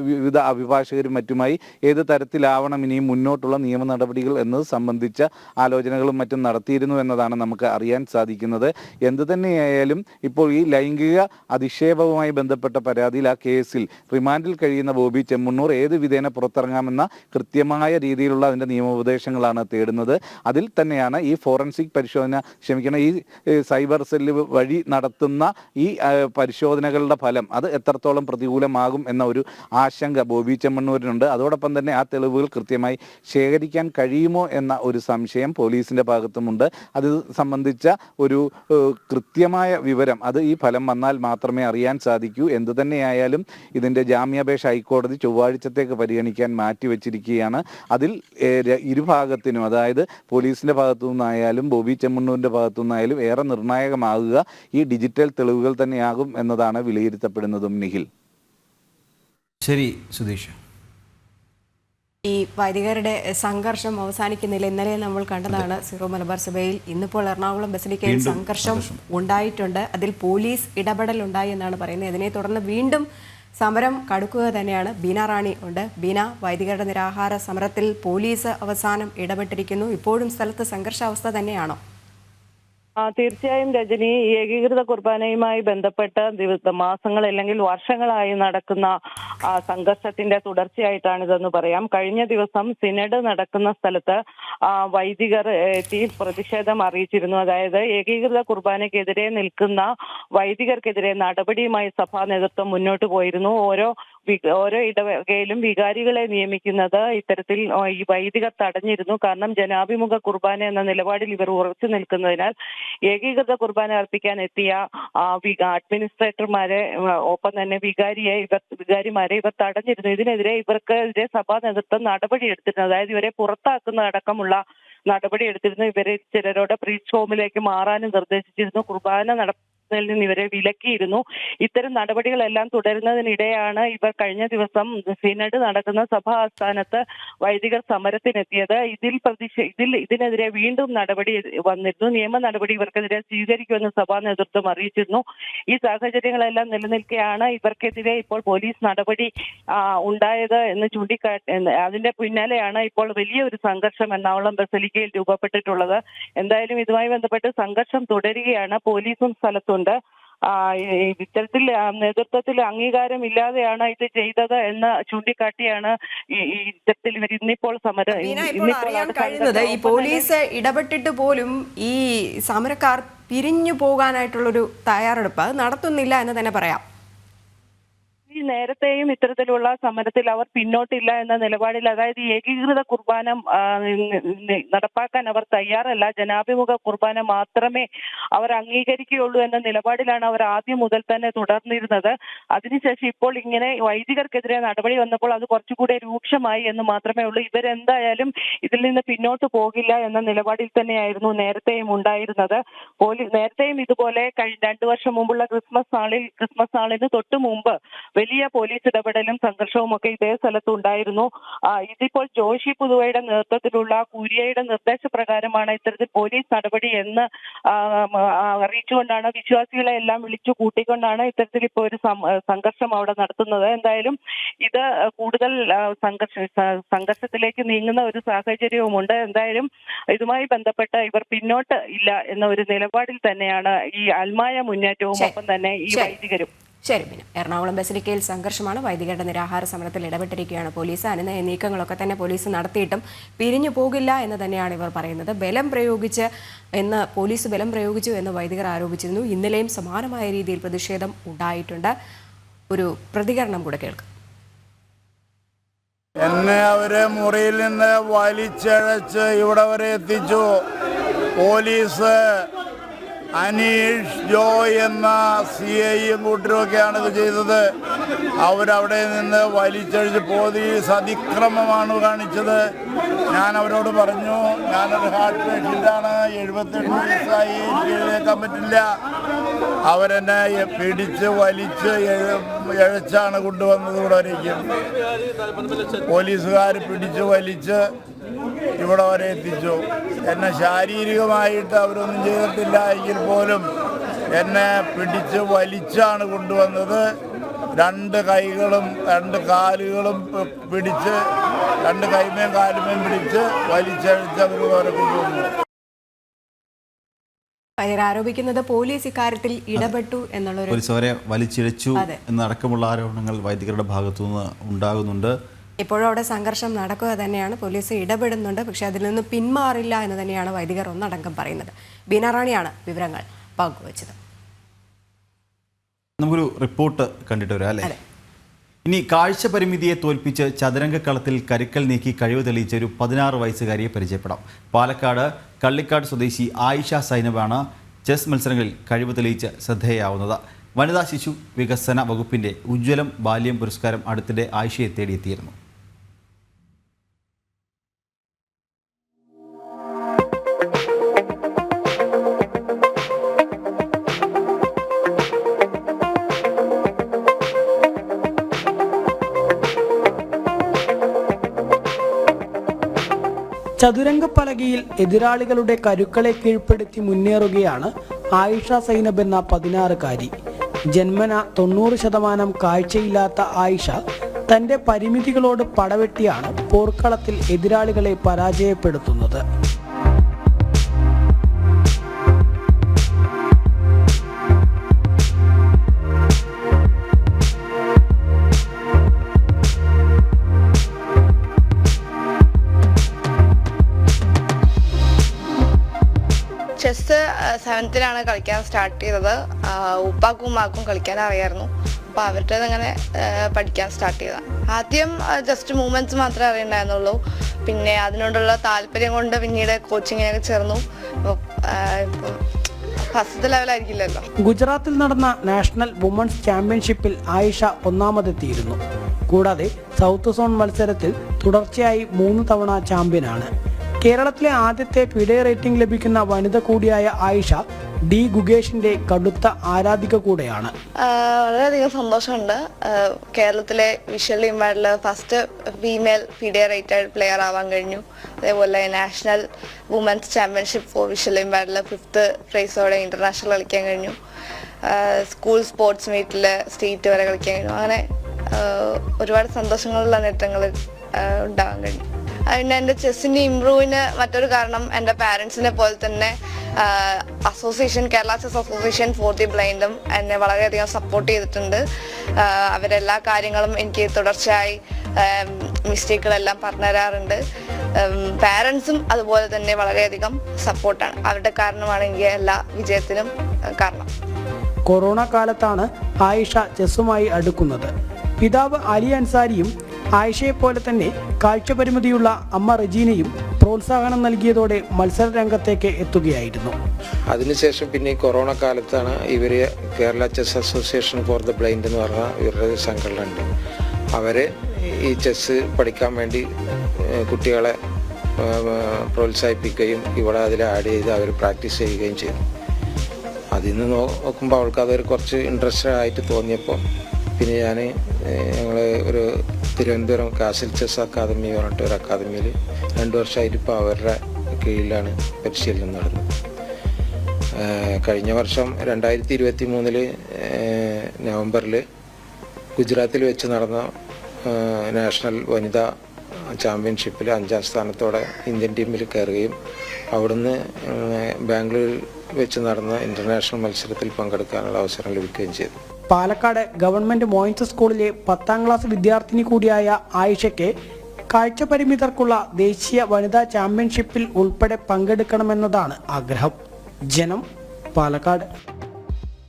വിവിധ അഭിഭാഷകരും മറ്റുമായി ഏത് തരത്തിലാവണം ഇനിയും മുന്നോട്ടുള്ള നിയമ നടപടികൾ എന്നത് സംബന്ധിച്ച ആലോചനകളും മറ്റും നടത്തിയിരുന്നു എന്നതാണ് നമുക്ക് അറിയാൻ സാധിക്കുന്നത്. എന്തു തന്നെയായാലും ഇപ്പോൾ ഈ ലൈംഗിക അധിക്ഷേപവുമായി ബന്ധപ്പെട്ട പരാതിയിൽ ആ കേസിൽ റിമാൻഡിൽ കഴിയുന്ന ബോബി ചെമ്മണ്ണൂർ ഏത് വിധേന പുറത്തിറങ്ങാമെന്ന കൃത്യമായ രീതിയിലുള്ള അതിൻ്റെ നിയമോപദേശങ്ങളാണ് തേടുന്നത്. അതിൽ തന്നെയാണ് ഈ ഫോറൻസിക് ഈ സൈബർ സെല്ല് വഴി നടത്തുന്ന ഈ പരിശോധനകൾ ഫലം അത് എത്രത്തോളം പ്രതികൂലമാകും എന്ന ഒരു ആശങ്ക ബോബി ചെമ്മണ്ണൂരിനുണ്ട്. അതോടൊപ്പം തന്നെ ആ തെളിവുകൾ കൃത്യമായി ശേഖരിക്കാൻ കഴിയുമോ എന്ന ഒരു സംശയം പോലീസിന്റെ ഭാഗത്തുമുണ്ട്. അത് സംബന്ധിച്ച ഒരു കൃത്യമായ വിവരം അത് ഈ ഫലം വന്നാൽ മാത്രമേ അറിയാൻ സാധിക്കൂ. എന്തു തന്നെയായാലും ഇതിന്റെ ജാമ്യാപേക്ഷ ഹൈക്കോടതി ചൊവ്വാഴ്ചത്തേക്ക് പരിഗണിക്കാൻ മാറ്റിവെച്ചിരിക്കുകയാണ്. അതിൽ ഇരുഭാഗത്തിനും, അതായത് പോലീസിന്റെ ഭാഗത്തു നിന്നായാലും ബോബി ചെമ്മണ്ണൂരിന്റെ ഭാഗത്തു നിന്നായാലും ഏറെ നിർണായകമാകുക ഈ ഡിജിറ്റൽ തെളിവുകൾ തന്നെയാകും എന്നതാണ് വിലയിരുത്തപ്പെടുന്നതും. നിഖിൽ, ശരി സുധീഷ്. ഈ വൈദികരുടെ സംഘർഷം അവസാനിക്കുന്നില്ല. ഇന്നലെ നമ്മൾ കണ്ടതാണ് സിറോ മലബാർ സഭയിൽ. ഇന്നിപ്പോൾ എറണാകുളം ബസിലിക്കയിൽ സംഘർഷം ഉണ്ടായിട്ടുണ്ട്. അതിൽ പോലീസ് ഇടപെടൽ ഉണ്ടായി എന്നാണ് പറയുന്നത്. ഇതിനെ തുടർന്ന് വീണ്ടും സമരം കടുക്കുക തന്നെയാണ്. ബീന റാണി ഉണ്ട്. ബീന, വൈദികരുടെ നിരാഹാര സമരത്തിൽ പോലീസ് അവസാനം ഇടപെട്ടിരിക്കുന്നു. ഇപ്പോഴും സ്ഥലത്ത് സംഘർഷാവസ്ഥ തന്നെയാണോ? തീർച്ചയായും രജനി, ഏകീകൃത കുർബാനയുമായി ബന്ധപ്പെട്ട മാസങ്ങൾ അല്ലെങ്കിൽ വർഷങ്ങളായി നടക്കുന്ന സംഘർഷത്തിന്റെ തുടർച്ചയായിട്ടാണിതെന്ന് പറയാം. കഴിഞ്ഞ ദിവസം സിനഡ് നടക്കുന്ന സ്ഥലത്ത് വൈദികർ എത്തി പ്രതിഷേധം അറിയിച്ചിരുന്നു. അതായത് ഏകീകൃത കുർബാനയ്ക്കെതിരെ നിൽക്കുന്ന വൈദികർക്കെതിരെ നടപടിയുമായി സഭാ നേതൃത്വം മുന്നോട്ട് പോയിരുന്നു. ഓരോ ഇടവകയിലും വികാരികളെ നിയമിക്കുന്നത് ഇത്തരത്തിൽ ഈ വൈദികർ തടഞ്ഞിരുന്നു. കാരണം ജനാഭിമുഖ കുർബാന എന്ന നിലപാടിൽ ഇവർ ഉറച്ചു നിൽക്കുന്നതിനാൽ ഏകീകൃത കുർബാന അർപ്പിക്കാൻ എത്തിയ അഡ്മിനിസ്ട്രേറ്റർമാരെ ഒപ്പം തന്നെ വികാരിമാരെ ഇവർ തടഞ്ഞിരുന്നു. ഇതിനെതിരെ ഇവർക്കെതിരെ സഭാ നേതൃത്വം നടപടിയെടുത്തിരുന്നു. അതായത് ഇവരെ പുറത്താക്കുന്ന അടക്കമുള്ള നടപടിയെടുത്തിരുന്നു. ഇവരെ ചിലരോട് പ്രീച്ച് ഹോമിലേക്ക് മാറാനും നിർദ്ദേശിച്ചിരുന്നു. കുർബാന ിൽ നിന്ന് ഇവരെ വിലക്കിയിരുന്നു. ഇത്തരം നടപടികളെല്ലാം തുടരുന്നതിനിടെയാണ് ഇവർ കഴിഞ്ഞ ദിവസം സിനഡ് നടക്കുന്ന സഭാ ആസ്ഥാനത്ത് വൈദികർ സമരത്തിനെത്തിയത്. ഇതിനെതിരെ വീണ്ടും നടപടി വന്നിരുന്നു. നിയമ നടപടി ഇവർക്കെതിരെ സ്വീകരിക്കുമെന്ന് സഭാ നേതൃത്വം അറിയിച്ചിരുന്നു. ഈ സാഹചര്യങ്ങളെല്ലാം നിലനിൽക്കെയാണ് ഇവർക്കെതിരെ ഇപ്പോൾ പോലീസ് നടപടി ഉണ്ടായത് എന്ന് അതിന്റെ പിന്നാലെയാണ് ഇപ്പോൾ വലിയൊരു സംഘർഷം എറണാകുളം ബസലിക്കയിൽ രൂപപ്പെട്ടിട്ടുള്ളത്. എന്തായാലും ഇതുമായി ബന്ധപ്പെട്ട് സംഘർഷം തുടരുകയാണ്. പോലീസും സ്ഥലത്തുണ്ട്. ഇത്തരത്തിൽ നേതൃത്വത്തിൽ അംഗീകാരം ഇല്ലാതെയാണ് ഇത് ചെയ്തത് എന്ന് ചൂണ്ടിക്കാട്ടിയാണ് ഇത്തരത്തിൽ ഇവർ ഇന്നിപ്പോൾ അറിയാൻ കഴിയുന്നത്. ഈ പോലീസ് ഇടപെട്ടിട്ട് പോലും ഈ സമരക്കാർ പിരിഞ്ഞു പോകാനായിട്ടുള്ളൊരു തയ്യാറെടുപ്പ് അത് നടത്തുന്നില്ല എന്ന് തന്നെ പറയാം. നേരത്തെയും ഇത്തരത്തിലുള്ള സമരത്തിൽ അവർ പിന്നോട്ടില്ല എന്ന നിലപാടിൽ, അതായത് ഏകീകൃത കുർബാന നടപ്പാക്കാൻ അവർ തയ്യാറല്ല, ജനാഭിമുഖ കുർബാന മാത്രമേ അവർ അംഗീകരിക്കുകയുള്ളൂ എന്ന നിലപാടിലാണ് അവർ ആദ്യം മുതൽ തന്നെ തുടർന്നിരുന്നത്. അതിനുശേഷം ഇപ്പോൾ ഇങ്ങനെ വൈദികർക്കെതിരെ നടപടി വന്നപ്പോൾ അത് കുറച്ചുകൂടെ രൂക്ഷമായി എന്ന് മാത്രമേ ഉള്ളൂ. ഇവരെന്തായാലും ഇതിൽ നിന്ന് പിന്നോട്ട് പോകില്ല എന്ന നിലപാടിൽ തന്നെയായിരുന്നു നേരത്തെയും ഉണ്ടായിരുന്നത്. നേരത്തെയും ഇതുപോലെ 2 വർഷം മുമ്പുള്ള ക്രിസ്മസ് നാളിന് തൊട്ടു മുമ്പ് വലിയ പോലീസ് ഇടപെടലും സംഘർഷവും ഒക്കെ ഇതേ സ്ഥലത്ത് ഉണ്ടായിരുന്നു. ഇതിപ്പോൾ ജോഷി പുതുവയുടെ നേതൃത്വത്തിലുള്ള കുര്യയുടെ നിർദ്ദേശപ്രകാരമാണ് ഇത്തരത്തിൽ പോലീസ് നടപടി എന്ന് അറിയിച്ചുകൊണ്ടാണ് വിശ്വാസികളെ എല്ലാം വിളിച്ചു കൂട്ടിക്കൊണ്ടാണ് ഇത്തരത്തിൽ ഇപ്പോൾ ഒരു സംഘർഷം അവിടെ നടത്തുന്നത്. എന്തായാലും ഇത് കൂടുതൽ സംഘർഷത്തിലേക്ക് നീങ്ങുന്ന ഒരു സാഹചര്യവുമുണ്ട്. എന്തായാലും ഇതുമായി ബന്ധപ്പെട്ട് ഇവർ പിന്നോട്ട് ഇല്ല എന്ന ഒരു നിലപാടിൽ തന്നെയാണ് ഈ അൽമായ മുന്നേറ്റവും ഒപ്പം തന്നെ ഈ വൈദികരും. ശരി, പിന്നെ എറണാകുളം ബസിലിക്കയിൽ സംഘർഷമാണ്. വൈദികരുടെ നിരാഹാര സമരത്തിൽ ഇടപെട്ടിരിക്കുകയാണ് പോലീസ്. അനുനയ നീക്കങ്ങളൊക്കെ തന്നെ പോലീസ് നടത്തിയിട്ടും പിരിഞ്ഞു പോകില്ല എന്ന് തന്നെയാണ് ഇവർ പറയുന്നത്. പോലീസ് ബലം പ്രയോഗിച്ചു എന്ന് വൈദികർ ആരോപിച്ചിരുന്നു. ഇന്നലെയും സമാനമായ രീതിയിൽ പ്രതിഷേധം ഉണ്ടായിട്ടുണ്ട്. ഒരു പ്രതികരണം കൂടെ കേൾക്കാം. എന്നെ അവരെ മുറിയിൽ നിന്ന് വലിച്ചഴച്ച് ഇവിടെ വരെ എത്തിച്ചു. പോലീസ് അനീഷ് ജോയ് എന്ന CIയും കൂട്ടരുമൊക്കെയാണ് ഇത് ചെയ്തത്. അവരവിടെ നിന്ന് വലിച്ചഴിച്ച് പോലീസ് അതിക്രമമാണ് കാണിച്ചത്. ഞാൻ അവരോട് പറഞ്ഞു, ഞാനൊരു ഹാർട്ട് പേഷ്യൻ്റാണ്, 78 വയസ്സായി, എഴുന്നേക്കാൻ പറ്റില്ല. അവരെന്നെ പിടിച്ച് വലിച്ച് ഇഴച്ചാണ് കൊണ്ടുവന്നത്. ഇവിടെ വരേക്കും പോലീസുകാർ പിടിച്ച് വലിച്ച് ഇവിടെ വരെ എത്തിച്ചു. എന്നെ ശാരീരികമായിട്ട് അവരൊന്നും ചെയ്തിട്ടില്ല എങ്കിൽ പോലും എന്നെ പിടിച്ച് വലിച്ചാണ് കൊണ്ടുവന്നത്. 2 കൈകളും 2 കാലുകളും പിടിച്ച് 2 കൈമേയും കാലുമേയും പിടിച്ച് വലിച്ചഴിച്ച് അവർ വരെ കൊണ്ടുവന്നു. ആരോപിക്കുന്നത് പോലീസ് ഇക്കാര്യത്തിൽ ഇടപെട്ടു എന്നുള്ളൊരു പോലീസ് അവരെ വലിച്ചിഴച്ചു എന്നടക്കമുള്ള ആരോപണങ്ങൾ വൈദികരുടെ ഭാഗത്തുനിന്ന് ഉണ്ടാകുന്നുണ്ട്. ഇപ്പോഴും അവിടെ സംഘർഷം നടക്കുക തന്നെയാണ്. പോലീസ് ഇടപെടുന്നുണ്ട്, പക്ഷെ അതിൽ നിന്ന് പിന്മാറില്ല എന്ന് തന്നെയാണ് വൈദികർ ഒന്നടങ്കം പറയുന്നത്. ബീനാറാണിയാണ് വിവരങ്ങൾ പങ്കുവച്ചത്. നമുക്കൊരു റിപ്പോർട്ട് കണ്ടിട്ട് വരാം അല്ലേ? ഇനി കാഴ്ച പരിമിതിയെ തോൽപ്പിച്ച് ചതുരംഗക്കളത്തിൽ കരുക്കൽ നീക്കി കഴിവ് തെളിയിച്ച ഒരു 16 വയസ്സുകാരിയെ പരിചയപ്പെടാം. പാലക്കാട് കള്ളിക്കാട് സ്വദേശി ആയിഷ സൈനബാണ് ചെസ് മത്സരങ്ങളിൽ കഴിവ് തെളിയിച്ച് ശ്രദ്ധേയാവുന്നത്. വനിതാ ശിശു വികസന വകുപ്പിന്റെ ഉജ്ജ്വലം ബാല്യം പുരസ്കാരം അടുത്തിടെ ആയിഷയെ തേടിയെത്തിയിരുന്നു. ചതുരംഗപ്പലകയിൽ എതിരാളികളുടെ കരുക്കളെ കീഴ്പ്പെടുത്തി മുന്നേറുകയാണ് ആയിഷ സൈനബ് എന്ന 16-കാരി. ജന്മന 90% കാഴ്ചയില്ലാത്ത ആയിഷ തന്റെ പരിമിതികളോട് പടവെട്ടിയാണ് പോർക്കളത്തിൽ എതിരാളികളെ പരാജയപ്പെടുത്തുന്നത്. ചെസ് 7th കളിക്കാൻ സ്റ്റാർട്ട് ചെയ്തത്. ഉപ്പാക്കും ഉമ്മാക്കും കളിക്കാൻ അറിയായിരുന്നു. അപ്പോൾ അവരുടെ അങ്ങനെ പഠിക്കാൻ സ്റ്റാർട്ട് ചെയ്തതാണ്. ആദ്യം ജസ്റ്റ് മൂവ്മെന്റ്സ് മാത്രമേ അറിയണ്ടായിരുന്നുള്ളൂ. പിന്നെ അതിനോടുള്ള താല്പര്യം കൊണ്ട് പിന്നീട് കോച്ചിങ്ങിനൊക്കെ ചേർന്നു. ഫസ്റ്റ് ലെവലായിരിക്കില്ലല്ലോ. ഗുജറാത്തിൽ നടന്ന നാഷണൽ വുമൺസ് ചാമ്പ്യൻഷിപ്പിൽ ആയിഷ 1ാമതെത്തിയിരുന്നു. കൂടാതെ സൗത്ത് സോൺ മത്സരത്തിൽ തുടർച്ചയായി 3 തവണ ചാമ്പ്യനാണ്. കേരളത്തിലെ ആദ്യത്തെ ഫിഡെ റേറ്റിംഗ് ലഭിക്കുന്ന വനിത കൂടിയായ ആയിഷ ഡി ഗുഗേഷിന്റെ കടുത്ത ആരാധിക കൂടെയാണ്. വളരെയധികം സന്തോഷമുണ്ട്. കേരളത്തിലെ വിഷ്വൽ ഇംപാക്റ്റിൽ first female FIDE rated player ആവാൻ കഴിഞ്ഞു. അതേപോലെ national women's championship for visual ഇംപാക്റ്റിൽ 5th പ്രൈസോടെ ഇന്റർനാഷണൽ കളിക്കാൻ കഴിഞ്ഞു. സ്കൂൾ സ്പോർട്സ് മീറ്റിൽ സ്റ്റേറ്റ് വരെ കളിക്കാൻ കഴിഞ്ഞു. അങ്ങനെ ഒരുപാട് സന്തോഷങ്ങളുള്ള നേട്ടങ്ങൾ ഉണ്ടാവാൻ കഴിഞ്ഞു. അതിന് എൻ്റെ ചെസ്സിൻ്റെ ഇമ്പ്രൂവിന് മറ്റൊരു കാരണം എൻ്റെ പാരൻസിനെ പോലെ തന്നെ Kerala chess association for the ബ്ലൈൻഡും എന്നെ വളരെയധികം സപ്പോർട്ട് ചെയ്തിട്ടുണ്ട്. അവരെല്ലാ കാര്യങ്ങളും എനിക്ക് തുടർച്ചയായി മിസ്റ്റേക്കുകളെല്ലാം പറഞ്ഞു തരാറുണ്ട്. പാരൻസും അതുപോലെ തന്നെ വളരെയധികം സപ്പോർട്ടാണ്. അവരുടെ കാരണമാണ് എനിക്ക് എല്ലാ വിജയത്തിനും കാരണം. കൊറോണ കാലത്താണ് ആയിഷ ചെസ്സുമായി അടുക്കുന്നത്. പിതാവ് അലി അൻസാരിയും ആയിഷയെപ്പോലെ തന്നെ കാഴ്ചപരിമിതിയുള്ള അമ്മ റജീനയും പ്രോത്സാഹനം നൽകിയതോടെ മത്സര രംഗത്തേക്ക് എത്തുകയായിരുന്നു. അതിനുശേഷം പിന്നെ ഈ കൊറോണ കാലത്താണ് ഇവർ Kerala chess association for the blind എന്ന് പറഞ്ഞ ഇവരുടെ സംഘടന ഉണ്ട്. അവർ ഈ ചെസ്സ് പഠിക്കാൻ വേണ്ടി കുട്ടികളെ പ്രോത്സാഹിപ്പിക്കുകയും ഇവിടെ അതിൽ ആഡ് ചെയ്ത് അവർ പ്രാക്ടീസ് ചെയ്യുകയും ചെയ്തു. അതിൽ നിന്ന് നോക്കുമ്പോൾ അവൾക്ക് അതൊരു കുറച്ച് ഇൻട്രസ്റ്റഡ് ആയിട്ട് തോന്നിയപ്പോൾ പിന്നെ ഞങ്ങൾ ഒരു തിരുവനന്തപുരം കാസിൽ ചെസ് അക്കാദമി പറഞ്ഞിട്ട് ഒരു അക്കാദമിയിൽ 2 വർഷമായിട്ട് ഇപ്പോൾ അവരുടെ കീഴിലാണ് പരിശീലനം നടന്നത്. കഴിഞ്ഞ വർഷം 2023 നവംബറിൽ ഗുജറാത്തിൽ വെച്ച് നടന്ന നാഷണൽ വനിതാ ചാമ്പ്യൻഷിപ്പിൽ 5ാം സ്ഥാനത്തോടെ ഇന്ത്യൻ ടീമിൽ കയറുകയും അവിടുന്ന് ബാംഗ്ലൂരിൽ വെച്ച് നടന്ന ഇൻ്റർനാഷണൽ മത്സരത്തിൽ പങ്കെടുക്കാനുള്ള അവസരം ലഭിക്കുകയും ചെയ്തു. പാലക്കാട് ഗവൺമെന്റ് മോയിൻസ് സ്കൂളിലെ 10ാം ക്ലാസ് വിദ്യാർത്ഥിനി കൂടിയായ ആയിഷയ്ക്ക് കാഴ്ചപരിമിതർക്കുള്ള ദേശീയ വനിതാ ചാമ്പ്യൻഷിപ്പിൽ ഉൾപ്പെടെ പങ്കെടുക്കണമെന്നതാണ് ആഗ്രഹം. ജനം, പാലക്കാട്.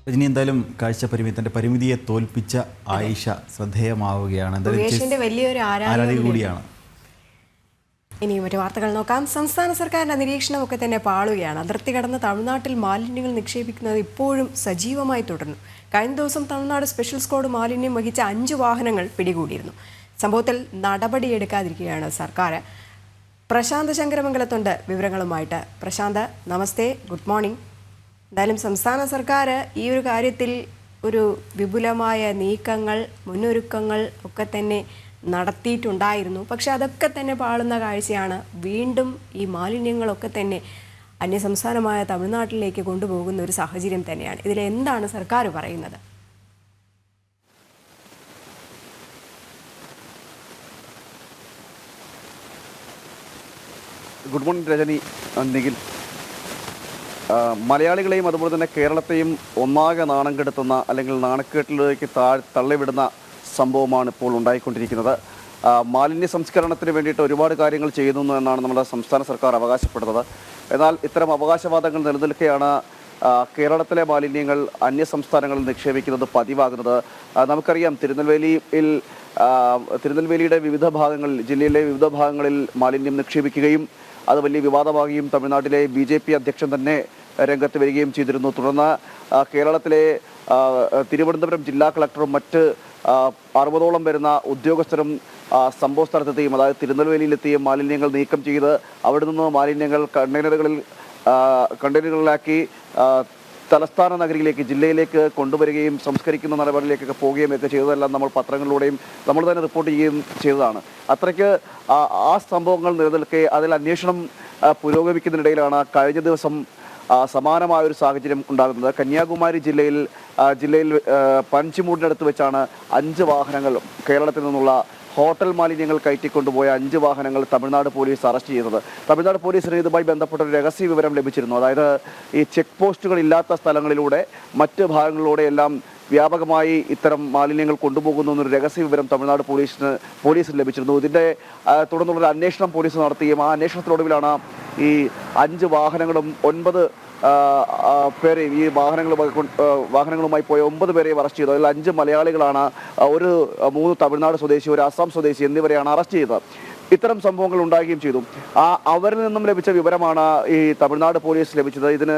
രജനി, എന്തായാലും കാഴ്ചപരിമിതന്റെ പരിമിതിയെ തോൽപ്പിച്ച ആയിഷ ശ്രദ്ധേയമാവുകയാണ്. വലിയൊരു ആരാധിക കൂടിയാണ്. ഇനി മറ്റു വാർത്തകൾ നോക്കാം. സംസ്ഥാന സർക്കാരിന്റെ നിരീക്ഷണമൊക്കെ തന്നെ പാളുകയാണ്. അതിർത്തി കടന്ന് തമിഴ്നാട്ടിൽ മാലിന്യങ്ങൾ നിക്ഷേപിക്കുന്നത് ഇപ്പോഴും സജീവമായി തുടർന്നു. കഴിഞ്ഞ ദിവസം തമിഴ്നാട് സ്പെഷ്യൽ സ്ക്വാഡ് മാലിന്യം വഹിച്ച 5 വാഹനങ്ങൾ പിടികൂടിയിരുന്നു. സംഭവത്തിൽ നടപടിയെടുക്കാതിരിക്കുകയാണ് സർക്കാർ. പ്രശാന്ത് ശങ്കരമംഗലത്തുണ്ട് വിവരങ്ങളുമായിട്ട്. പ്രശാന്ത്, നമസ്തേ, ഗുഡ് മോർണിംഗ്. എന്തായാലും സംസ്ഥാന സർക്കാർ ഈ ഒരു കാര്യത്തിൽ ഒരു വിപുലമായ നീക്കങ്ങൾ, മുന്നൊരുക്കങ്ങൾ ഒക്കെ തന്നെ നടത്തിയിട്ടുണ്ടായിരുന്നു. പക്ഷെ അതൊക്കെ തന്നെ പാളുന്ന കാഴ്ചയാണ്. വീണ്ടും ഈ മാലിന്യങ്ങളൊക്കെ തന്നെ അന്യസംസ്ഥാനമായ തമിഴ്നാട്ടിലേക്ക് കൊണ്ടുപോകുന്ന ഒരു സാഹചര്യം തന്നെയാണ്. ഇതിലെന്താണ് സർക്കാർ പറയുന്നത്? Good morning Rajani, Nikhil. മലയാളികളെയും അതുപോലെ തന്നെ കേരളത്തെയും ഒന്നാകെ നാണം കെടുത്തുന്ന അല്ലെങ്കിൽ നാണക്കേട്ടിലേക്ക് തള്ളിവിടുന്ന സംഭവമാണ് ഇപ്പോൾ ഉണ്ടായിക്കൊണ്ടിരിക്കുന്നത്. മാലിന്യ സംസ്കരണത്തിന് വേണ്ടിയിട്ട് ഒരുപാട് കാര്യങ്ങൾ ചെയ്യുന്നു എന്നാണ് നമ്മുടെ സംസ്ഥാന സർക്കാർ അവകാശപ്പെടുന്നത്. എന്നാൽ ഇത്തരം അവകാശവാദങ്ങൾ നിലനിൽക്കെയാണ് കേരളത്തിലെ മാലിന്യങ്ങൾ അന്യ സംസ്ഥാനങ്ങളിൽ നിക്ഷേപിക്കുന്നത് പതിവാകുന്നത്. നമുക്കറിയാം, തിരുനെൽവേലിയുടെ വിവിധ ഭാഗങ്ങളിൽ, ജില്ലയിലെ വിവിധ ഭാഗങ്ങളിൽ മാലിന്യം നിക്ഷേപിക്കുകയും അത് വലിയ വിവാദമാകുകയും തമിഴ്നാട്ടിലെ BJP അധ്യക്ഷൻ തന്നെ രംഗത്ത് വരികയും ചെയ്തിരുന്നു. തുടർന്ന് കേരളത്തിലെ തിരുവനന്തപുരം ജില്ലാ കളക്ടറും മറ്റ് 60ഓളം വരുന്ന ഉദ്യോഗസ്ഥരും സംഭവ സ്ഥലത്തെത്തിയും, അതായത് തിരുനെൽവേലിയിലെത്തിയും മാലിന്യങ്ങൾ നീക്കം ചെയ്ത് അവിടെ നിന്ന് മാലിന്യങ്ങൾ കണ്ടെയ്നറുകളിലാക്കി തലസ്ഥാന നഗരിയിലേക്ക്, ജില്ലയിലേക്ക് കൊണ്ടുവരികയും സംസ്കരിക്കുന്ന നടപടിയിലേക്കൊക്കെ പോവുകയും ഒക്കെ ചെയ്തതെല്ലാം നമ്മൾ പത്രങ്ങളിലൂടെയും നമ്മൾ തന്നെ റിപ്പോർട്ട് ചെയ്യുകയും ചെയ്തതാണ്. അത്രയ്ക്ക് ആ സംഭവങ്ങൾ നിലനിൽക്കെ അതിൽ അന്വേഷണം പുരോഗമിക്കുന്നതിനിടയിലാണ് കഴിഞ്ഞ ദിവസം സമാനമായൊരു സാഹചര്യം ഉണ്ടാകുന്നത്. കന്യാകുമാരി ജില്ലയിൽ പഞ്ചിമൂടിനടുത്ത് വെച്ചാണ് 5 വാഹനങ്ങൾ, കേരളത്തിൽ നിന്നുള്ള ഹോട്ടൽ മാലിന്യങ്ങൾ കയറ്റിക്കൊണ്ടുപോയ 5 വാഹനങ്ങൾ തമിഴ്നാട് പോലീസ് അറസ്റ്റ് ചെയ്തത്. തമിഴ്നാട് പോലീസിന് ഇതുമായി ബന്ധപ്പെട്ട ഒരു രഹസ്യ വിവരം ലഭിച്ചിരുന്നു. അതായത് ഈ ചെക്ക് പോസ്റ്റുകൾ ഇല്ലാത്ത സ്ഥലങ്ങളിലൂടെ, മറ്റ് ഭാഗങ്ങളിലൂടെ എല്ലാം വ്യാപകമായി ഇത്തരം മാലിന്യങ്ങൾ കൊണ്ടുപോകുന്നു എന്നൊരു രഹസ്യ വിവരം തമിഴ്നാട് പോലീസിന് ലഭിച്ചിരുന്നു. ഇതിൻ്റെ തുടർന്നുള്ളൊരു അന്വേഷണം പോലീസ് നടത്തുകയും ആ അന്വേഷണത്തിനൊടുവിലാണ് ഈ 5 വാഹനങ്ങളും 9 പേരെ, ഈ വാഹനങ്ങളുമായി പോയ 9 പേരെയും അറസ്റ്റ് ചെയ്തു. അതിൽ 5 മലയാളികളാണ്, 3 തമിഴ്നാട് സ്വദേശി, 1 ആസാം സ്വദേശി എന്നിവരെയാണ് അറസ്റ്റ് ചെയ്തത്. ഇത്തരം സംഭവങ്ങൾ ഉണ്ടാകുകയും ചെയ്തു. അവരിൽ നിന്നും ലഭിച്ച വിവരമാണ് ഈ തമിഴ്നാട് പോലീസ് ലഭിച്ചത്. ഇതിന്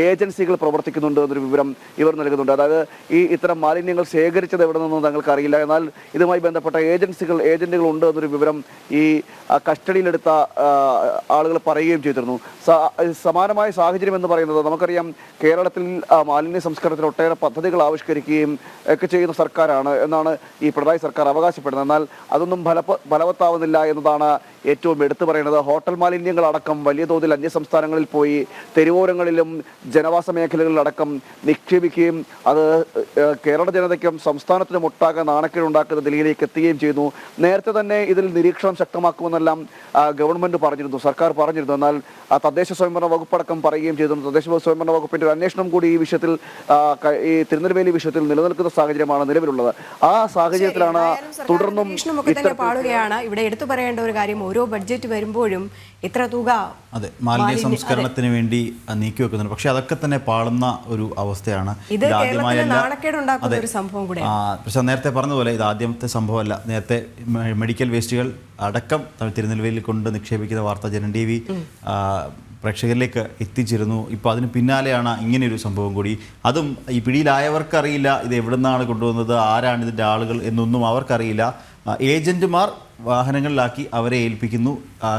ഏജൻസികൾ പ്രവർത്തിക്കുന്നുണ്ട് എന്നൊരു വിവരം ഇവർ നൽകുന്നുണ്ട്. അതായത് ഇത്തരം മാലിന്യങ്ങൾ ശേഖരിച്ചത് എവിടെ നിന്നും തങ്ങൾക്ക് അറിയില്ല, എന്നാൽ ഇതുമായി ബന്ധപ്പെട്ട ഏജന്റുകൾ ഉണ്ട് എന്നൊരു വിവരം ഈ കസ്റ്റഡിയിലെടുത്ത ആളുകൾ പറയുകയും ചെയ്തിരുന്നു. സമാനമായ സാഹചര്യം എന്ന് പറയുന്നത്, നമുക്കറിയാം, കേരളത്തിൽ മാലിന്യ സംസ്കരണത്തിന് ഒട്ടേറെ പദ്ധതികൾ ആവിഷ്കരിക്കുകയും ഒക്കെ ചെയ്യുന്ന സർക്കാരാണ് എന്നാണ് ഈ പിണറായി സർക്കാർ അവകാശപ്പെടുന്നത്. എന്നാൽ അതൊന്നും ഫലവത്താവുന്നില്ല എന്നതാണ് ഏറ്റവും എടുത്തു പറയുന്നത്. ഹോട്ടൽ മാലിന്യങ്ങളടക്കം വലിയ തോതിൽ അന്യസംസ്ഥാനങ്ങളിൽ പോയി തെരുവോരങ്ങളിലും ജനവാസ മേഖലകളിലടക്കം നിക്ഷേപിക്കുകയും അത് കേരള ജനതയ്ക്കും സംസ്ഥാനത്തിനും ഒട്ടാകെ നാണക്കേടുണ്ടാക്കുന്ന നിലയിലേക്ക് എത്തുകയും ചെയ്യുന്നു. നേരത്തെ തന്നെ ഇതിൽ നിരീക്ഷണം ശക്തമാക്കുമെന്നെല്ലാം ഗവൺമെന്റ് പറഞ്ഞിരുന്നു, സർക്കാർ പറഞ്ഞിരുന്നു. എന്നാൽ തദ്ദേശ സ്വയംഭരണ വകുപ്പടക്കം പറയുകയും ചെയ്തു. തദ്ദേശ സ്വയംഭരണ വകുപ്പിന്റെ ഒരു അന്വേഷണം കൂടി ഈ വിഷയത്തിൽ, ഈ തിരുനെൽവേലി വിഷയത്തിൽ നിലനിൽക്കുന്ന സാഹചര്യമാണ് നിലവിലുള്ളത്. ആ സാഹചര്യത്തിലാണ് തുടർന്നും ഇവിടെ എടുത്തു പറയേണ്ട ഒരു കാര്യം, ഓരോ ബഡ്ജറ്റ് വരുമ്പോഴും ഇത്ര തുക അതെ മാലിന്യ സംസ്കരണത്തിന് വേണ്ടി നീക്കി വെക്കുന്നുണ്ട്. പക്ഷെ അതൊക്കെ തന്നെ പാളുന്ന ഒരു അവസ്ഥയാണ്. ഇത് കേരളത്തിൽ നാണക്കേടുണ്ടാക്കുന്ന ഒരു സംഭവം കൂടെ. പക്ഷെ നേരത്തെ പറഞ്ഞതുപോലെ ഇത് ആദ്യത്തെ സംഭവമല്ല. നേരത്തെ മെഡിക്കൽ വേസ്റ്റുകൾ അടക്കം തിരുനെൽവേലിയിൽ കൊണ്ട് നിക്ഷേപിക്കുന്ന വാർത്ത ജനം TV പ്രേക്ഷകരിലേക്ക് എത്തിച്ചിരുന്നു. ഇപ്പോൾ അതിന് പിന്നാലെയാണ് ഇങ്ങനെയൊരു സംഭവം കൂടി. അതും ഈ പിടിയിലായവർക്കറിയില്ല ഇത് എവിടെ നിന്നാണ് കൊണ്ടുവന്നത്, ആരാണ് ഇതിൻ്റെ ആളുകൾ എന്നൊന്നും അവർക്കറിയില്ല. ഏജന്റുമാർ വാഹനങ്ങളിലാക്കി അവരെ ഏൽപ്പിക്കുന്നു,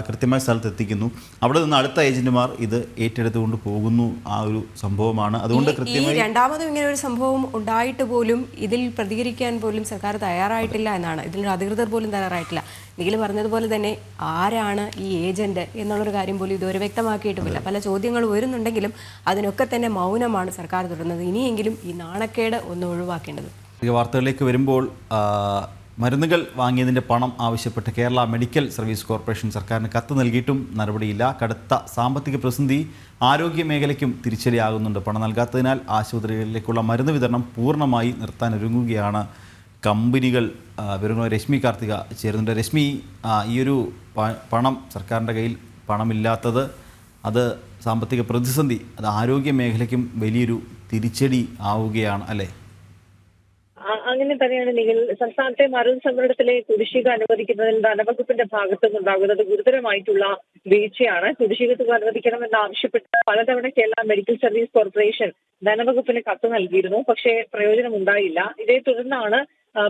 കൃത്യമായ സ്ഥലത്ത് എത്തിക്കുന്നു. അവിടെ നിന്ന് അടുത്ത ഏജന്റുമാർ ഇത് ഏറ്റെടുത്തുകൊണ്ട് പോകുന്നു. ആ ഒരു സംഭവമാണ്. അതുകൊണ്ട് കൃത്യമായി രണ്ടാമതും ഇങ്ങനെ ഒരു സംഭവം ഉണ്ടായിട്ട് പോലും ഇതിൽ പ്രതികരിക്കാൻ പോലും സർക്കാർ തയ്യാറായിട്ടില്ല എന്നാണ്. ഇതിലൊരു അധികൃതർ പോലും തയ്യാറായിട്ടില്ല. നിഖിൽ പറഞ്ഞതുപോലെ തന്നെ ആരാണ് ഈ ഏജന്റ് എന്നുള്ളൊരു കാര്യം പോലും ഇതുവരെ വ്യക്തമാക്കിയിട്ടുമില്ല. പല ചോദ്യങ്ങൾ ഉയരുന്നുണ്ടെങ്കിലും അതിനൊക്കെ തന്നെ മൗനമാണ് സർക്കാർ തുടരുന്നത്. ഇനിയെങ്കിലും ഈ നാണക്കേട് ഒന്ന് ഒഴിവാക്കേണ്ടത്. ഈ വാർത്തകളിലേക്ക് വരുമ്പോൾ മരുന്നുകൾ വാങ്ങിയതിൻ്റെ പണം ആവശ്യപ്പെട്ട് കേരള മെഡിക്കൽ സർവീസ് കോർപ്പറേഷൻ സർക്കാരിന് കത്ത് നൽകിയിട്ടും നടപടിയില്ല. കടുത്ത സാമ്പത്തിക പ്രതിസന്ധി ആരോഗ്യ മേഖലയ്ക്കും തിരിച്ചടിയാകുന്നുണ്ട്. പണം നൽകാത്തതിനാൽ ആശുപത്രികളിലേക്കുള്ള മരുന്ന് വിതരണം പൂർണ്ണമായി നിർത്താനൊരുങ്ങുകയാണ് കമ്പനികൾ. വിവരങ്ങൾ രശ്മി കാർത്തിക ചേരുന്നുണ്ട്. രശ്മി, ഈയൊരു പണം സർക്കാരിൻ്റെ കയ്യിൽ പണമില്ലാത്തത് അത് സാമ്പത്തിക പ്രതിസന്ധി അത് ആരോഗ്യ മേഖലയ്ക്കും വലിയൊരു തിരിച്ചടി ആവുകയാണ് അല്ലേ? അങ്ങനെ തന്നെയാണ് നിഖിൽ. സംസ്ഥാനത്തെ മരുന്ന് സംഭരണത്തിലെ കുടിശ്ശിക അനുവദിക്കുന്നതിൽ ധനവകുപ്പിന്റെ ഭാഗത്തു നിന്നുണ്ടാകുന്നത് ഗുരുതരമായിട്ടുള്ള വീഴ്ചയാണ്. കുടിശ്ശിക തുക അനുവദിക്കണമെന്ന് ആവശ്യപ്പെട്ട് പലതവണ കേരള മെഡിക്കൽ സർവീസ് കോർപ്പറേഷൻ ധനവകുപ്പിന് കത്ത് നൽകിയിരുന്നു. പക്ഷേ പ്രയോജനമുണ്ടായില്ല. ഇതേ തുടർന്നാണ്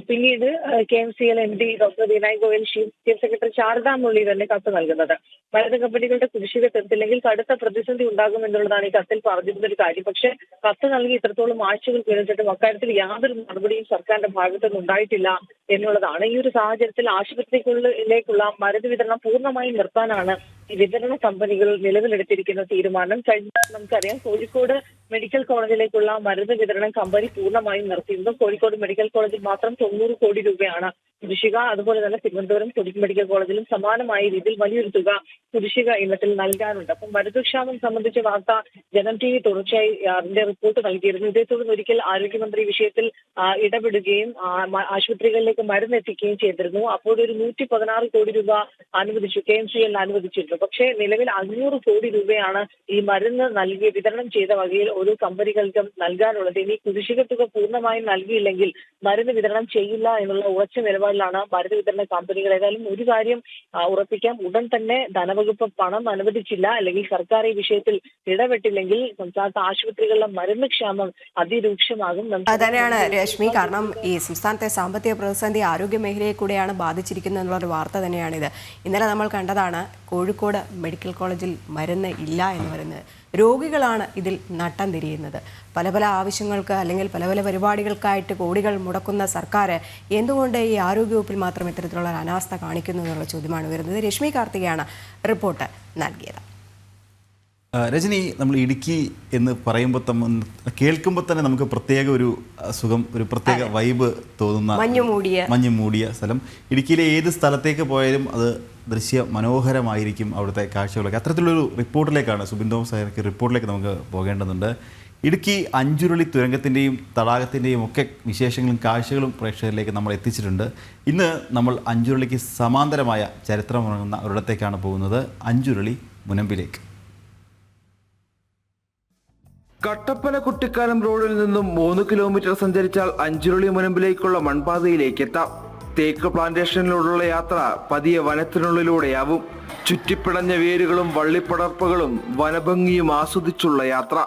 പിന്നീട് KMCL MD doctor Vinayak Goyal chief secretary Sarada Murali തന്നെ കത്ത് നൽകുന്നത്. മരുന്ന് കമ്പനികളുടെ കുടിശ്ശിക തീർത്തില്ലെങ്കിൽ കടുത്ത പ്രതിസന്ധി ഉണ്ടാകുമെന്നുള്ളതാണ് ഈ കത്തിൽ പറഞ്ഞിരുന്ന ഒരു കാര്യം. പക്ഷേ കത്ത് നൽകി ഇത്രത്തോളം ആഴ്ചകൾ പിന്നിട്ടിട്ടും അക്കാര്യത്തിൽ യാതൊരു നടപടിയും സർക്കാരിന്റെ ഭാഗത്തുനിന്ന് ഉണ്ടായിട്ടില്ല എന്നുള്ളതാണ്. ഈ ഒരു സാഹചര്യത്തിൽ ആശുപത്രികളിലേക്കുള്ള മരുന്ന് വിതരണം പൂർണ്ണമായും നിർത്താനാണ് ഈ വിതരണ കമ്പനികൾ നിലവിലെടുത്തിരിക്കുന്ന തീരുമാനം. കഴിഞ്ഞ നമുക്കറിയാം കോഴിക്കോട് മെഡിക്കൽ കോളേജിലേക്കുള്ള മരുന്ന് വിതരണം കമ്പനി പൂർണ്ണമായും നിർത്തിയിരുന്നു. കോഴിക്കോട് മെഡിക്കൽ കോളേജിൽ മാത്രം 90 കോടി രൂപയാണ് കുടിശ്ശിക. അതുപോലെ തന്നെ തിരുവനന്തപുരം മെഡിക്കൽ കോളേജിലും സമാനമായ രീതിയിൽ വലിയൊരു തുക കുടിശ്ശിക ഇനത്തിൽ നൽകാനുണ്ട്. അപ്പം മരുന്നുക്ഷാമം സംബന്ധിച്ച വാർത്ത ജനം TV തുടർച്ചയായി അതിന്റെ റിപ്പോർട്ട് നൽകിയിരുന്നു. ഇതേ തുടർന്ന് ഒരിക്കൽ ആരോഗ്യമന്ത്രി വിഷയത്തിൽ ഇടപെടുകയും ആശുപത്രികളിലേക്ക് മരുന്ന് എത്തിക്കുകയും ചെയ്തിരുന്നു. അപ്പോൾ ഒരു 116 കോടി രൂപ അനുവദിച്ചു, KMCL അനുവദിച്ചിരുന്നു. പക്ഷേ നിലവിൽ 500 കോടി രൂപയാണ് ഈ മരുന്ന് നൽകി വിതരണം ചെയ്ത വകയിൽ ഓരോ കമ്പനികൾക്കും നൽകാനുള്ളത്. ഇനി കുടിശ്ശിക തുക പൂർണ്ണമായും നൽകിയില്ലെങ്കിൽ മരുന്ന് വിതരണം ചെയ്യില്ല എന്നുള്ള ഉറച്ച നിലപാടിലാണ് മരുന്ന് വിതരണ കമ്പനികൾ. ഏതായാലും ഒരു കാര്യം ഉറപ്പിക്കാം, ഉടൻ തന്നെ ധനവകുപ്പ് പണം അനുവദിച്ചില്ല അല്ലെങ്കിൽ സർക്കാർ ഈ വിഷയത്തിൽ ഇടപെട്ടില്ലെങ്കിൽ സംസ്ഥാനത്ത് ആശുപത്രികളിലെ മരുന്ന് ക്ഷാമം അതിരൂക്ഷമാകും. അതന്നെയാണ് രശ്മി. കാരണം ഈ സംസ്ഥാനത്തെ സാമ്പത്തിക പ്രതിസന്ധി ആരോഗ്യ മേഖലയെ കൂടെയാണ് ബാധിച്ചിരിക്കുന്നത് എന്നുള്ളൊരു വാർത്ത തന്നെയാണിത്. ഇന്നലെ നമ്മൾ കണ്ടതാണ് കോഴിക്കോട് മെഡിക്കൽ കോളേജിൽ മരുന്ന് ഇല്ല എന്ന് പറയുന്നത്. രോഗികളാണ് ഇതിൽ നട്ടം തിരിയുന്നത്. പല പല ആവശ്യങ്ങൾക്ക് അല്ലെങ്കിൽ പല പല പരിപാടികൾക്കായിട്ട് കോടികൾ മുടക്കുന്ന സർക്കാർ എന്തുകൊണ്ട് ഈ ആരോഗ്യവകുപ്പിൽ മാത്രം ഇത്തരത്തിലുള്ള അനാസ്ഥ കാണിക്കുന്നു എന്നുള്ള ചോദ്യമാണ് വരുന്നത്. രശ്മി കാർത്തികയാണ് റിപ്പോർട്ട് നൽകിയത്. രജനി, നമ്മൾ ഇടുക്കി എന്ന് പറയുമ്പോൾ കേൾക്കുമ്പോൾ തന്നെ നമുക്ക് പ്രത്യേക ഒരു സുഖം, ഒരു പ്രത്യേക വൈബ് തോന്നുന്ന മഞ്ഞു മൂടിയ സ്ഥലം. ഇടുക്കിയിലെ ഏത് സ്ഥലത്തേക്ക് പോയാലും അത് ദൃശ്യ മനോഹരമായിരിക്കും അവിടുത്തെ കാഴ്ചകളൊക്കെ. അത്തരത്തിലുള്ളൊരു റിപ്പോർട്ടിലേക്കാണ് സുബിൻ തോമസ് ആയ റിപ്പോർട്ടിലേക്ക് നമുക്ക് പോകേണ്ടതുണ്ട്. ഇടുക്കി അഞ്ചുരുളി തുരങ്കത്തിൻ്റെയും തടാകത്തിൻ്റെയും ഒക്കെ വിശേഷങ്ങളും കാഴ്ചകളും പ്രേക്ഷകരിലേക്ക് നമ്മൾ എത്തിച്ചിട്ടുണ്ട്. ഇന്ന് നമ്മൾ അഞ്ചുരുളിക്ക് സമാന്തരമായ ചരിത്രമുറങ്ങുന്ന ഒരിടത്തേക്കാണ് പോകുന്നത്, അഞ്ചുരുളി മുനമ്പിലേക്ക്. കട്ടപ്പന കുട്ടിക്കാനം റോഡിൽ നിന്നും 3 കിലോമീറ്റർ സഞ്ചരിച്ചാൽ അഞ്ചുരുളി മുനമ്പിലേക്കുള്ള മൺപാതയിലേക്ക് എത്താം. തേക്ക് പ്ലാന്റേഷനിലൂടെയുള്ള യാത്ര പതിയെ വനത്തിനുള്ളിലൂടെയാവും. ചുറ്റിപ്പിടഞ്ഞ വേരുകളും വള്ളിപ്പടർപ്പുകളും വനഭംഗിയും ആസ്വദിച്ചുള്ള യാത്ര.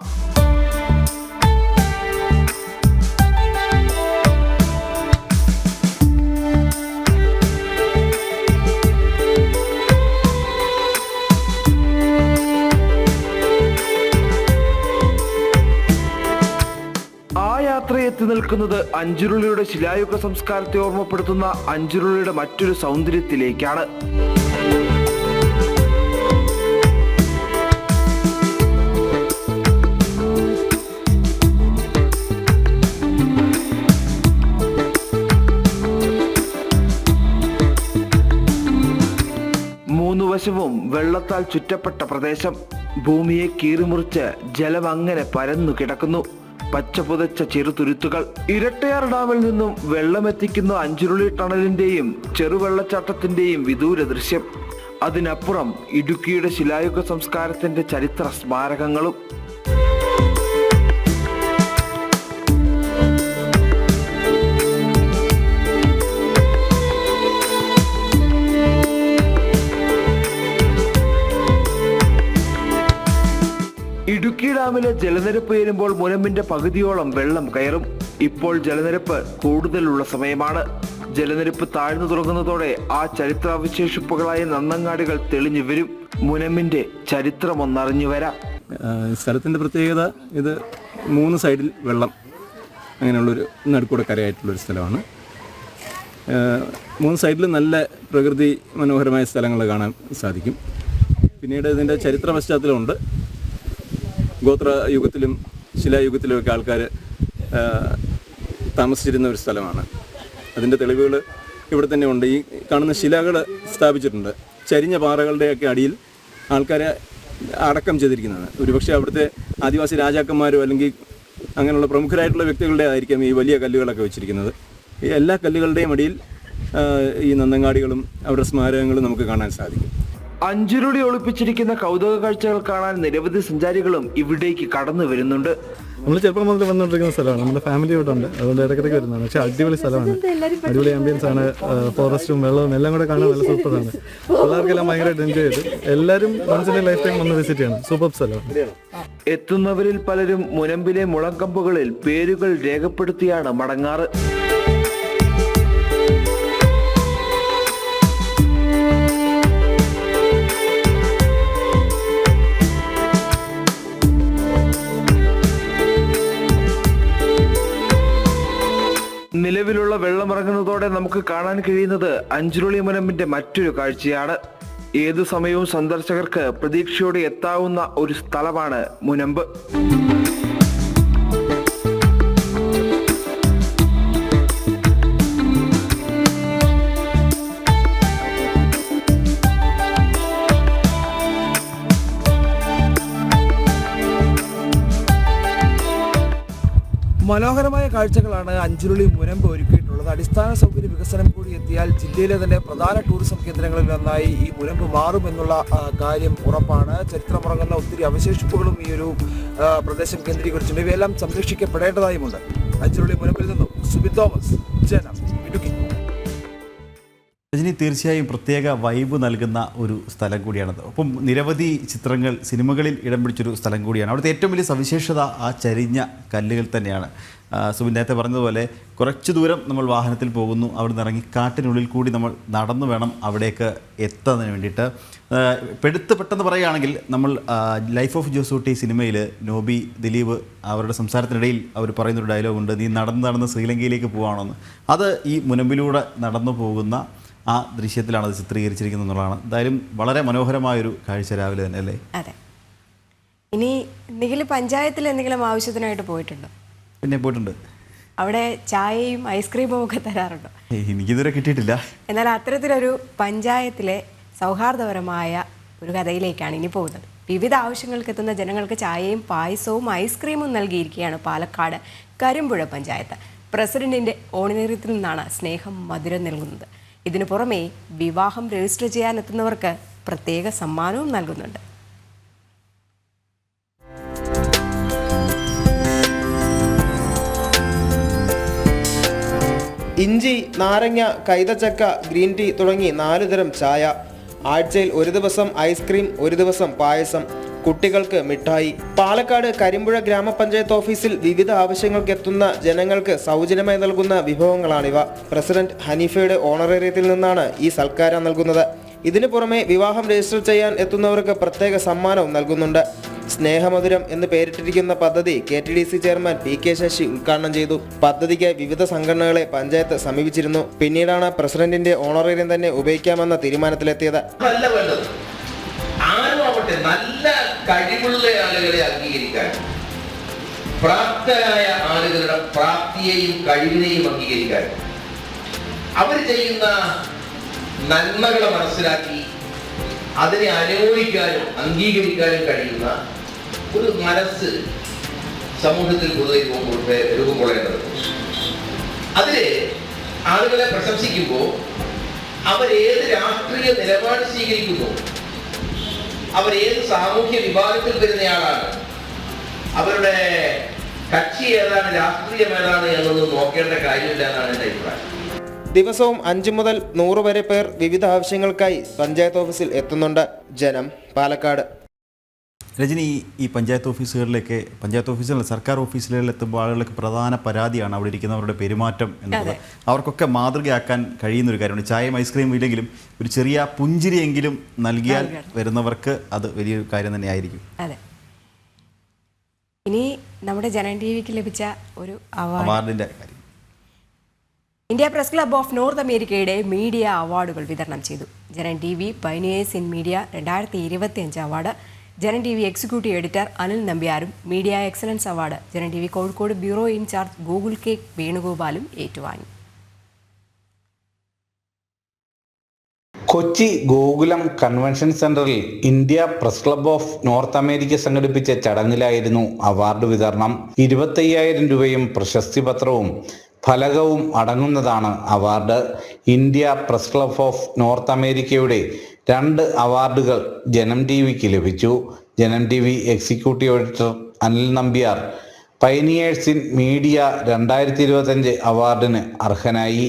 എത്തി നിൽക്കുന്നത് അഞ്ചുരുളിയുടെ ശിലായുഗ സംസ്കാരത്തെ ഓർമ്മപ്പെടുത്തുന്ന അഞ്ചുരുളിയുടെ മറ്റൊരു സൗന്ദര്യത്തിലേക്കാണ്. മൂന്നു വശവും വെള്ളത്താൽ ചുറ്റപ്പെട്ട പ്രദേശം. ഭൂമിയെ കീറിമുറിച്ച് ജലം അങ്ങനെ പരന്നു കിടക്കുന്നു. പച്ചപുതച്ച ചെറുതുരുത്തുകൾ. ഇരട്ടയാർ ഡാമിൽ നിന്നും വെള്ളമെത്തിക്കുന്ന അഞ്ചുരുളി ടണലിന്റെയും ചെറുവെള്ളച്ചാട്ടത്തിന്റെയും വിദൂര ദൃശ്യം. അതിനപ്പുറം ഇടുക്കിയുടെ ശിലായുഗ സംസ്കാരത്തിന്റെ ചരിത്ര സ്മാരകങ്ങളും. ഇടുക്കി ഡാമിലെ ജലനിരപ്പ് ഉയരുമ്പോൾ മുനമ്പിന്റെ പകുതിയോളം വെള്ളം കയറും. ഇപ്പോൾ ജലനിരപ്പ് കൂടുതലുള്ള സമയമാണ്. ജലനിരപ്പ് താഴ്ന്നു തുടങ്ങുന്നതോടെ ആ ചരിത്രാവശേഷിപ്പുകളായ നന്നങ്ങാടികൾ തെളിഞ്ഞു വരും. മുനമ്പിന്റെ ചരിത്രം ഒന്നറിഞ്ഞു വരാം. സ്ഥലത്തിന്റെ പ്രത്യേകത ഇത് 3 സൈഡിൽ വെള്ളം അങ്ങനെയുള്ളൊരു നടുക്കൂടെ കരയായിട്ടുള്ളൊരു സ്ഥലമാണ്. 3 സൈഡിൽ നല്ല പ്രകൃതി മനോഹരമായ സ്ഥലങ്ങൾ കാണാൻ സാധിക്കും. പിന്നീട് ഇതിൻ്റെ ചരിത്ര പശ്ചാത്തലമുണ്ട്. ഗോത്ര യുഗത്തിലും ശിലായുഗത്തിലുമൊക്കെ ആൾക്കാർ താമസിച്ചിരുന്ന ഒരു സ്ഥലമാണ്. അതിൻ്റെ തെളിവുകൾ ഇവിടെ തന്നെ ഉണ്ട്. ഈ കാണുന്ന ശിലകൾ സ്ഥാപിച്ചിട്ടുണ്ട്. ചരിഞ്ഞ പാറകളുടെയൊക്കെ അടിയിൽ ആൾക്കാരെ അടക്കം ചെയ്തിരിക്കുന്നതാണ്. ഒരുപക്ഷെ അവിടുത്തെ ആദിവാസി രാജാക്കന്മാരോ അല്ലെങ്കിൽ അങ്ങനെയുള്ള പ്രമുഖരായിട്ടുള്ള വ്യക്തികളുടെ ആയിരിക്കാം ഈ വലിയ കല്ലുകളൊക്കെ വെച്ചിരിക്കുന്നത്. ഈ എല്ലാ കല്ലുകളുടെയും അടിയിൽ ഈ നന്നങ്ങാടികളും അവരുടെ സ്മാരകങ്ങളും നമുക്ക് കാണാൻ സാധിക്കും. അഞ്ചുരുളി ഒളിപ്പിച്ചിരിക്കുന്ന കൗതുക കാഴ്ചകൾ കാണാൻ നിരവധി സഞ്ചാരികളും ഇവിടേക്ക് കടന്നു വരുന്നുണ്ട്. നമ്മൾ ചെറുപ്പം മുതൽ വന്നുകൊണ്ടിരിക്കുന്ന സ്ഥലമാണ്. നമ്മുടെ ഫാമിലി ഇവിടെ ഉണ്ട്, അതുകൊണ്ട് ഇടയ്ക്കിടയ്ക്ക് വരുന്നതാണ്. പക്ഷേ അടിപൊളി സ്ഥലമാണ്, അടിപൊളി ആംബിയൻസ് ആണ്. ഫോറസ്റ്റും വെള്ളവും എല്ലാം കൂടെ കാണാൻ നല്ല സൂപ്പറാണ്. പിള്ളേർക്കെല്ലാം ഭയങ്കരമായിട്ട് എൻജോയ് ചെയ്തു. എല്ലാവരും വൺസ് ലൈഫ് ടൈം വന്ന് വിസിറ്റ് ചെയ്യണം. സൂപ്പർ സ്ഥലമാണ്. എത്തുന്നവരിൽ പലരും മുനമ്പിലെ മുളങ്കമ്പുകളിൽ പേരുകൾ രേഖപ്പെടുത്തിയാണ് മടങ്ങാറ്. നിലവിലുള്ള വെള്ളമിറങ്ങുന്നതോടെ നമുക്ക് കാണാൻ കഴിയുന്നത് അഞ്ചുരുളി മുനമ്പിന്റെ മറ്റൊരു കാഴ്ചയാണ്. ഏതു സമയവും സന്ദർശകർക്ക് പ്രതീക്ഷയോടെ എത്താവുന്ന ഒരു സ്ഥലമാണ് മുനമ്പ്. മനോഹരമായ കാഴ്ചകളാണ് അഞ്ചുരുളി മുനമ്പ് ഒരുക്കിയിട്ടുള്ളത്. അടിസ്ഥാന സൗകര്യ വികസനം കൂടി എത്തിയാൽ ജില്ലയിലെ തന്നെ പ്രധാന ടൂറിസം കേന്ദ്രങ്ങളിൽ ഒന്നായി ഈ മുനമ്പ് മാറുമെന്നുള്ള കാര്യം ഉറപ്പാണ്. ചരിത്രമുറങ്ങുന്ന ഒത്തിരി അവശേഷിപ്പുകളും ഈ ഒരു പ്രദേശം കേന്ദ്രീകരിച്ചിട്ടുണ്ട്. ഇവയെല്ലാം സംരക്ഷിക്കപ്പെടേണ്ടതായുമുണ്ട്. അഞ്ചുരുളി മുനമ്പിൽ നിന്നും സുബിൻ തോമസ്, ജനം, ഇടുക്കി. രജനി, തീർച്ചയായും പ്രത്യേക വൈബ് നൽകുന്ന ഒരു സ്ഥലം കൂടിയാണത്. ഒപ്പം നിരവധി ചിത്രങ്ങൾ, സിനിമകളിൽ ഇടം പിടിച്ചൊരു സ്ഥലം കൂടിയാണ്. അവിടുത്തെ ഏറ്റവും വലിയ സവിശേഷത ആ ചരിഞ്ഞ കല്ലുകൾ തന്നെയാണ്. സുബിൻ നേരത്തെ പറഞ്ഞതുപോലെ കുറച്ച് ദൂരം നമ്മൾ വാഹനത്തിൽ പോകുന്നു, അവിടെ നിന്ന് ഇറങ്ങി കാട്ടിനുള്ളിൽ കൂടി നമ്മൾ നടന്നു വേണം അവിടേക്ക് എത്തുന്നതിന് വേണ്ടിയിട്ട്. പെട്ടെന്ന് പറയുകയാണെങ്കിൽ നമ്മൾ ലൈഫ് ഓഫ് ജോസൂട്ടി സിനിമയിൽ നോബി, ദിലീപ് അവരുടെ സംസാരത്തിനിടയിൽ അവർ പറയുന്നൊരു ഡയലോഗുണ്ട്, നീ നടന്ന് ശ്രീലങ്കയിലേക്ക് പോവുകയാണെന്ന്. അത് ഈ മുനമ്പിലൂടെ നടന്നു പോകുന്ന ആ ദൃശ്യത്തിലാണ് അത് ചിത്രീകരിച്ചിരിക്കുന്നത് എന്നുള്ളതാണ്. എന്തായാലും വളരെ മനോഹരമായൊരു കാഴ്ച രാവിലെ തന്നെ അല്ലേ? അതെ. ഇനി നിഖിൽ പഞ്ചായത്തിൽ എന്തെങ്കിലും ആവശ്യത്തിനായിട്ട് പോയിട്ടുണ്ടോ? പിന്നെ പോയിട്ടുണ്ട്. അവിടെ ചായയും ഐസ്ക്രീമും ഒക്കെ തരാറുണ്ടോ? എനിക്കിതുവരെ കിട്ടിയിട്ടില്ല. എന്നാൽ അത്തരത്തിലൊരു പഞ്ചായത്തിലെ സൗഹാർദ്ദപരമായ ഒരു കഥയിലേക്കാണ് ഇനി പോകുന്നത്. വിവിധ ആവശ്യങ്ങൾക്ക് എത്തുന്ന ജനങ്ങൾക്ക് ചായയും പായസവും ഐസ്ക്രീമും നൽകിയിരിക്കുകയാണ് പാലക്കാട് കരിമ്പുഴ പഞ്ചായത്ത്. പ്രസിഡന്റിന്റെ ഓണറേറിയത്തിൽ നിന്നാണ് സ്നേഹം മധുരം നൽകുന്നത്. ഇതിനു പുറമെ വിവാഹം രജിസ്റ്റർ ചെയ്യാനെത്തുന്നവർക്ക് പ്രത്യേക സമ്മാനവും നൽകുന്നുണ്ട്. ഇഞ്ചി, നാരങ്ങ, കൈതച്ചക്ക, ഗ്രീൻ ടീ തുടങ്ങി 4 തരം ചായ. ആഴ്ചയിൽ 1 ദിവസം ഐസ്ക്രീം, 1 ദിവസം പായസം. കുട്ടികൾക്ക് മിഠായി. പാലക്കാട് കരിമ്പുഴ ഗ്രാമപഞ്ചായത്ത് ഓഫീസിൽ വിവിധ ആവശ്യങ്ങൾക്കെത്തുന്ന ജനങ്ങൾക്ക് സൗജന്യമായി നൽകുന്ന വിഭവങ്ങളാണിവ. പ്രസിഡന്റ് ഹനീഫയുടെ ഓണറേറിയത്തിൽ നിന്നാണ് ഈ സൽക്കാരം നൽകുന്നത്. ഇതിനു പുറമെ വിവാഹം രജിസ്റ്റർ ചെയ്യാൻ എത്തുന്നവർക്ക് പ്രത്യേക സമ്മാനവും നൽകുന്നുണ്ട്. സ്നേഹമധുരം എന്ന് പേരിട്ടിരിക്കുന്ന പദ്ധതി KTDC ചെയർമാൻ PK ശശി ഉദ്ഘാടനം ചെയ്തു. പദ്ധതിക്ക് വിവിധ സംഘടനകളെ പഞ്ചായത്ത് സമീപിച്ചിരുന്നു. പിന്നീടാണ് പ്രസിഡന്റിന്റെ ഓണറേറിയം തന്നെ ഉപയോഗിക്കാമെന്ന തീരുമാനത്തിലെത്തിയത്. നല്ല കഴിവുള്ള ആളുകളെ അംഗീകരിക്കാൻ, പ്രാപ്തരായ ആളുകളുടെ പ്രാപ്തിയെയും കഴിവിനെയും അംഗീകരിക്കാൻ, അവർ ചെയ്യുന്ന നന്മകളെ മനസ്സിലാക്കി അതിനെ അനുഭവിക്കാനും അംഗീകരിക്കാനും കഴിയുന്ന ഒരു മനസ്സ് സമൂഹത്തിൽ പൊതുവെ രൂപം കൊള്ളേണ്ടത്. അതില് ആളുകളെ പ്രശംസിക്കുമ്പോൾ അവരേത് രാഷ്ട്രീയ നിലപാട് സ്വീകരിക്കുന്നു, അവരേത് സാമൂഹ്യ വിഭാഗത്തിൽ വരുന്നയാളാണ്, അവരുടെ കക്ഷി ഏതാണ്, രാഷ്ട്രീയം ഏതാണ് എന്നൊന്നും നോക്കേണ്ട കാര്യമില്ല എന്നാണ് എൻ്റെ അഭിപ്രായം. ദിവസവും 5 മുതൽ 100 വരെ പേർ വിവിധ ആവശ്യങ്ങൾക്കായി പഞ്ചായത്ത് ഓഫീസിൽ എത്തുന്നുണ്ട്. ജനം, പാലക്കാട്. രജനി, ഈ പഞ്ചായത്ത് ഓഫീസുകളിൽ സർക്കാർ ഓഫീസുകളിൽ എത്തുമ്പോൾ ആളുകൾക്ക് പ്രധാന പരാതിയാണ് അവിടെ ഇരിക്കുന്നവരുടെ പെരുമാറ്റം എന്നുള്ളത്. അവർക്കൊക്കെ മാതൃകയാക്കാൻ കഴിയുന്ന ഒരു കാര്യമാണ്. ചായയും ഐസ്ക്രീമും ഇല്ലെങ്കിലും ഒരു ചെറിയ പുഞ്ചിരിയെങ്കിലും നൽകിയാൽ വരുന്നവർക്ക് അത് വലിയൊരു കാര്യം തന്നെയായിരിക്കും. അതെ. ഇനി നമ്മുടെ ജനൻ ടി വിക്ക് ലഭിച്ച ഒരു അവാർഡിൻ്റെ കാര്യം. India press club of north അമേരിക്കയുടെ മീഡിയ അവാർഡുകൾ വിതരണം ചെയ്തു. Janam TV pioneers in media 2025 award Janam T V executive editor Anil നമ്പ്യാരും media excellence award Janam TV Kozhikode bureau in charge ഗൂഗിൾ കെ വേണുഗോപാലും ഏറ്റുവാങ്ങി. കൊച്ചി ഗോകുലം കൺവെൻഷൻ സെന്ററിൽ India press club of north America സംഘടിപ്പിച്ച ചടങ്ങിലായിരുന്നു അവാർഡ് വിതരണം. 25,000 രൂപയും പ്രശസ്തി പത്രവും ഫലകവും അടങ്ങുന്നതാണ് award. India press club of north അമേരിക്കയുടെ 2 അവാർഡുകൾ ജനം ടി വിക്ക് ലഭിച്ചു. Janam T V executive editor Anil Nambiar pioneers in media 2025 അവാർഡിന് അർഹനായി.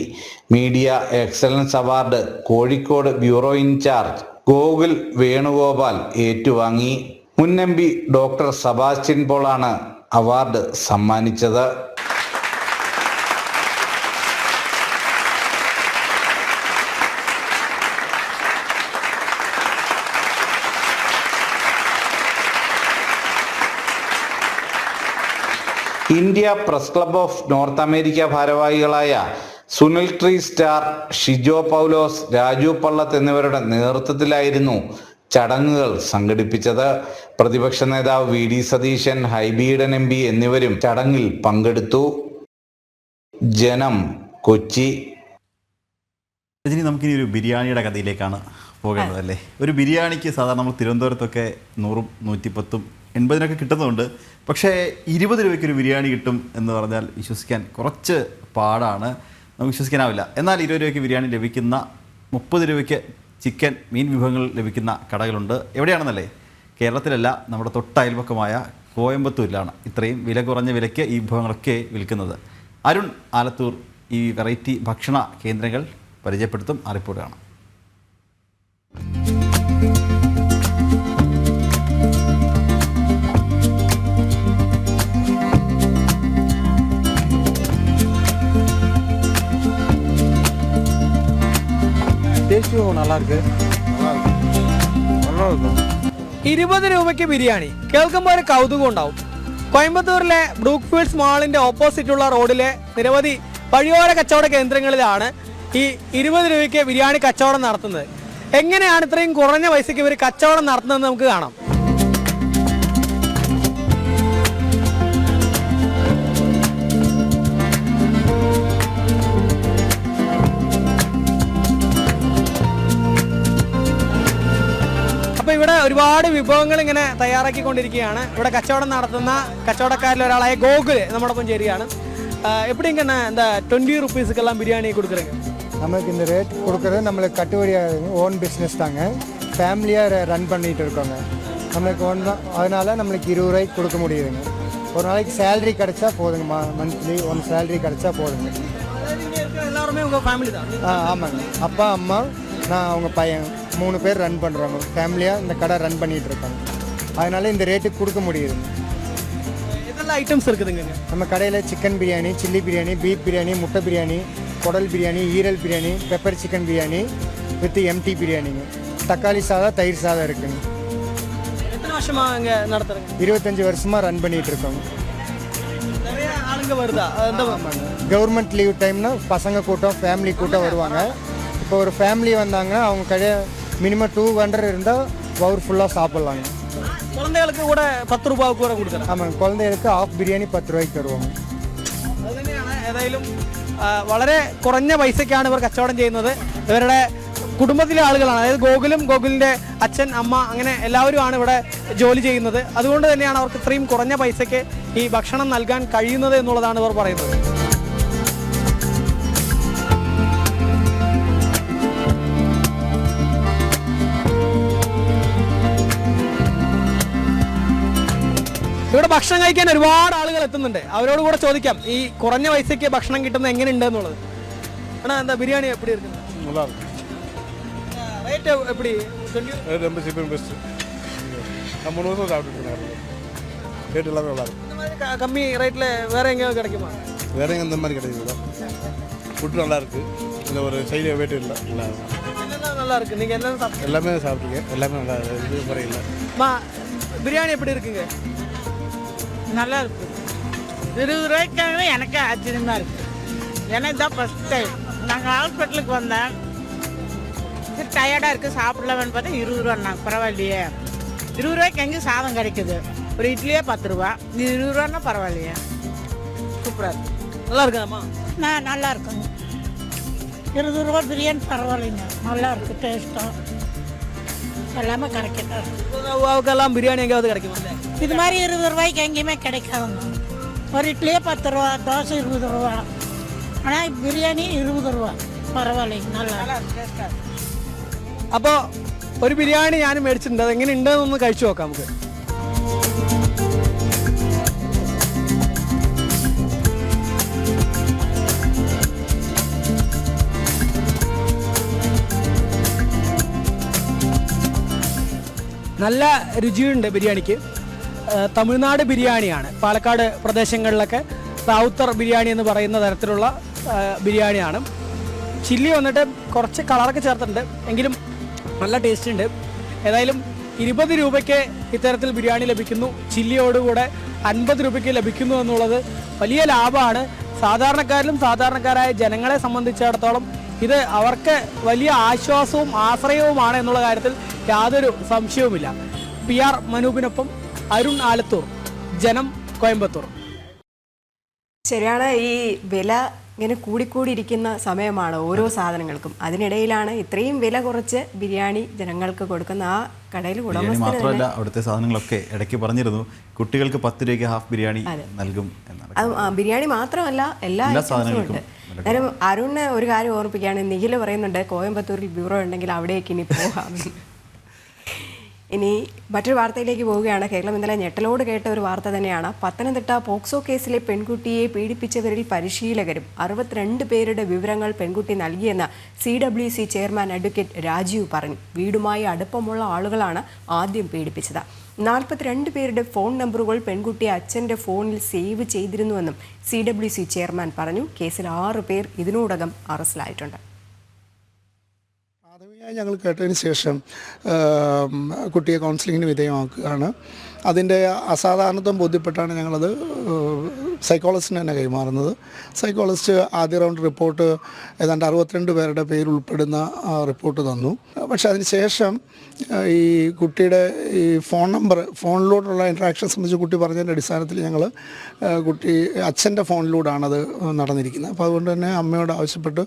Media excellence award Kozhikode bureau in charge Gokul Venugopal ഏറ്റുവാങ്ങി. മുൻ MP ഡോക്ടർ സെബാസ്റ്റ്യൻ പോളാണ് അവാർഡ് സമ്മാനിച്ചത്. India press club of north America ഭാരവാഹികളായ സുനിൽ ട്രീ സ്റ്റാർ, ഷിജോ പൗലോസ്, രാജു പള്ളത്ത് എന്നിവരുടെ നേതൃത്വത്തിലായിരുന്നു ചടങ്ങുകൾ സംഘടിപ്പിച്ചത്. പ്രതിപക്ഷ നേതാവ് VD സതീശൻ, ഹൈബി ഈഡൻ MP എന്നിവരും ചടങ്ങിൽ പങ്കെടുത്തു. ജനം, കൊച്ചി. രജനി, നമുക്കിനി ഒരു ബിരിയാണിയുടെ കഥയിലേക്കാണ് പോകേണ്ടതല്ലേ. ഒരു ബിരിയാണിക്ക് സാധാരണ നമ്മൾ തിരുവനന്തപുരത്തൊക്കെ 100, 110, 80 കിട്ടുന്നുണ്ട്. പക്ഷേ 20 രൂപയ്ക്കൊരു ബിരിയാണി കിട്ടും എന്ന് പറഞ്ഞാൽ വിശ്വസിക്കാൻ കുറച്ച് പാടാണ്. നമുക്ക് വിശ്വസിക്കാനാവില്ല. എന്നാൽ 20 രൂപയ്ക്ക് ബിരിയാണി ലഭിക്കുന്ന, 30 രൂപയ്ക്ക് ചിക്കൻ, മീൻ വിഭവങ്ങൾ ലഭിക്കുന്ന കടകളുണ്ട്. എവിടെയാണെന്നല്ലേ? കേരളത്തിലല്ല, നമ്മുടെ തൊട്ടയൽപക്കമായ കോയമ്പത്തൂരിലാണ് ഇത്രയും വില കുറഞ്ഞ വിലയ്ക്ക് ഈ വിഭവങ്ങളൊക്കെ വിൽക്കുന്നത്. അരുൺ ആലത്തൂർ ഈ വെറൈറ്റി ഭക്ഷണ കേന്ദ്രങ്ങൾ പരിചയപ്പെടുത്തും. ആ റിപ്പോർട്ട് കാണാം. நல்லா இருக்கு. 20 രൂപയ്ക്ക് ബിരിയാണി കേൾക്കുമ്പോൾ ഒരു കൗതുകം ഉണ്ടാവും. കോയമ്പത്തൂരിലെ ബ്രൂക്ക്ഫീൽഡ്സ് മാളിന്റെ ഓപ്പോസിറ്റുള്ള റോഡിലെ നിരവധി വഴിയോര കച്ചവട കേന്ദ്രങ്ങളിലാണ് ഈ 20 രൂപയ്ക്ക് ബിരിയാണി കച്ചവടം നടത്തുന്നത്. എങ്ങനെയാണ് ഇത്രയും കുറഞ്ഞ പൈസയ്ക്ക് ഇവർ കച്ചവടം നടത്തുന്നത് നമുക്ക് കാണാം. ഇവിടെ ഒരുപാട് വിഭവങ്ങൾ ഇങ്ങനെ തയ്യാറാക്കിക്കൊണ്ടിരിക്കുകയാണ്. ഇവിടെ കച്ചവടം നടത്തുന്ന കച്ചവടക്കാരിൽ ഒരാളായ ഗോകുൽ നമ്മോടൊപ്പം ചേരുകയാണ്. எப்படிங்கண்ணா இந்த 20 ரூபீஸுக்கெல்லாம் பிரியாணி கொடுக்குறீங்க? நமக்கு இந்த ரேட் கொடுக்குறது நம்மளுக்கு கட்டுப்படியாக ஓன் பிஸ்னஸ் தாங்க. ஃபேமிலியாக ரன் பண்ணிகிட்டு இருக்கோங்க. நம்மளுக்கு அதனால் நம்மளுக்கு 20 ரூபாய்க்கு கொடுக்க முடியுதுங்க. ஒரு நாளைக்கு சேலரி கிடச்சா போதுங்க. மந்த்லி 1 சேலரி கிடச்சா போதுங்க. எல்லாருமே உங்கள் ஃபேமிலி தான்? ஆமாங்க. அப்பா, அம்மா, நான் அவங்க பையன் 3 பேர் ரன் பண்ணுறாங்க. ஃபேமிலியாக இந்த கடை ரன் பண்ணிகிட்டு இருக்காங்க. அதனால் இந்த ரேட்டுக்கு கொடுக்க முடியுதுங்க. எதெல்லாம் ஐட்டம்ஸ் இருக்குதுங்க நம்ம கடையில்? Chicken biryani, chilli biryani, beef biryani, முட்டை பிரியாணி, குடல் பிரியாணி, ஈரல் biryani, pepper chicken biryani with empty பிரியாணிங்க. தக்காளி சாதம், தயிர் சாதம் இருக்குங்க. எத்தனை வருஷமாக இங்கே நடத்துகிறேங்க? 25 வருஷமாக ரன் பண்ணிகிட்டு இருக்கோங்க. நிறைய ஆளுங்க வருதா? கவர்மெண்ட் லீவ் டைம்னா பசங்க கூட்டம், ஃபேமிலி கூட்டம் வருவாங்க. இப்போ ஒரு ஃபேமிலி வந்தாங்கன்னா அவங்க கடை மினிமம் 200 இருந்தால் பவர் ஃபுல்லாக சாப்பிட்லாங்க. குழந்தைகளுக்கு கூட 10 രൂപയ്ക്ക് கூட கொடுக்குறேன். ஆமாங்க. குழந்தைகளுக்கு ஆஃப் பிரியாணி 10 രൂപയ്ക്ക് തരുവാங்க. അത് തന്നെയാണ്. ഏതായാലും വളരെ കുറഞ്ഞ പൈസയ്ക്കാണ് ഇവർ കച്ചവടം ചെയ്യുന്നത്. ഇവരുടെ കുടുംബത്തിലെ ആളുകളാണ്, അതായത് ഗോകുലിൻ്റെ അച്ഛൻ, അമ്മ, അങ്ങനെ എല്ലാവരുമാണ് ഇവിടെ ജോലി ചെയ്യുന്നത്. അതുകൊണ്ട് തന്നെയാണ് അവർക്ക് ഇത്രയും കുറഞ്ഞ പൈസയ്ക്ക് ഈ ഭക്ഷണം നൽകാൻ കഴിയുന്നത് എന്നുള്ളതാണ് ഇവർ പറയുന്നത്. ഇവിടെ ഭക്ഷണം കഴിക്കാൻ ഒരുപാട് ആളുകൾ എത്തുന്നുണ്ട്. അവരോട് കൂടെ ചോദിക്കാം ഈ കുറഞ്ഞ പൈസയ്ക്ക് ഭക്ഷണം കിട്ടുന്നത് എങ്ങനെയുണ്ട് എന്നുള്ളത്. ஆனா அந்த பிரியாணி எப்படி இருக்கு? நல்லா இருக்கு. ரேட் எப்படி? ரொம்ப சீப் அண்ட் பெஸ்ட். நான் 3 வருஷம் சாப்பிட்டுருக்கேன். ரேட் எல்லாமே நல்லா இருக்கு. இந்த மாதிரி கம்மி ரேட்ல வேற எங்கேயாவது கிடைக்குமா? வேற எங்க இந்த மாதிரி கிடைக்குது. ஃபுட் நல்லா இருக்கு. இந்த ஒரு சைடு வெயிட் இல்லை. என்னென்ன நல்லா இருக்கு? நீங்க என்ன சாப்பிட்டீங்க? எல்லாமே சாப்பிட்டுருக்கேன். எல்லாமே நல்லா இது முறை இல்லை. பிரியாணி எப்படி இருக்குங்க? நல்லா இருக்கு. 20 ரூபாய்க்காகவே எனக்கு ஆச்சரியமா இருக்கு. ஏன்னா இதான் ஃபர்ஸ்ட் டைம் நாங்கள் ஹாஸ்பிட்டலுக்கு வந்தேன். சரி டயர்டாக இருக்குது சாப்பிடலாமன்னு பார்த்தா 20 ரூபான்னாங்க. பரவாயில்லையே, 20 ரூபாய்க்கு எங்கே சாதம் கிடைக்குது? ஒரு இட்லியே 10 ரூபா, இது 20 ரூபான்னா பரவாயில்லையே. சூப்பராக இருக்கு. நல்லா இருக்காம்மா? நல்லா இருக்குங்க. 20 ரூபா பிரியாணி பரவாயில்லைங்க, நல்லா இருக்கு. டேஸ்ட்டாக எல்லாமே கிடைக்கும். பிரியாணி எங்கேயாவது கிடைக்குமா? இது மாதிரி 20 ரூபாய்க்கு எங்கேயுமே கிடைக்காதுங்க. ஒரு இட்லியே 10 ரூபா, தோசை 20 ரூபா, ஆனால் பிரியாணி 20 ரூபா. പരവായില്ല, നല്ല. അപ്പോൾ ഒരു ബിരിയാണി ഞാൻ മേടിച്ചിട്ടുണ്ട്. അതെങ്ങനെ ഉണ്ടെന്നൊന്ന് കഴിച്ചു നോക്കാം നമുക്ക്. നല്ല രുചിയുണ്ട് ബിരിയാണിക്ക്. തമിഴ്നാട് ബിരിയാണിയാണ്. പാലക്കാട് പ്രദേശങ്ങളിലൊക്കെ റാവുത്തർ ബിരിയാണി എന്ന് പറയുന്ന തരത്തിലുള്ള ബിരിയാണിയാണ്. ചില്ലി വന്നിട്ട് കുറച്ച് കളറൊക്കെ ചേർത്തിട്ടുണ്ട്, എങ്കിലും നല്ല ടേസ്റ്റ് ഉണ്ട്. ഏതായാലും 20 രൂപയ്ക്ക് ഇത്തരത്തിൽ ബിരിയാണി ലഭിക്കുന്നു. ചില്ലിയോടുകൂടെ 50 രൂപയ്ക്ക് ലഭിക്കുന്നു എന്നുള്ളത് വലിയ ലാഭമാണ്. സാധാരണക്കാരിലും സാധാരണക്കാരായ ജനങ്ങളെ സംബന്ധിച്ചിടത്തോളം ഇത് അവർക്ക് വലിയ ആശ്വാസവും ആശ്രയവുമാണ് എന്നുള്ള കാര്യത്തിൽ യാതൊരു സംശയവുമില്ല. PR മനൂപിനൊപ്പം അരുൺ ആലത്തൂർ, ജനം, കോയമ്പത്തൂർ. ശരിയാണ്. ഈ വില ഇങ്ങനെ കൂടിക്കൂടിയിരിക്കുന്ന സമയമാണ് ഓരോ സാധനങ്ങൾക്കും. അതിനിടയിലാണ് ഇത്രയും വില കുറച്ച് ബിരിയാണി ജനങ്ങൾക്ക് കൊടുക്കുന്ന ആ കടയിൽ മാത്രമല്ല, അവിടുത്തെ സാധനങ്ങളൊക്കെ ഇടയ്ക്ക് പറഞ്ഞിരുന്നു കുട്ടികൾക്ക് 10 രൂപയ്ക്ക് ഹാഫ് ബിരിയാണി നൽകും എന്നാണ്. അത് ബിരിയാണി മാത്രമല്ല, എല്ലാ സാധനങ്ങളും ഉണ്ട്. അന്നേരം അരുണിനെ ഒരു കാര്യം ഓർമ്മിപ്പിക്കുകയാണ്. നിഖിൽ പറയുന്നുണ്ട് കോയമ്പത്തൂരിൽ ബ്യൂറോ ഉണ്ടെങ്കിൽ അവിടേക്ക് ഇനി പോകാം. ഇനി മറ്റൊരു വാർത്തയിലേക്ക് പോവുകയാണ്. കേരളം ഇന്നലെ ഞെട്ടലോട് കേട്ട ഒരു വാർത്ത തന്നെയാണ്. പത്തനംതിട്ട പോക്സോ കേസിലെ പെൺകുട്ടിയെ പീഡിപ്പിച്ചവരിൽ പരിശീലകരും 62 പേരുടെ വിവരങ്ങൾ പെൺകുട്ടി നൽകിയെന്ന് CWC ചെയർമാൻ അഡ്വക്കേറ്റ് രാജീവ് പറഞ്ഞു. വീടുമായി അടുപ്പമുള്ള ആളുകളാണ് ആദ്യം പീഡിപ്പിച്ചത്. 42 പേരുടെ ഫോൺ നമ്പറുകൾ പെൺകുട്ടി അച്ഛൻ്റെ ഫോണിൽ സേവ് ചെയ്തിരുന്നുവെന്നും CWC ചെയർമാൻ പറഞ്ഞു. കേസിൽ 6 പേർ ഇതിനോടകം അറസ്റ്റിലായിട്ടുണ്ട്. ഞങ്ങൾ കേട്ടതിന് ശേഷം കുട്ടിയെ കൗൺസിലിങ്ങിന് വിധേയമാക്കുകയാണ്. അതിൻ്റെ അസാധാരണത്വം ബോധ്യപ്പെട്ടാണ് ഞങ്ങളത് സൈക്കോളജിസ്റ്റിന് തന്നെ കൈമാറുന്നത്. സൈക്കോളജിസ്റ്റ് ആദ്യ റൗണ്ട് റിപ്പോർട്ട് ഏതാണ്ട് 62 പേരുടെ പേരുൾപ്പെടുന്ന റിപ്പോർട്ട് തന്നു. പക്ഷെ അതിന് ശേഷം ഈ കുട്ടിയുടെ ഈ ഫോൺ നമ്പർ, ഫോണിലൂടെയുള്ള ഇൻട്രാക്ഷൻ സംബന്ധിച്ച് കുട്ടി പറഞ്ഞതിൻ്റെ അടിസ്ഥാനത്തിൽ ഞങ്ങൾ കുട്ടി അച്ഛൻ്റെ ഫോണിലൂടെയാണത് നടന്നിരിക്കുന്നത്. അപ്പോൾ അതുകൊണ്ട് തന്നെ അമ്മയോട് ആവശ്യപ്പെട്ട്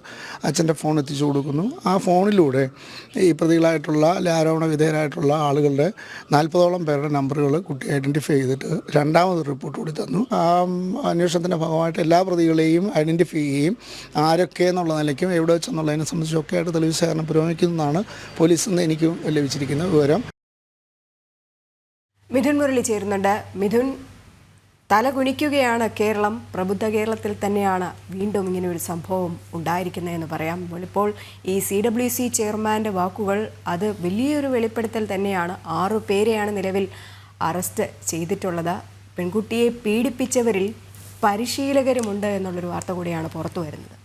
അച്ഛൻ്റെ ഫോൺ എത്തിച്ചു കൊടുക്കുന്നു. ആ ഫോണിലൂടെ ഈ പ്രതികളായിട്ടുള്ള ആരോപണ വിധേയരായിട്ടുള്ള ആളുകളുടെ 40ഓളം പേരുടെ നമ്പറുകൾ കുട്ടി ഐഡൻറ്റിഫൈ ചെയ്തിട്ട് രണ്ടാമത് റിപ്പോർട്ട് കൂടി തന്നു. ആ അന്വേഷണത്തിൻ്റെ ഭാഗമായിട്ട് എല്ലാ പ്രതികളെയും ഐഡൻറ്റിഫൈ ചെയ്യുകയും ആരൊക്കെ എന്നുള്ള നിലയ്ക്കും എവിടെ വെച്ചെന്നുള്ളതിനെ സംബന്ധിച്ചൊക്കെ ആയിട്ട് തെളിവ് ശേഖരണം പുരോഗമിക്കുന്നതാണ് പോലീസിൽ നിന്ന് എനിക്ക് ലഭിച്ചിരിക്കുന്ന വിവരം. മിഥുൻ മുരളി ചേരുന്നുണ്ട്. മിഥുൻ, തല കുനിക്കുകയാണ് കേരളം. പ്രബുദ്ധ കേരളത്തിൽ തന്നെയാണ് വീണ്ടും ഇങ്ങനെ ഒരു സംഭവം ഉണ്ടായിരിക്കുന്നതെന്ന് പറയാം. ഇപ്പോൾ ഈ CWC ചെയർമാൻ്റെ വാക്കുകൾ അത് വലിയൊരു വെളിപ്പെടുത്തൽ തന്നെയാണ്. 6 പേരെയാണ് നിലവിൽ അറസ്റ്റ് ചെയ്തിട്ടുള്ളത്. പെൺകുട്ടിയെ പീഡിപ്പിച്ചവരിൽ പരിശീലകരുമുണ്ട് എന്നുള്ളൊരു വാർത്ത കൂടിയാണ് പുറത്തു വരുന്നത്.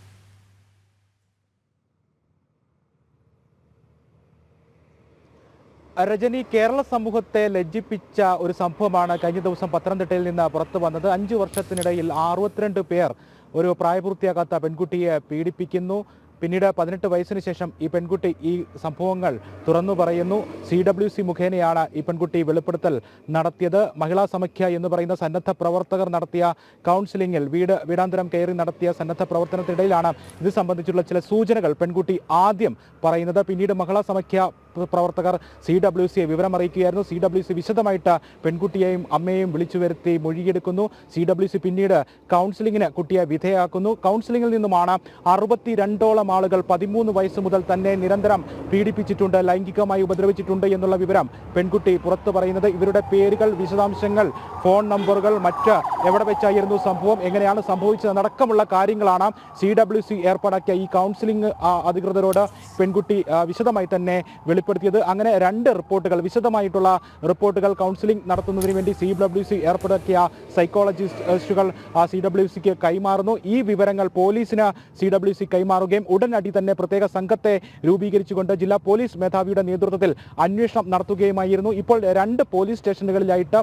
രജനി, കേരള സമൂഹത്തെ ലജ്ജിപ്പിച്ച ഒരു സംഭവമാണ് കഴിഞ്ഞ ദിവസം പത്തനംതിട്ടയിൽ നിന്ന് പുറത്തു വന്നത്. 5 വർഷത്തിനിടയിൽ 62 പേർ ഒരു പ്രായപൂർത്തിയാകാത്ത പെൺകുട്ടിയെ പീഡിപ്പിക്കുന്നു. പിന്നീട് 18 വയസ്സിന് ശേഷം ഈ പെൺകുട്ടി ഈ സംഭവങ്ങൾ തുറന്നു പറയുന്നു. CWC മുഖേനയാണ് ഈ പെൺകുട്ടി വെളിപ്പെടുത്തൽ നടത്തിയത്. മഹിളാ സമാഖ്യ എന്ന് പറയുന്ന സന്നദ്ധ പ്രവർത്തകർ നടത്തിയ കൗൺസിലിംഗിൽ വീടാന്തരം കയറി നടത്തിയ സന്നദ്ധ പ്രവർത്തനത്തിനിടയിലാണ് ഇത് സംബന്ധിച്ചുള്ള ചില സൂചനകൾ പെൺകുട്ടി ആദ്യം പറയുന്നത്. പിന്നീട് മഹിളാ സമാഖ്യ പ്രവർത്തകർ CWC വിവരം അറിയിക്കുകയായിരുന്നു. CWC വിശദമായിട്ട് പെൺകുട്ടിയെയും അമ്മയെയും വിളിച്ചു വരുത്തി മൊഴിയെടുക്കുന്നു. CWC പിന്നീട് കൗൺസിലിങ്ങിന് കുട്ടിയെ വിധേയമാക്കുന്നു. കൗൺസിലിംഗിൽ നിന്നുമാണ് 62ഓളം ആളുകൾ 13 വയസ്സ് മുതൽ തന്നെ നിരന്തരം പീഡിപ്പിച്ചിട്ടുണ്ട്, ലൈംഗികമായി ഉപദ്രവിച്ചിട്ടുണ്ട് എന്നുള്ള വിവരം പെൺകുട്ടി പുറത്തു പറയുന്നത്. ഇവരുടെ പേരുകൾ, വിശദാംശങ്ങൾ, ഫോൺ നമ്പറുകൾ, മറ്റ് എവിടെ വെച്ചായിരുന്നു സംഭവം, എങ്ങനെയാണ് സംഭവിച്ചതടക്കമുള്ള കാര്യങ്ങളാണ് CWC ഏർപ്പാടാക്കിയ ഈ കൗൺസിലിംഗ് അധികൃതരോട് പെൺകുട്ടി വിശദമായി തന്നെ വെളിപ്പെടുത്തിയത്. അങ്ങനെ 2 റിപ്പോർട്ടുകൾ, വിശദമായിട്ടുള്ള റിപ്പോർട്ടുകൾ കൗൺസിലിംഗ് നടത്തുന്നതിന് വേണ്ടി CWC ഏർപ്പെടുത്തിയ സൈക്കോളജിസ്റ്റുകൾ CWCക്ക് കൈമാറുന്നു. ഈ വിവരങ്ങൾ പോലീസിന് CWC കൈമാറുകയും ഉടനടി തന്നെ പ്രത്യേക സംഘത്തെ രൂപീകരിച്ചുകൊണ്ട് ജില്ലാ പോലീസ് മേധാവിയുടെ നേതൃത്വത്തിൽ അന്വേഷണം നടത്തുകയുമായിരുന്നു. ഇപ്പോൾ 2 പോലീസ് സ്റ്റേഷനുകളിലായിട്ട്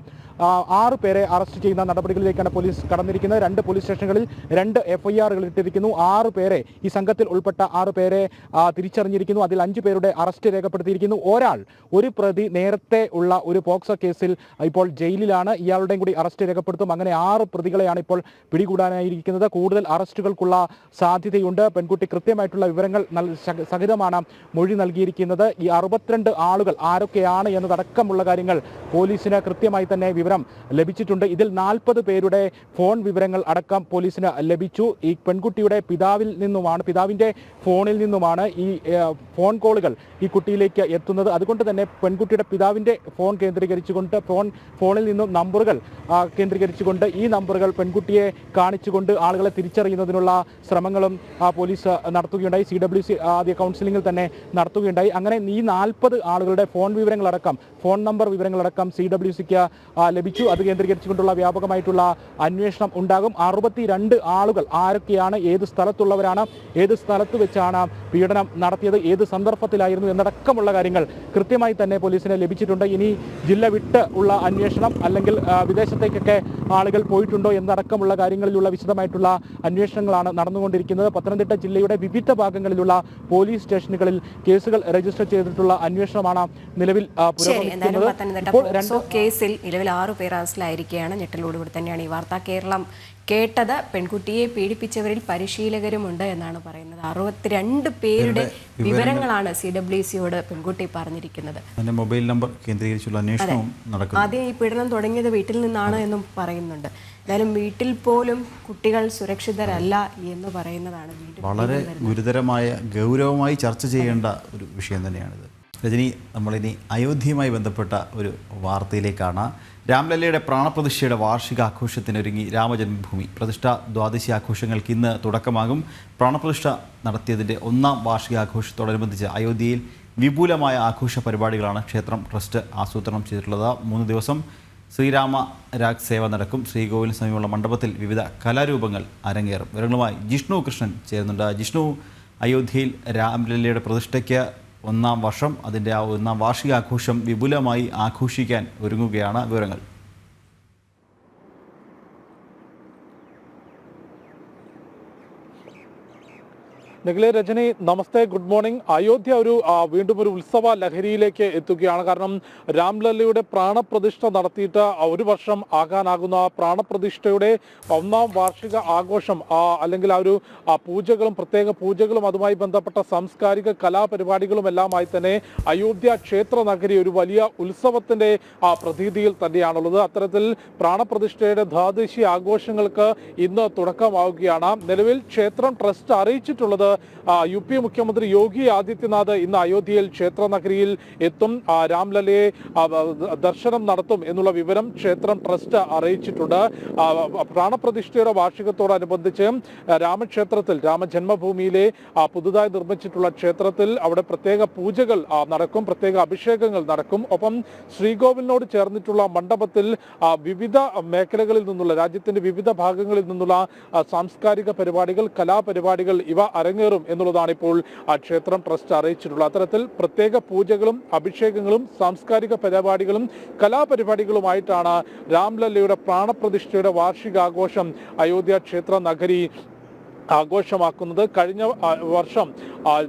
6 പേരെ അറസ്റ്റ് ചെയ്യുന്ന നടപടികളിലേക്കാണ് പോലീസ് കടന്നിരിക്കുന്നത്. 2 പോലീസ് സ്റ്റേഷനുകളിൽ 2 FIRകൾ ഇട്ടിരിക്കുന്നു. 6 പേരെ, ഈ സംഘത്തിൽ ഉൾപ്പെട്ട 6 പേരെ തിരിച്ചറിഞ്ഞിരിക്കുന്നു. അതിൽ 5 പേരുടെ അറസ്റ്റ് രേഖപ്പെടുത്തിയിരിക്കുന്നു. ഒരു പ്രതി നേരത്തെ ഉള്ള ഒരു പോക്സോ കേസിൽ ഇപ്പോൾ ജയിലിലാണ്. ഇയാളുടെയും കൂടി അറസ്റ്റ് രേഖപ്പെടുത്തും. അങ്ങനെ 6 പ്രതികളെയാണ് ഇപ്പോൾ പിടികൂടാനായിരിക്കുന്നത്. കൂടുതൽ അറസ്റ്റുകൾക്കുള്ള സാധ്യതയുണ്ട്. പെൺകുട്ടി കൃത്യമായിട്ടുള്ള വിവരങ്ങൾ സഹിതമാണ് മൊഴി നൽകിയിരിക്കുന്നത്. ഈ 62 ആളുകൾ ആരൊക്കെയാണ് എന്നതടക്കമുള്ള കാര്യങ്ങൾ പോലീസിന് കൃത്യമായി തന്നെ വിവരം ലഭിച്ചിട്ടുണ്ട്. ഇതിൽ 40 പേരുടെ ഫോൺ വിവരങ്ങൾ അടക്കം പോലീസിന് ലഭിച്ചു. ഈ പെൺകുട്ടിയുടെ പിതാവിൻ്റെ ഫോണിൽ നിന്നുമാണ് ഈ ഫോൺ കോളുകൾ ഈ കുട്ടിയിലേക്ക് എത്തുന്നത്. അതുകൊണ്ട് തന്നെ പെൺകുട്ടിയുടെ പിതാവിൻ്റെ ഫോൺ കേന്ദ്രീകരിച്ചുകൊണ്ട് ഫോണിൽ നിന്നും നമ്പറുകൾ കേന്ദ്രീകരിച്ചുകൊണ്ട് ഈ നമ്പറുകൾ പെൺകുട്ടിയെ കാണിച്ചുകൊണ്ട് ആളുകളെ തിരിച്ചറിയുന്നതിനുള്ള ശ്രമങ്ങളും പോലീസ് നടത്തുകയുണ്ടായി. CWC ആദ്യ കൗൺസിലിംഗിൽ തന്നെ നടത്തുകയുണ്ടായി. അങ്ങനെ ഈ 40 ആളുകളുടെ ഫോൺ നമ്പർ വിവരങ്ങളടക്കം CWCക്ക് ലഭിച്ചു. അത് കേന്ദ്രീകരിച്ചുകൊണ്ടുള്ള വ്യാപകമായിട്ടുള്ള അന്വേഷണം ഉണ്ടാകും. 62 ആളുകൾ ആരൊക്കെയാണ്, ഏത് സ്ഥലത്തുള്ളവരാണ്, ഏത് സ്ഥലത്ത് വെച്ചാണ് പീഡനം നടത്തിയത്, ഏത് സന്ദർഭത്തിലായിരുന്നു എന്നടക്കമുള്ള കാര്യങ്ങൾ കൃത്യമായി തന്നെ പോലീസിന് ലഭിച്ചിട്ടുണ്ട്. ഇനി ജില്ല വിട്ട് ഉള്ള അന്വേഷണം അല്ലെങ്കിൽ വിദേശത്തേക്കൊക്കെ ആളുകൾ പോയിട്ടുണ്ടോ എന്നടക്കമുള്ള കാര്യങ്ങളിലുള്ള വിശദമായിട്ടുള്ള അന്വേഷണങ്ങളാണ് നടന്നുകൊണ്ടിരിക്കുന്നത്. പത്തനംതിട്ട ജില്ലയുടെ വിവിധ ഭാഗങ്ങളിലുള്ള പോലീസ് സ്റ്റേഷനുകളിൽ കേസുകൾ രജിസ്റ്റർ ചെയ്തിട്ടുള്ള അന്വേഷണമാണ് നിലവിൽ കേസിൽ നിലവിൽ 6 പേർ അറസ്റ്റിലായിരിക്കുകയാണ്. ഞെട്ടലോടുകൂടി തന്നെയാണ് ഈ വാർത്ത കേരളം കേട്ടത്. പെൺകുട്ടിയെ പീഡിപ്പിച്ചവരിൽ പരിശീലകരുമുണ്ട് എന്നാണ് പറയുന്നത്. 62 പേരുടെ വിവരങ്ങളാണ് CWCയോട് പെൺകുട്ടി പറഞ്ഞിരിക്കുന്നത്. മൊബൈൽ നമ്പർ കേന്ദ്രീകരിച്ചുള്ള അന്വേഷണവും നടക്കുന്നു. ആദ്യം ഈ പീഡനം തുടങ്ങിയത് വീട്ടിൽ നിന്നാണ് എന്നും പറയുന്നുണ്ട്. എന്തായാലും വീട്ടിൽ പോലും കുട്ടികൾ സുരക്ഷിതരല്ല എന്ന് പറയുന്നതാണ് വളരെ ഗുരുതരമായ, ഗൗരവമായി ചർച്ച ചെയ്യേണ്ട ഒരു വിഷയം തന്നെയാണിത്. രജനി, നമ്മളിനി അയോധ്യയുമായി ബന്ധപ്പെട്ട ഒരു വാർത്തയിലേക്കാണ്. രാംലല്ലയുടെ പ്രാണപ്രതിഷ്ഠയുടെ വാർഷികാഘോഷത്തിനൊരുങ്ങി രാമജന്മഭൂമി. പ്രതിഷ്ഠ ദ്വാദശി ആഘോഷങ്ങൾക്ക് ഇന്ന് തുടക്കമാകും. പ്രാണപ്രതിഷ്ഠ നടത്തിയതിൻ്റെ 1ാം വാർഷികാഘോഷത്തോടനുബന്ധിച്ച് അയോധ്യയിൽ വിപുലമായ ആഘോഷ പരിപാടികളാണ് ക്ഷേത്രം ട്രസ്റ്റ് ആസൂത്രണം ചെയ്തിട്ടുള്ളത്. 3 ദിവസം ശ്രീരാമ രാഗ് സേവ നടക്കും. ശ്രീകോവിലിന് സമീപമുള്ള മണ്ഡപത്തിൽ വിവിധ കലാരൂപങ്ങൾ അരങ്ങേറും. വിവരങ്ങളുമായി ജിഷ്ണു കൃഷ്ണൻ ചേരുന്നുണ്ട്. ജിഷ്ണു, അയോധ്യയിൽ രാംലല്ലയുടെ പ്രതിഷ്ഠയ്ക്ക് 1ാം വർഷം, അതിൻ്റെ ആ 1ാം വാർഷികാഘോഷം വിപുലമായി ആഘോഷിക്കാൻ ഒരുങ്ങുകയാണ്. വിവരങ്ങൾ. നിഖിലേ, രജനി, നമസ്തേ, ഗുഡ് മോർണിംഗ്. അയോധ്യ വീണ്ടും ഒരു ഉത്സവ ലഹരിയിലേക്ക് എത്തുകയാണ്. കാരണം രാംലല്ലയുടെ പ്രാണപ്രതിഷ്ഠ നടത്തിയിട്ട് 1 വർഷം ആകാനാകുന്ന പ്രാണപ്രതിഷ്ഠയുടെ 1ാം വാർഷിക ആഘോഷം അല്ലെങ്കിൽ പൂജകളും പ്രത്യേക പൂജകളും അതുമായി ബന്ധപ്പെട്ട സാംസ്കാരിക കലാപരിപാടികളും എല്ലാമായി തന്നെ അയോധ്യ ക്ഷേത്ര നഗരി ഒരു വലിയ ഉത്സവത്തിന്റെ പ്രതീതിയിൽ തന്നെയാണുള്ളത്. അത്തരത്തിൽ പ്രാണപ്രതിഷ്ഠയുടെ ദ്വാദശി ആഘോഷങ്ങൾക്ക് ഇന്ന് തുടക്കമാവുകയാണ്. നിലവിൽ ക്ഷേത്രം ട്രസ്റ്റ് അറിയിച്ചിട്ടുള്ളത് UP മുഖ്യമന്ത്രി യോഗി ആദിത്യനാഥ് ഇന്ന് അയോധ്യയിൽ ക്ഷേത്ര നഗരിയിൽ എത്തും, രാംലല്ലയെ ദർശനം നടത്തും എന്നുള്ള വിവരം ക്ഷേത്രം ട്രസ്റ്റ് അറിയിച്ചിട്ടുണ്ട്. പ്രാണപ്രതിഷ്ഠയുടെ വാർഷികത്തോടനുബന്ധിച്ച് രാമക്ഷേത്രത്തിൽ, രാമജന്മഭൂമിയിലെ പുതുതായി നിർമ്മിച്ചിട്ടുള്ള ക്ഷേത്രത്തിൽ അവിടെ പ്രത്യേക പൂജകൾ നടക്കും, പ്രത്യേക അഭിഷേകങ്ങൾ നടക്കും. ഒപ്പം ശ്രീകോവിലിനോട് ചേർന്നിട്ടുള്ള മണ്ഡപത്തിൽ വിവിധ മേഖലകളിൽ നിന്നുള്ള, രാജ്യത്തിന്റെ വിവിധ ഭാഗങ്ങളിൽ നിന്നുള്ള സാംസ്കാരിക പരിപാടികൾ, കലാപരിപാടികൾ ഇവ അരങ്ങേറും എന്നുള്ളതാണ് ഇപ്പോൾ ക്ഷേത്രം ട്രസ്റ്റ് അറിയിച്ചിട്ടുള്ളത്. അത്തരത്തിൽ പ്രത്യേക പൂജകളും അഭിഷേകങ്ങളും സാംസ്കാരിക പരിപാടികളും കലാപരിപാടികളുമായിട്ടാണ് രാംലല്ലയുടെ പ്രാണപ്രതിഷ്ഠയുടെ വാർഷികാഘോഷം അയോധ്യ ക്ഷേത്ര നഗരി ആഘോഷമാക്കുന്നത്. കഴിഞ്ഞ വർഷം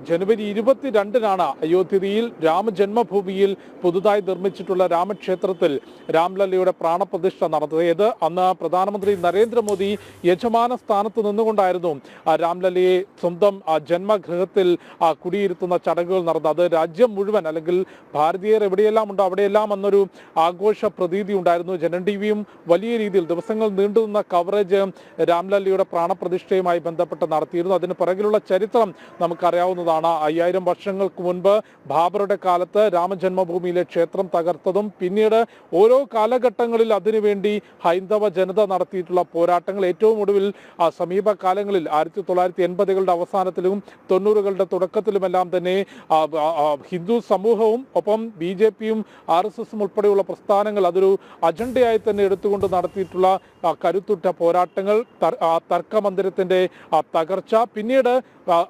ജനുവരി 22-നാണ് അയോധ്യയിൽ രാമജന്മഭൂമിയിൽ പുതുതായി നിർമ്മിച്ചിട്ടുള്ള രാമക്ഷേത്രത്തിൽ രാംലല്ലയുടെ പ്രാണപ്രതിഷ്ഠ നടത്തിയത്. അന്ന് പ്രധാനമന്ത്രി നരേന്ദ്രമോദി യജമാന സ്ഥാനത്ത് നിന്നുകൊണ്ടായിരുന്നു രാംലല്ലയെ സ്വന്തം ജന്മഗൃഹത്തിൽ കുടിയിരുത്തുന്ന ചടങ്ങുകൾ നടന്നത്. അത് രാജ്യം മുഴുവൻ, അല്ലെങ്കിൽ ഭാരതീയർ എവിടെയെല്ലാം ഉണ്ടോ അവിടെയെല്ലാം അന്നൊരു ആഘോഷ പ്രതീതി ഉണ്ടായിരുന്നു. ജനൻ ടിവിയും വലിയ രീതിയിൽ ദിവസങ്ങൾ നീണ്ടുനിന്ന കവറേജ് രാംലല്ലയുടെ പ്രാണപ്രതിഷ്ഠയുമായി ബന്ധപ്പെട്ട് നടത്തിയിരുന്നു. അതിന് പിറകിലുള്ള ചരിത്രം നമുക്കറിയാവുന്നതാണ്. 5000 വർഷങ്ങൾക്ക് മുൻപ് ബാബറുടെ കാലത്ത് രാമജന്മഭൂമിയിലെ ക്ഷേത്രം തകർത്തതും പിന്നീട് ഓരോ കാലഘട്ടങ്ങളിൽ അതിനുവേണ്ടി ഹൈന്ദവ ജനത നടത്തിയിട്ടുള്ള പോരാട്ടങ്ങൾ, ഏറ്റവും ഒടുവിൽ സമീപകാലങ്ങളിൽ 1980-കളുടെ അവസാനത്തിലും 90-കളുടെ തുടക്കത്തിലുമെല്ലാം തന്നെ ഹിന്ദു സമൂഹവും ഒപ്പം BJPയും RSSും ഉൾപ്പെടെയുള്ള പ്രസ്ഥാനങ്ങൾ അതൊരു അജണ്ടയായി തന്നെ എടുത്തുകൊണ്ട് നടത്തിയിട്ടുള്ള കരുത്തുറ്റ പോരാട്ടങ്ങൾ, തർക്കമന്ദിരത്തിന്റെ തകർച്ച, പിന്നീട്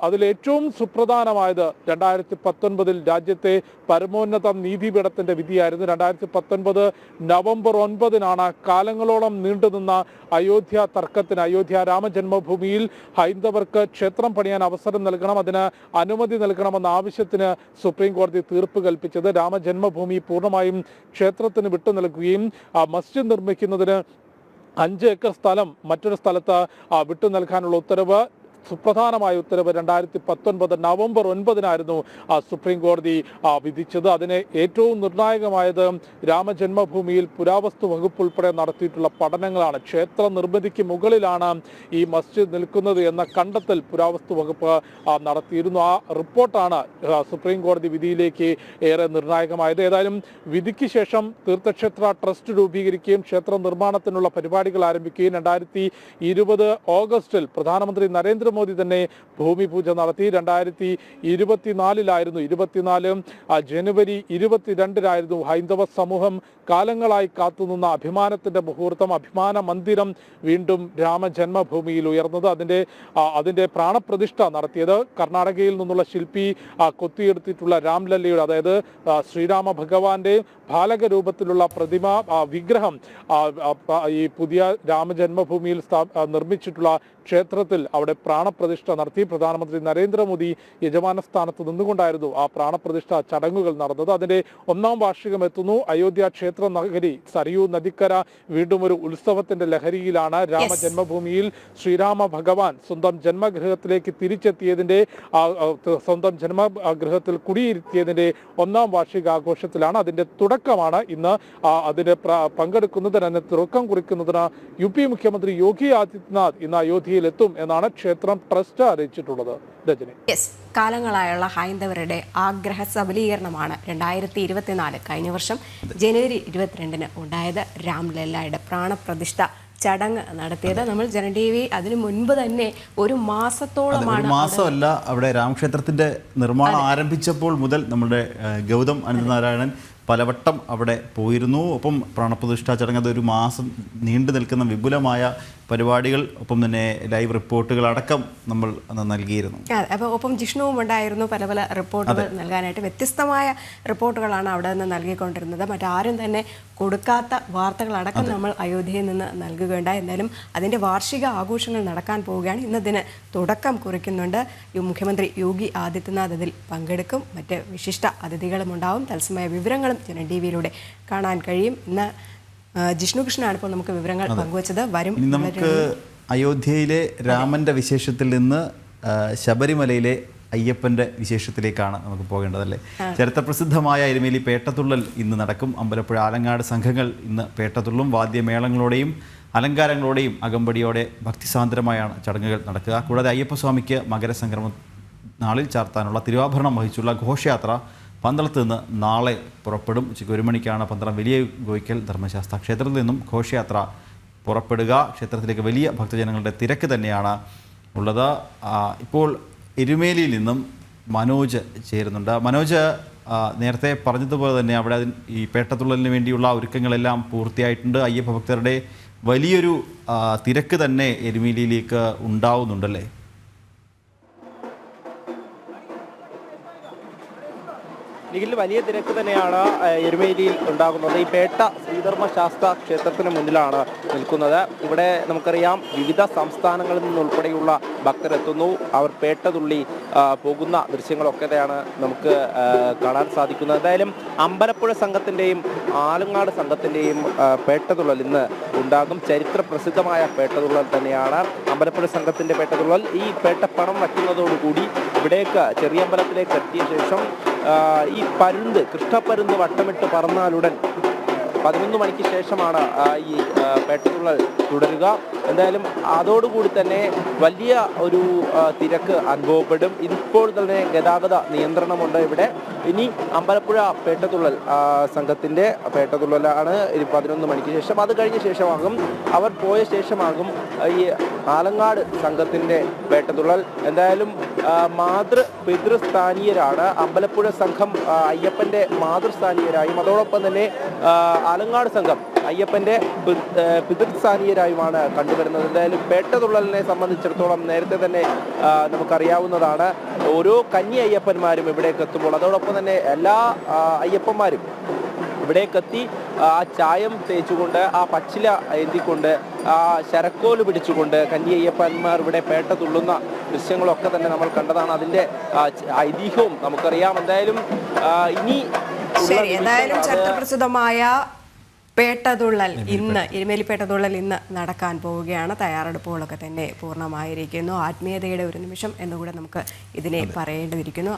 അതിലേറ്റവും സുപ്രധാനമായത് 2019 രാജ്യത്തെ പരമോന്നത നീതിപീഠത്തിന്റെ വിധിയായിരുന്നു. 2019 നവംബർ 9-നാണ് കാലങ്ങളോളം നീണ്ടുനിന്ന അയോധ്യ തർക്കത്തിന്, അയോധ്യ രാമജന്മഭൂമിയിൽ ഹൈന്ദവർക്ക് ക്ഷേത്രം പണിയാൻ അവസരം നൽകണം, അതിന് അനുമതി നൽകണമെന്ന ആവശ്യത്തിന് സുപ്രീം കോടതി തീർപ്പ് കൽപ്പിച്ചത്. രാമജന്മഭൂമി പൂർണ്ണമായും ക്ഷേത്രത്തിന് വിട്ടു നൽകുകയും മസ്ജിദ് നിർമ്മിക്കുന്നതിന് 5 ഏക്കർ സ്ഥലം മറ്റൊരു സ്ഥലത്ത് വിട്ടു നൽകാനുള്ള ഉത്തരവ്, സുപ്രധാനമായ ഉത്തരവ് 2019 നവംബർ 9-നായിരുന്നു സുപ്രീം കോടതി വിധിച്ചത്. അതിന് ഏറ്റവും നിർണായകമായത് രാമജന്മഭൂമിയിൽ പുരാവസ്തു വകുപ്പ് ഉൾപ്പെടെ നടത്തിയിട്ടുള്ള പഠനങ്ങളാണ്. ക്ഷേത്ര നിർമ്മിതിക്ക് മുകളിലാണ് ഈ മസ്ജിദ് നിൽക്കുന്നത് എന്ന കണ്ടെത്തൽ പുരാവസ്തു വകുപ്പ് നടത്തിയിരുന്നു. ആ റിപ്പോർട്ടാണ് സുപ്രീം കോടതി വിധിയിലേക്ക് ഏറെ നിർണായകമായത്. ഏതായാലും വിധിക്ക് ശേഷം തീർത്ഥക്ഷേത്ര ട്രസ്റ്റ് രൂപീകരിക്കുകയും ക്ഷേത്ര നിർമ്മാണത്തിനുള്ള പരിപാടികൾ ആരംഭിക്കുകയും 2020 ഓഗസ്റ്റിൽ പ്രധാനമന്ത്രി നരേന്ദ്രമോദി തന്നെ ഭൂമി പൂജ നടത്തി. 2024-ലായിരുന്നു, 24 ജനുവരി 22-നായിരുന്നു ഹൈന്ദവ സമൂഹം കാലങ്ങളായി കാത്തുനിന്ന അഭിമാനത്തിന്റെ മുഹൂർത്തം, അഭിമാന മന്ദിരം വീണ്ടും രാമജന്മഭൂമിയിൽ ഉയർന്നത്. അതിന്റെ പ്രാണപ്രതിഷ്ഠ നടത്തിയത് കർണാടകയിൽ നിന്നുള്ള ശില്പി കൊത്തിയെടുത്തിട്ടുള്ള രാംലല്ലയുടെ, അതായത് ശ്രീരാമ ഭഗവാന്റെ ബാലക രൂപത്തിലുള്ള പ്രതിമ വിഗ്രഹം ഈ പുതിയ രാമജന്മഭൂമിയിൽ നിർമ്മിച്ചിട്ടുള്ള ക്ഷേത്രത്തിൽ അവിടെ പ്രാണപ്രതിഷ്ഠ നടത്തി. പ്രധാനമന്ത്രി നരേന്ദ്രമോദി യജമാന സ്ഥാനത്ത് നിന്നുകൊണ്ടായിരുന്നു ആ പ്രാണപ്രതിഷ്ഠ ചടങ്ങുകൾ നടന്നത്. അതിന്റെ 1-ാം വാർഷികം എത്തുന്നു. അയോധ്യ ക്ഷേത്ര നഗരി സരയൂ നദിക്കര വീണ്ടും ഒരു ഉത്സവത്തിന്റെ ലഹരിയിലാണ്. രാമജന്മഭൂമിയിൽ ശ്രീരാമ ഭഗവാൻ സ്വന്തം ജന്മഗൃഹത്തിലേക്ക് തിരിച്ചെത്തിയതിന്റെ, സ്വന്തം ജന്മഗൃഹത്തിൽ കുടിയിരുത്തിയതിന്റെ 1-ാം വാർഷികാഘോഷത്തിലാണ്. അതിന്റെ തുടക്കമാണ് ഇന്ന്. അതിന് പങ്കെടുക്കുന്നതിന്, തുടക്കം കുറിക്കുന്നതിന് UP മുഖ്യമന്ത്രി യോഗി ആദിത്യനാഥ് ഇന്ന് അയോധ്യയിൽ എത്തും എന്നാണ് ക്ഷേത്രം ട്രസ്റ്റ് അറിയിച്ചിട്ടുള്ളത്. രജനി, കാലങ്ങളായുള്ള ഹൈന്ദവരുടെ ആഗ്രഹ സബലീകരണമാണ് 2024 കഴിഞ്ഞ വർഷം ജനുവരി 22-ന് ഉണ്ടായത്. രാംലല്ലയുടെ പ്രാണപ്രതിഷ്ഠ ചടങ്ങ് നടത്തിയത്. നമ്മൾ ജനൻ TV അതിനു മുൻപ് തന്നെ ഒരു മാസത്തോളമാണ്, മാസമല്ല, അവിടെ രാമക്ഷേത്രത്തിന്റെ നിർമ്മാണം ആരംഭിച്ചപ്പോൾ മുതൽ നമ്മുടെ ഗൗതം അനന്തനാരായണൻ പലവട്ടം അവിടെ പോയിരുന്നു. ഒപ്പം പ്രാണപ്രതിഷ്ഠാ ചടങ്ങ് അത് ഒരു മാസം നീണ്ടു നിൽക്കുന്ന വിപുലമായ പരിപാടികൾ, ഒപ്പം തന്നെ ലൈവ് റിപ്പോർട്ടുകൾ അടക്കം നമ്മൾ നൽകിയിരുന്നു. അപ്പോൾ ഒപ്പം ജിഷ്ണുവും ഉണ്ടായിരുന്നു പല പല റിപ്പോർട്ടുകൾ നൽകാനായിട്ട്. വ്യത്യസ്തമായ റിപ്പോർട്ടുകളാണ് അവിടെ നിന്ന് നൽകിക്കൊണ്ടിരുന്നത്. മറ്റാരും തന്നെ കൊടുക്കാത്ത വാർത്തകളടക്കം നമ്മൾ അയോധ്യയിൽ നിന്ന് നൽകുകയുണ്ടായി. എന്തായാലും അതിൻ്റെ വാർഷിക ആഘോഷങ്ങൾ നടക്കാൻ പോവുകയാണ്. ഇന്നതിന് തുടക്കം കുറിക്കുന്നുണ്ട്. മുഖ്യമന്ത്രി യോഗി ആദിത്യനാഥ് അതിൽ പങ്കെടുക്കും. മറ്റ് വിശിഷ്ട അതിഥികളും ഉണ്ടാവും. തത്സമയ വിവരങ്ങളും ജനൻ TVയിലൂടെ കാണാൻ കഴിയും. ഇന്ന് ജിഷ്ണു കൃഷ്ണനാണ് ഇപ്പോൾ നമുക്ക് വിവരങ്ങൾ പങ്കുവച്ചത്. വരും നമുക്ക് അയോധ്യയിലെ രാമന്റെ വിശേഷത്തിൽ നിന്ന് ശബരിമലയിലെ അയ്യപ്പന്റെ വിശേഷത്തിലേക്കാണ് നമുക്ക് പോകേണ്ടതല്ലേ. ചരിത്രപ്രസിദ്ധമായ എരുമേലി പേട്ടതുള്ളൽ ഇന്ന് നടക്കും. അമ്പലപ്പുഴ ആലങ്ങാട് സംഘങ്ങൾ ഇന്ന് പേട്ടതുള്ളും. വാദ്യമേളങ്ങളോടെയും അലങ്കാരങ്ങളോടെയും അകമ്പടിയോടെ ഭക്തിസാന്ദ്രമായാണ് ചടങ്ങുകൾ നടക്കുക. കൂടാതെ അയ്യപ്പസ്വാമിക്ക് മകരസംക്രമ നാളിൽ ചാർത്താനുള്ള തിരുവാഭരണം വഹിച്ചുള്ള ഘോഷയാത്ര പന്തളത്ത് നിന്ന് നാളെ പുറപ്പെടും. ഉച്ചയ്ക്ക് 1 മണിക്കാണ് പന്തളം വലിയ ഗോയിക്കൽ ധർമ്മശാസ്ത്ര ക്ഷേത്രത്തിൽ നിന്നും ഘോഷയാത്ര പുറപ്പെടുക. ക്ഷേത്രത്തിലേക്ക് വലിയ ഭക്തജനങ്ങളുടെ തിരക്ക് തന്നെയാണ് ഉള്ളത്. ഇപ്പോൾ എരുമേലിയിൽ നിന്നും മനോജ് ചേരുന്നുണ്ട്. മനോജ്, നേരത്തെ പറഞ്ഞതുപോലെ തന്നെ അവിടെ ഈ പേട്ടതുള്ളലിന് വേണ്ടിയുള്ള ഒരുക്കങ്ങളെല്ലാം പൂർത്തിയായിട്ടുണ്ട്. അയ്യപ്പ ഭക്തരുടെ വലിയൊരു തിരക്ക് തന്നെ എരുമേലിയിലേക്ക് ഉണ്ടാവുന്നുണ്ടല്ലേ? നിഖിൽ, വലിയ തിരക്ക് തന്നെയാണ് എരുമേലിയിൽ ഉണ്ടാകുന്നത്. ഈ പേട്ട ശ്രീധർമ്മശാസ്ത്ര ക്ഷേത്രത്തിന് മുന്നിലാണ് നിൽക്കുന്നത്. ഇവിടെ നമുക്കറിയാം വിവിധ സംസ്ഥാനങ്ങളിൽ നിന്നുൾപ്പെടെയുള്ള ഭക്തരെത്തുന്നു. അവർ പേട്ട തുള്ളി പോകുന്ന ദൃശ്യങ്ങളൊക്കെയാണ് നമുക്ക് കാണാൻ സാധിക്കുന്നത്. എന്തായാലും അമ്പലപ്പുഴ സംഘത്തിൻ്റെയും ആലങ്ങാട് സംഘത്തിൻ്റെയും പേട്ടതുള്ളൽ ഇന്ന് ഉണ്ടാകും. ചരിത്ര പ്രസിദ്ധമായ പേട്ടതുള്ളൽ തന്നെയാണ് അമ്പലപ്പുഴ സംഘത്തിൻ്റെ പേട്ടതുള്ളൽ. ഈ പേട്ടപ്പണം വയ്ക്കുന്നതോടുകൂടി ഇവിടേക്ക് ചെറിയമ്പലത്തിലേക്ക് എത്തിയ ശേഷം ഈ പരുന്ത്, കൃഷ്ണപ്പരുന്ത് വട്ടമിട്ട് പറന്നാലുടൻ 11 മണിക്ക് ശേഷമാണ് ഈ പേട്ടതുള്ളൽ തുടരുക. എന്തായാലും അതോടുകൂടി തന്നെ വലിയ ഒരു തിരക്ക് അനുഭവപ്പെടും. ഇപ്പോൾ തന്നെ ഗതാഗത നിയന്ത്രണമുണ്ട് ഇവിടെ. ഇനി അമ്പലപ്പുഴ പേട്ടതുള്ളൽ സംഘത്തിൻ്റെ പേട്ടതുള്ളലാണ് 11 മണിക്ക് ശേഷം. അത് കഴിഞ്ഞ ശേഷമാകും, അവർ പോയ ശേഷമാകും ഈ ആലങ്ങാട് സംഘത്തിൻ്റെ പേട്ടതുള്ളൽ. എന്തായാലും പിതൃസ്ഥാനീയരാണ് അമ്പലപ്പുഴ സംഘം. അയ്യപ്പൻ്റെ മാതൃസ്ഥാനീയരായും അതോടൊപ്പം തന്നെ ആലങ്ങാട് സംഘം അയ്യപ്പൻ്റെ പിതൃസ്ഥാനീയരായുമാണ് കണ്ടുവരുന്നത്. എന്തായാലും പേട്ടതുള്ളലിനെ സംബന്ധിച്ചിടത്തോളം നേരത്തെ തന്നെ നമുക്കറിയാവുന്നതാണ്. ഓരോ കന്നി അയ്യപ്പന്മാരും ഇവിടേക്ക് എത്തുമ്പോൾ അതോടൊപ്പം തന്നെ എല്ലാ അയ്യപ്പന്മാരും ഇവിടേക്കെത്തി ആ ചായം തേച്ചുകൊണ്ട്, ആ പച്ചില ഏന്തിക്കൊണ്ട്, ആ ശരക്കോല് പിടിച്ചുകൊണ്ട് കന്നി അയ്യപ്പന്മാർ ഇവിടെ പേട്ട തുള്ളുന്ന ദൃശ്യങ്ങളൊക്കെ തന്നെ നമ്മൾ കണ്ടതാണ്. അതിൻ്റെ ഐതിഹ്യവും നമുക്കറിയാം. എന്തായാലും ഇനി എന്തായാലും ചരിത്രപ്രസിദ്ധമായ പേട്ടതുള്ളൽ ഇന്ന്, എരുമേലി പേട്ടതുള്ളൽ ഇന്ന് നടക്കാൻ പോവുകയാണ്. തയ്യാറെടുപ്പുകളൊക്കെ തന്നെ പൂർണ്ണമായിരിക്കുന്നു. ആത്മീയതയുടെ ഒരു നിമിഷം എന്നുകൂടെ നമുക്ക് ഇതിനെ പറയേണ്ടിയിരിക്കുന്നു.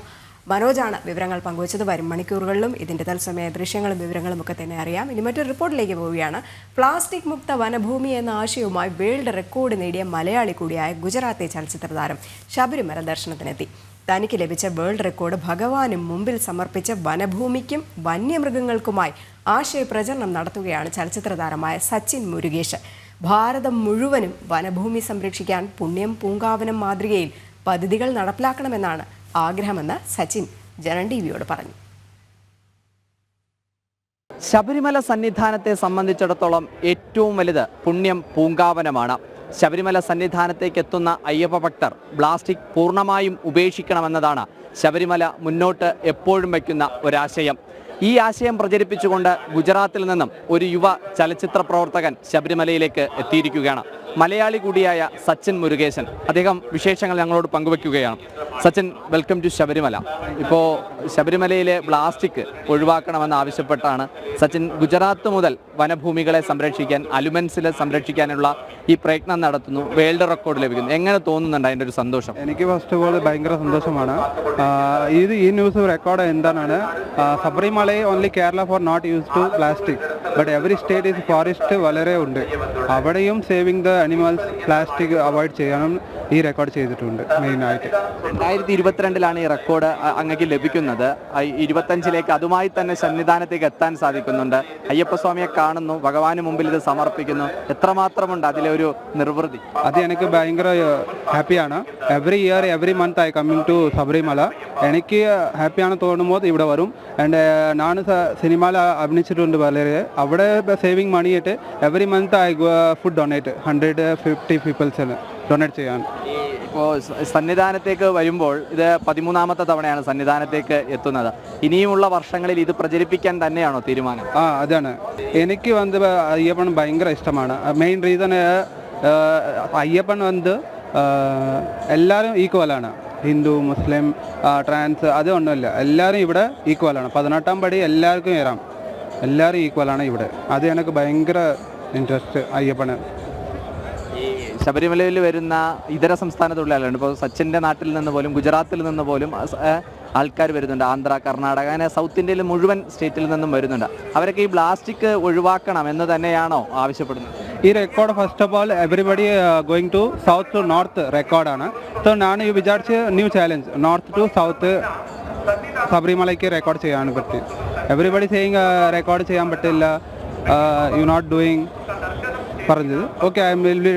മനോജാണ് വിവരങ്ങൾ പങ്കുവച്ചത്. വരും മണിക്കൂറുകളിലും ഇതിൻ്റെ തത്സമയ ദൃശ്യങ്ങളും വിവരങ്ങളും ഒക്കെ തന്നെ അറിയാം. ഇനി മറ്റൊരു റിപ്പോർട്ടിലേക്ക് പോവുകയാണ്. പ്ലാസ്റ്റിക് മുക്ത വനഭൂമി എന്ന ആശയവുമായി വേൾഡ് റെക്കോർഡ് നേടിയ മലയാളി കൂടിയായ ഗുജറാത്തി ചലച്ചിത്ര താരം ശബരിമല ദർശനത്തിനെത്തി. തനിക്ക് ലഭിച്ച വേൾഡ് റെക്കോർഡ് ഭഗവാനും മുമ്പിൽ സമർപ്പിച്ച വനഭൂമിക്കും വന്യമൃഗങ്ങൾക്കുമായി ആശയപ്രചരണം നടത്തുകയാണ് ചലച്ചിത്ര താരമായ സച്ചിൻ മുരുകേഷ്. ഭാരതം മുഴുവനും വനഭൂമി സംരക്ഷിക്കാൻ പുണ്യം പൂങ്കാവനം മാതൃകയിൽ പദ്ധതികൾ നടപ്പിലാക്കണമെന്നാണ് ആഗ്രഹമെന്ന് സച്ചിൻ ജനൻ ടിവിയോട് പറഞ്ഞു. ശബരിമല സന്നിധാനത്തെ സംബന്ധിച്ചിടത്തോളം ഏറ്റവും വലുത് പുണ്യം പൂങ്കാവനമാണ്. ശബരിമല സന്നിധാനത്തേക്ക് എത്തുന്ന അയ്യപ്പ ഭക്തർ പ്ലാസ്റ്റിക് പൂർണ്ണമായും ഉപേക്ഷിക്കണമെന്നതാണ് ശബരിമല മുന്നോട്ട് എപ്പോഴും വയ്ക്കുന്ന ഒരാശയം. ഈ ആശയം പ്രചരിപ്പിച്ചുകൊണ്ട് ഗുജറാത്തിൽ നിന്നും ഒരു യുവ ചലച്ചിത്ര പ്രവർത്തകൻ ശബരിമലയിലേക്ക് എത്തിയിരിക്കുകയാണ്. മലയാളി കൂടിയായ സച്ചിൻ മുരുകേശൻ. അദ്ദേഹം വിശേഷങ്ങൾ ഞങ്ങളോട് പങ്കുവയ്ക്കുകയാണ്. Sachin, welcome to Sabarimala. ഇപ്പോൾ ശബരിമലയിലെ പ്ലാസ്റ്റിക് ഒഴിവാക്കണമെന്ന് ആവശ്യപ്പെട്ടാണ് സച്ചിൻ ഗുജറാത്ത് മുതൽ വനഭൂമികളെ സംരക്ഷിക്കാൻ, അലുമൻസിലെ സംരക്ഷിക്കാനുള്ള ഈ പ്രയത്നം നടത്തുന്നു. വേൾഡ് റെക്കോർഡ് ലഭിക്കുന്നു. എങ്ങനെ തോന്നുന്നുണ്ട് അതിൻ്റെ ഒരു സന്തോഷം? എനിക്ക് ഫസ്റ്റ് ഓഫ് ഓൾ ഭയങ്കര സന്തോഷമാണ്. ഈ ന്യൂസ് റെക്കോർഡ് എന്താണ്, Sabarimala only Kerala for not use to plastic, but every state is forest വളരെ ഉണ്ട്. അവിടെയും saving the animals, plastic avoid ചെയ്യാനും ഈ റെക്കോർഡ് ചെയ്തിട്ടുണ്ട്. മെയിനായിട്ട് 2022 ഈ റെക്കോർഡ് അങ്ങക്ക് ലഭിക്കുന്നത്. 25 അതുമായി തന്നെ സന്നിധാനത്തേക്ക് എത്താൻ സാധിക്കുന്നുണ്ട്. അയ്യപ്പസ്വാമിയെ കാണുന്നു, ഭഗവാന് മുമ്പിൽ ഇത് സമർപ്പിക്കുന്നു. എത്രമാത്രമുണ്ട് അതിലെ ഒരു നിർവൃതി? അത് എനിക്ക് ഭയങ്കര ഹാപ്പിയാണ്. Every year every month I coming to Sabarimala. എനിക്ക് ഹാപ്പിയാണ് തോന്നുമ്പോൾ ഇവിടെ വരും. ആൻഡ് ഞാൻ സിനിമയിൽ അഭിനയിച്ചിട്ടുണ്ട് വളരെ. അവിടെ സേവിങ് മണി ആയിട്ട് every month I food donate 150 പീപ്പിൾസിന് ഡൊണേറ്റ് ചെയ്യാൻ. ഇപ്പോൾ സന്നിധാനത്തേക്ക് വരുമ്പോൾ ഇത് 13ാമത്തെ തവണയാണ് സന്നിധാനത്തേക്ക് എത്തുന്നത്. ഇനിയുമുള്ള വർഷങ്ങളിൽ ഇത് പ്രചരിപ്പിക്കാൻ തന്നെയാണോ തീരുമാനം? അതാണ്. എനിക്ക് അയ്യപ്പൻ ഭയങ്കര ഇഷ്ടമാണ്. മെയിൻ റീസൺ അയ്യപ്പൻ എല്ലാവരും ഈക്വലാണ്. ഹിന്ദു, മുസ്ലിം, ട്രാൻസ് അതൊന്നുമില്ല. എല്ലാവരും ഇവിടെ ഈക്വലാണ്. 18ാം പടി എല്ലാവർക്കും കയറാം. എല്ലാവരും ഈക്വലാണ് ഇവിടെ. അത് എനിക്ക് ഭയങ്കര ഇൻട്രസ്റ്റ് അയ്യപ്പന്. ഈ ശബരിമലയിൽ വരുന്ന ഇതര സംസ്ഥാന തൊഴിലാളികളുണ്ട്. ഇപ്പോൾ സച്ചിൻ്റെ നാട്ടിൽ നിന്ന് പോലും, ഗുജറാത്തിൽ നിന്ന് പോലും ആൾക്കാർ വരുന്നുണ്ട്. ആന്ധ്ര, കർണാടക, അങ്ങനെ സൗത്ത് ഇന്ത്യയിൽ മുഴുവൻ സ്റ്റേറ്റിൽ നിന്നും വരുന്നുണ്ട്. അവരൊക്കെ ഈ പ്ലാസ്റ്റിക് ഒഴിവാക്കണം എന്ന് തന്നെയാണോ ആവശ്യപ്പെടുന്നത്? ഈ record first of all everybody going to south to north റെക്കോർഡാണ്. സോ ഞാൻ വിചാരിച്ച് new challenge north to south ശബരിമലയ്ക്ക് റെക്കോർഡ് ചെയ്യാൻ പറ്റും. എവറിബഡി സെയിങ് റെക്കോർഡ് ചെയ്യാൻ പറ്റില്ല, യു നോട്ട് ഡൂയിങ് പറഞ്ഞത്. Okay, I will be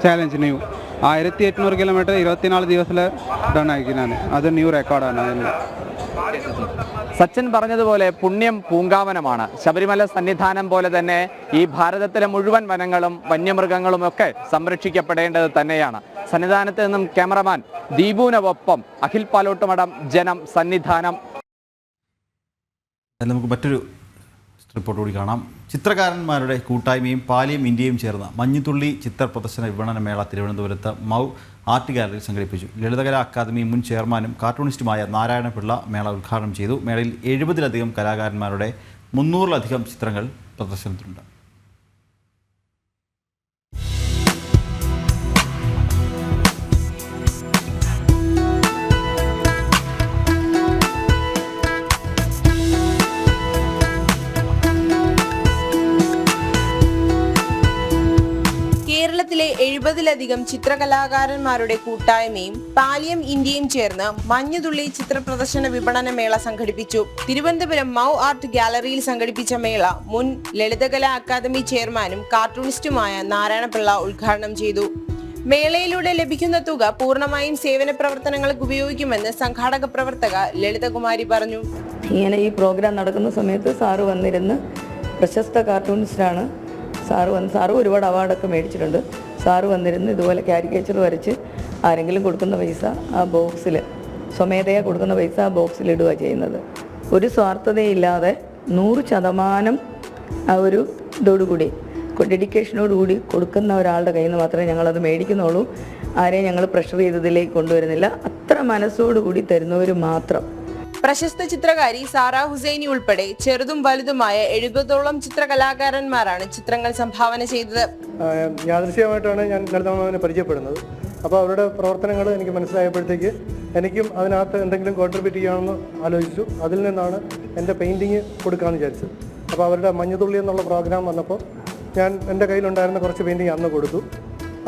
challenge new 1800 kilometre 24 ദിവസത്തിൽ ഡൺ ആക്കി ഞാൻ. അത് ന്യൂ റെക്കോർഡാണ്. സച്ചിൻ പറഞ്ഞതുപോലെ പുണ്യം പൂങ്കാവനമാണ്. ശബരിമല സന്നിധാനം പോലെ തന്നെ ഈ ഭാരതത്തിലെ മുഴുവൻ വനങ്ങളും വന്യമൃഗങ്ങളും ഒക്കെ സംരക്ഷിക്കപ്പെടേണ്ടത് തന്നെയാണ്. സന്നിധാനത്ത് നിന്നും ക്യാമറമാൻ ദീപുവിനൊപ്പം അഖിൽ പാലോട്ടുമഠം, ജനം, സന്നിധാനം. നമുക്ക് മറ്റൊരു റിപ്പോർട്ട് കൂടി കാണാം. ചിത്രകാരന്മാരുടെ കൂട്ടായ്മയും പാലിയം ഇന്ത്യയും ചേർന്ന് മഞ്ഞുതുള്ളി ചിത്ര പ്രദർശന വിപണന മേള തിരുവനന്തപുരത്ത് മൗ ആർട്ട് ഗാലറിയിൽ സംഘടിപ്പിച്ചു. ലളിതകലാ അക്കാദമി മുൻ ചെയർമാനും കാർട്ടൂണിസ്റ്റുമായ നാരായണപിള്ള മേള ഉദ്ഘാടനം ചെയ്തു. മേളയിൽ 70-ലധികം കലാകാരന്മാരുടെ 300-ലധികം ചിത്രങ്ങൾ പ്രദർശനത്തിലുണ്ട്. കേരളത്തിലെ 70-ലധികം ചിത്രകലാകാരന്മാരുടെ കൂട്ടായ്മയും പാലിയം ഇന്ത്യയും ചേർന്ന് മഞ്ഞുതുള്ളി ചിത്ര പ്രദർശന വിപണന മേള സംഘടിപ്പിച്ചു. തിരുവനന്തപുരം മൗ ആർട്ട് ഗാലറിയിൽ സംഘടിപ്പിച്ച മേള മുൻ ലളിതകലാ അക്കാദമി ചെയർമാനും കാർട്ടൂണിസ്റ്റുമായ നാരായണപിള്ള ഉദ്ഘാടനം ചെയ്തു. മേളയിലൂടെ ലഭിക്കുന്ന തുക പൂർണ്ണമായും സേവന പ്രവർത്തനങ്ങൾക്ക് ഉപയോഗിക്കുമെന്ന് സംഘാടക പ്രവർത്തക ലളിതകുമാരി പറഞ്ഞു. ഇങ്ങനെ ഈ പ്രോഗ്രാം നടക്കുന്ന സമയത്ത് സാറ് വന്നിരുന്ന് പ്രശസ്ത കാർട്ടൂണിസ്റ്റാണ്. സാറ് ഒരുപാട് അവാർഡൊക്കെ മേടിച്ചിട്ടുണ്ട്. സാറ് വന്നിരുന്ന് ഇതുപോലെ കാരിക്കേച്ചർ വരച്ച് ആരെങ്കിലും കൊടുക്കുന്ന പൈസ ആ ബോക്സിൽ സ്വമേധയാ കൊടുക്കുന്ന പൈസ ആ ബോക്സിൽ ഇടുക ചെയ്യുന്നത്. ഒരു സ്വാർത്ഥതയില്ലാതെ 100% ആ ഒരു ഇതോടുകൂടി ഡെഡിക്കേഷനോടുകൂടി കൊടുക്കുന്ന ഒരാളുടെ കയ്യിൽ നിന്ന് മാത്രമേ ഞങ്ങളത് മേടിക്കുന്നുള്ളൂ. ആരെയും ഞങ്ങൾ പ്രഷർ ചെയ്തതിലേക്ക് കൊണ്ടുവരുന്നില്ല. അത്ര മനസ്സോടുകൂടി തരുന്നവർ മാത്രം. പ്രശസ്ത ചിത്രകാരി സാറ ഹുസൈനി ഉൾപ്പെടെ ചെറുതും വലുതുമായ 70ഓളം ചിത്രകലാകാരന്മാരാണ് ചിത്രങ്ങൾ സംഭാവന ചെയ്തത്. യാദൃശ്യമായിട്ടാണ് ഞാൻ ലളിതമാവിനെ പരിചയപ്പെടുന്നത്. അപ്പോൾ അവരുടെ പ്രവർത്തനങ്ങൾ എനിക്ക് മനസ്സിലായപ്പോഴത്തേക്ക് എനിക്കും അതിനകത്ത് എന്തെങ്കിലും കോൺട്രിബ്യൂട്ട് ചെയ്യാമെന്ന് ആലോചിച്ചു. അതിൽ നിന്നാണ് എൻ്റെ പെയിൻറ്റിങ് കൊടുക്കാമെന്ന് വിചാരിച്ചത്. അപ്പോൾ അവരുടെ മഞ്ഞുതുള്ളി എന്നുള്ള പ്രോഗ്രാം വന്നപ്പോൾ ഞാൻ എൻ്റെ കയ്യിലുണ്ടായിരുന്ന കുറച്ച് പെയിൻറ്റിങ് അന്ന് കൊടുത്തു.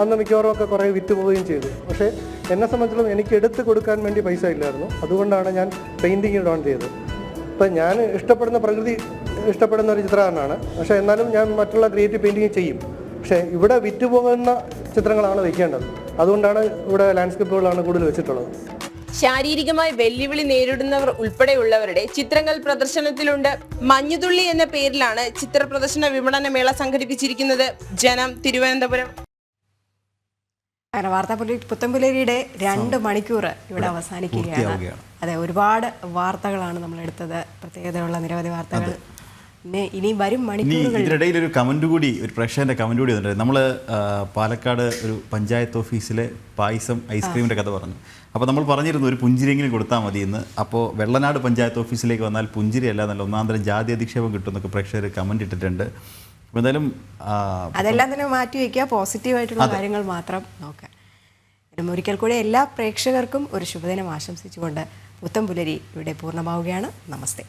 അന്ന് മിക്കവാറും ഒക്കെ കുറേ വിറ്റ് പോവുകയും ചെയ്തു. പക്ഷേ എന്നെ സംബന്ധിച്ചിടത്തോളം എനിക്ക് എടുത്ത് കൊടുക്കാൻ വേണ്ടി പൈസ ഇല്ലായിരുന്നു. അതുകൊണ്ടാണ് ഞാൻ പെയിൻറ്റിങ് ഡൗൺ ചെയ്തത്. ഇപ്പം ഞാൻ ഇഷ്ടപ്പെടുന്ന പ്രകൃതി ഇഷ്ടപ്പെടുന്ന ഒരു ചിത്രകാരനാണ്. പക്ഷേ എന്നാലും ഞാൻ മറ്റുള്ള ക്രിയേറ്റീവ് പെയിൻറ്റിങ് ചെയ്യും. പക്ഷേ ഇവിടെ വിറ്റ് പോകുന്ന ചിത്രങ്ങളാണ് വയ്ക്കേണ്ടത്. അതുകൊണ്ടാണ് ഇവിടെ ലാൻഡ്സ്കേപ്പുകളാണ് കൂടുതൽ വെച്ചിട്ടുള്ളത്. ശാരീരികമായി വെല്ലുവിളി നേരിടുന്നവർ ഉൾപ്പെടെയുള്ളവരുടെ ചിത്രങ്ങൾ പ്രദർശനത്തിലുണ്ട്. മഞ്ഞുതുള്ളി എന്ന പേരിലാണ് ചിത്ര പ്രദർശന വിപണന മേള സംഘടിപ്പിച്ചിരിക്കുന്നത്. ജനം, തിരുവനന്തപുരം. അങ്ങനെ പുത്തൻപുലരിയുടെ 2 മണിക്കൂർ ഇവിടെ അവസാനിക്കുകയാണ്. അതെ, ഒരുപാട് വാർത്തകളാണ് നമ്മൾ എടുത്തത്. പ്രത്യേകതയുള്ള നിരവധി വാർത്തകൾ ഇനി വരും മണിക്കൂറുകൾ. ഇതിനിടയിൽ ഒരു കമൻറ്റ് കൂടി, ഒരു പ്രേക്ഷകൻ്റെ കമൻറ്റ് കൂടി വന്നിട്ടുണ്ട്. നമ്മൾ പാലക്കാട് ഒരു പഞ്ചായത്ത് ഓഫീസിലെ പായസം ഐസ്ക്രീമിൻ്റെ കഥ പറഞ്ഞു. അപ്പോൾ നമ്മൾ പറഞ്ഞിരുന്നു ഒരു പുഞ്ചിരിയെങ്കിലും കൊടുത്താൽ മതി എന്ന്. അപ്പോൾ വെള്ളനാട് പഞ്ചായത്ത് ഓഫീസിലേക്ക് വന്നാൽ പുഞ്ചിരി അല്ല, നല്ല ഒന്നാന്തരം ജാതി അധിക്ഷേപം കിട്ടുമെന്നൊക്കെ പ്രേക്ഷകർ കമൻറ്റ് ഇട്ടിട്ടുണ്ട്. എന്തായാലും അതെല്ലാം തന്നെ മാറ്റി വയ്ക്കുക, പോസിറ്റീവായിട്ടുള്ള കാര്യങ്ങൾ മാത്രം നോക്കുക. ഒരിക്കൽ കൂടി എല്ലാ പ്രേക്ഷകർക്കും ഒരു ശുഭദിനം ആശംസിച്ചുകൊണ്ട് പുത്തൻപുലരി ഇവിടെ പൂർണ്ണമാവുകയാണ്. നമസ്തേ.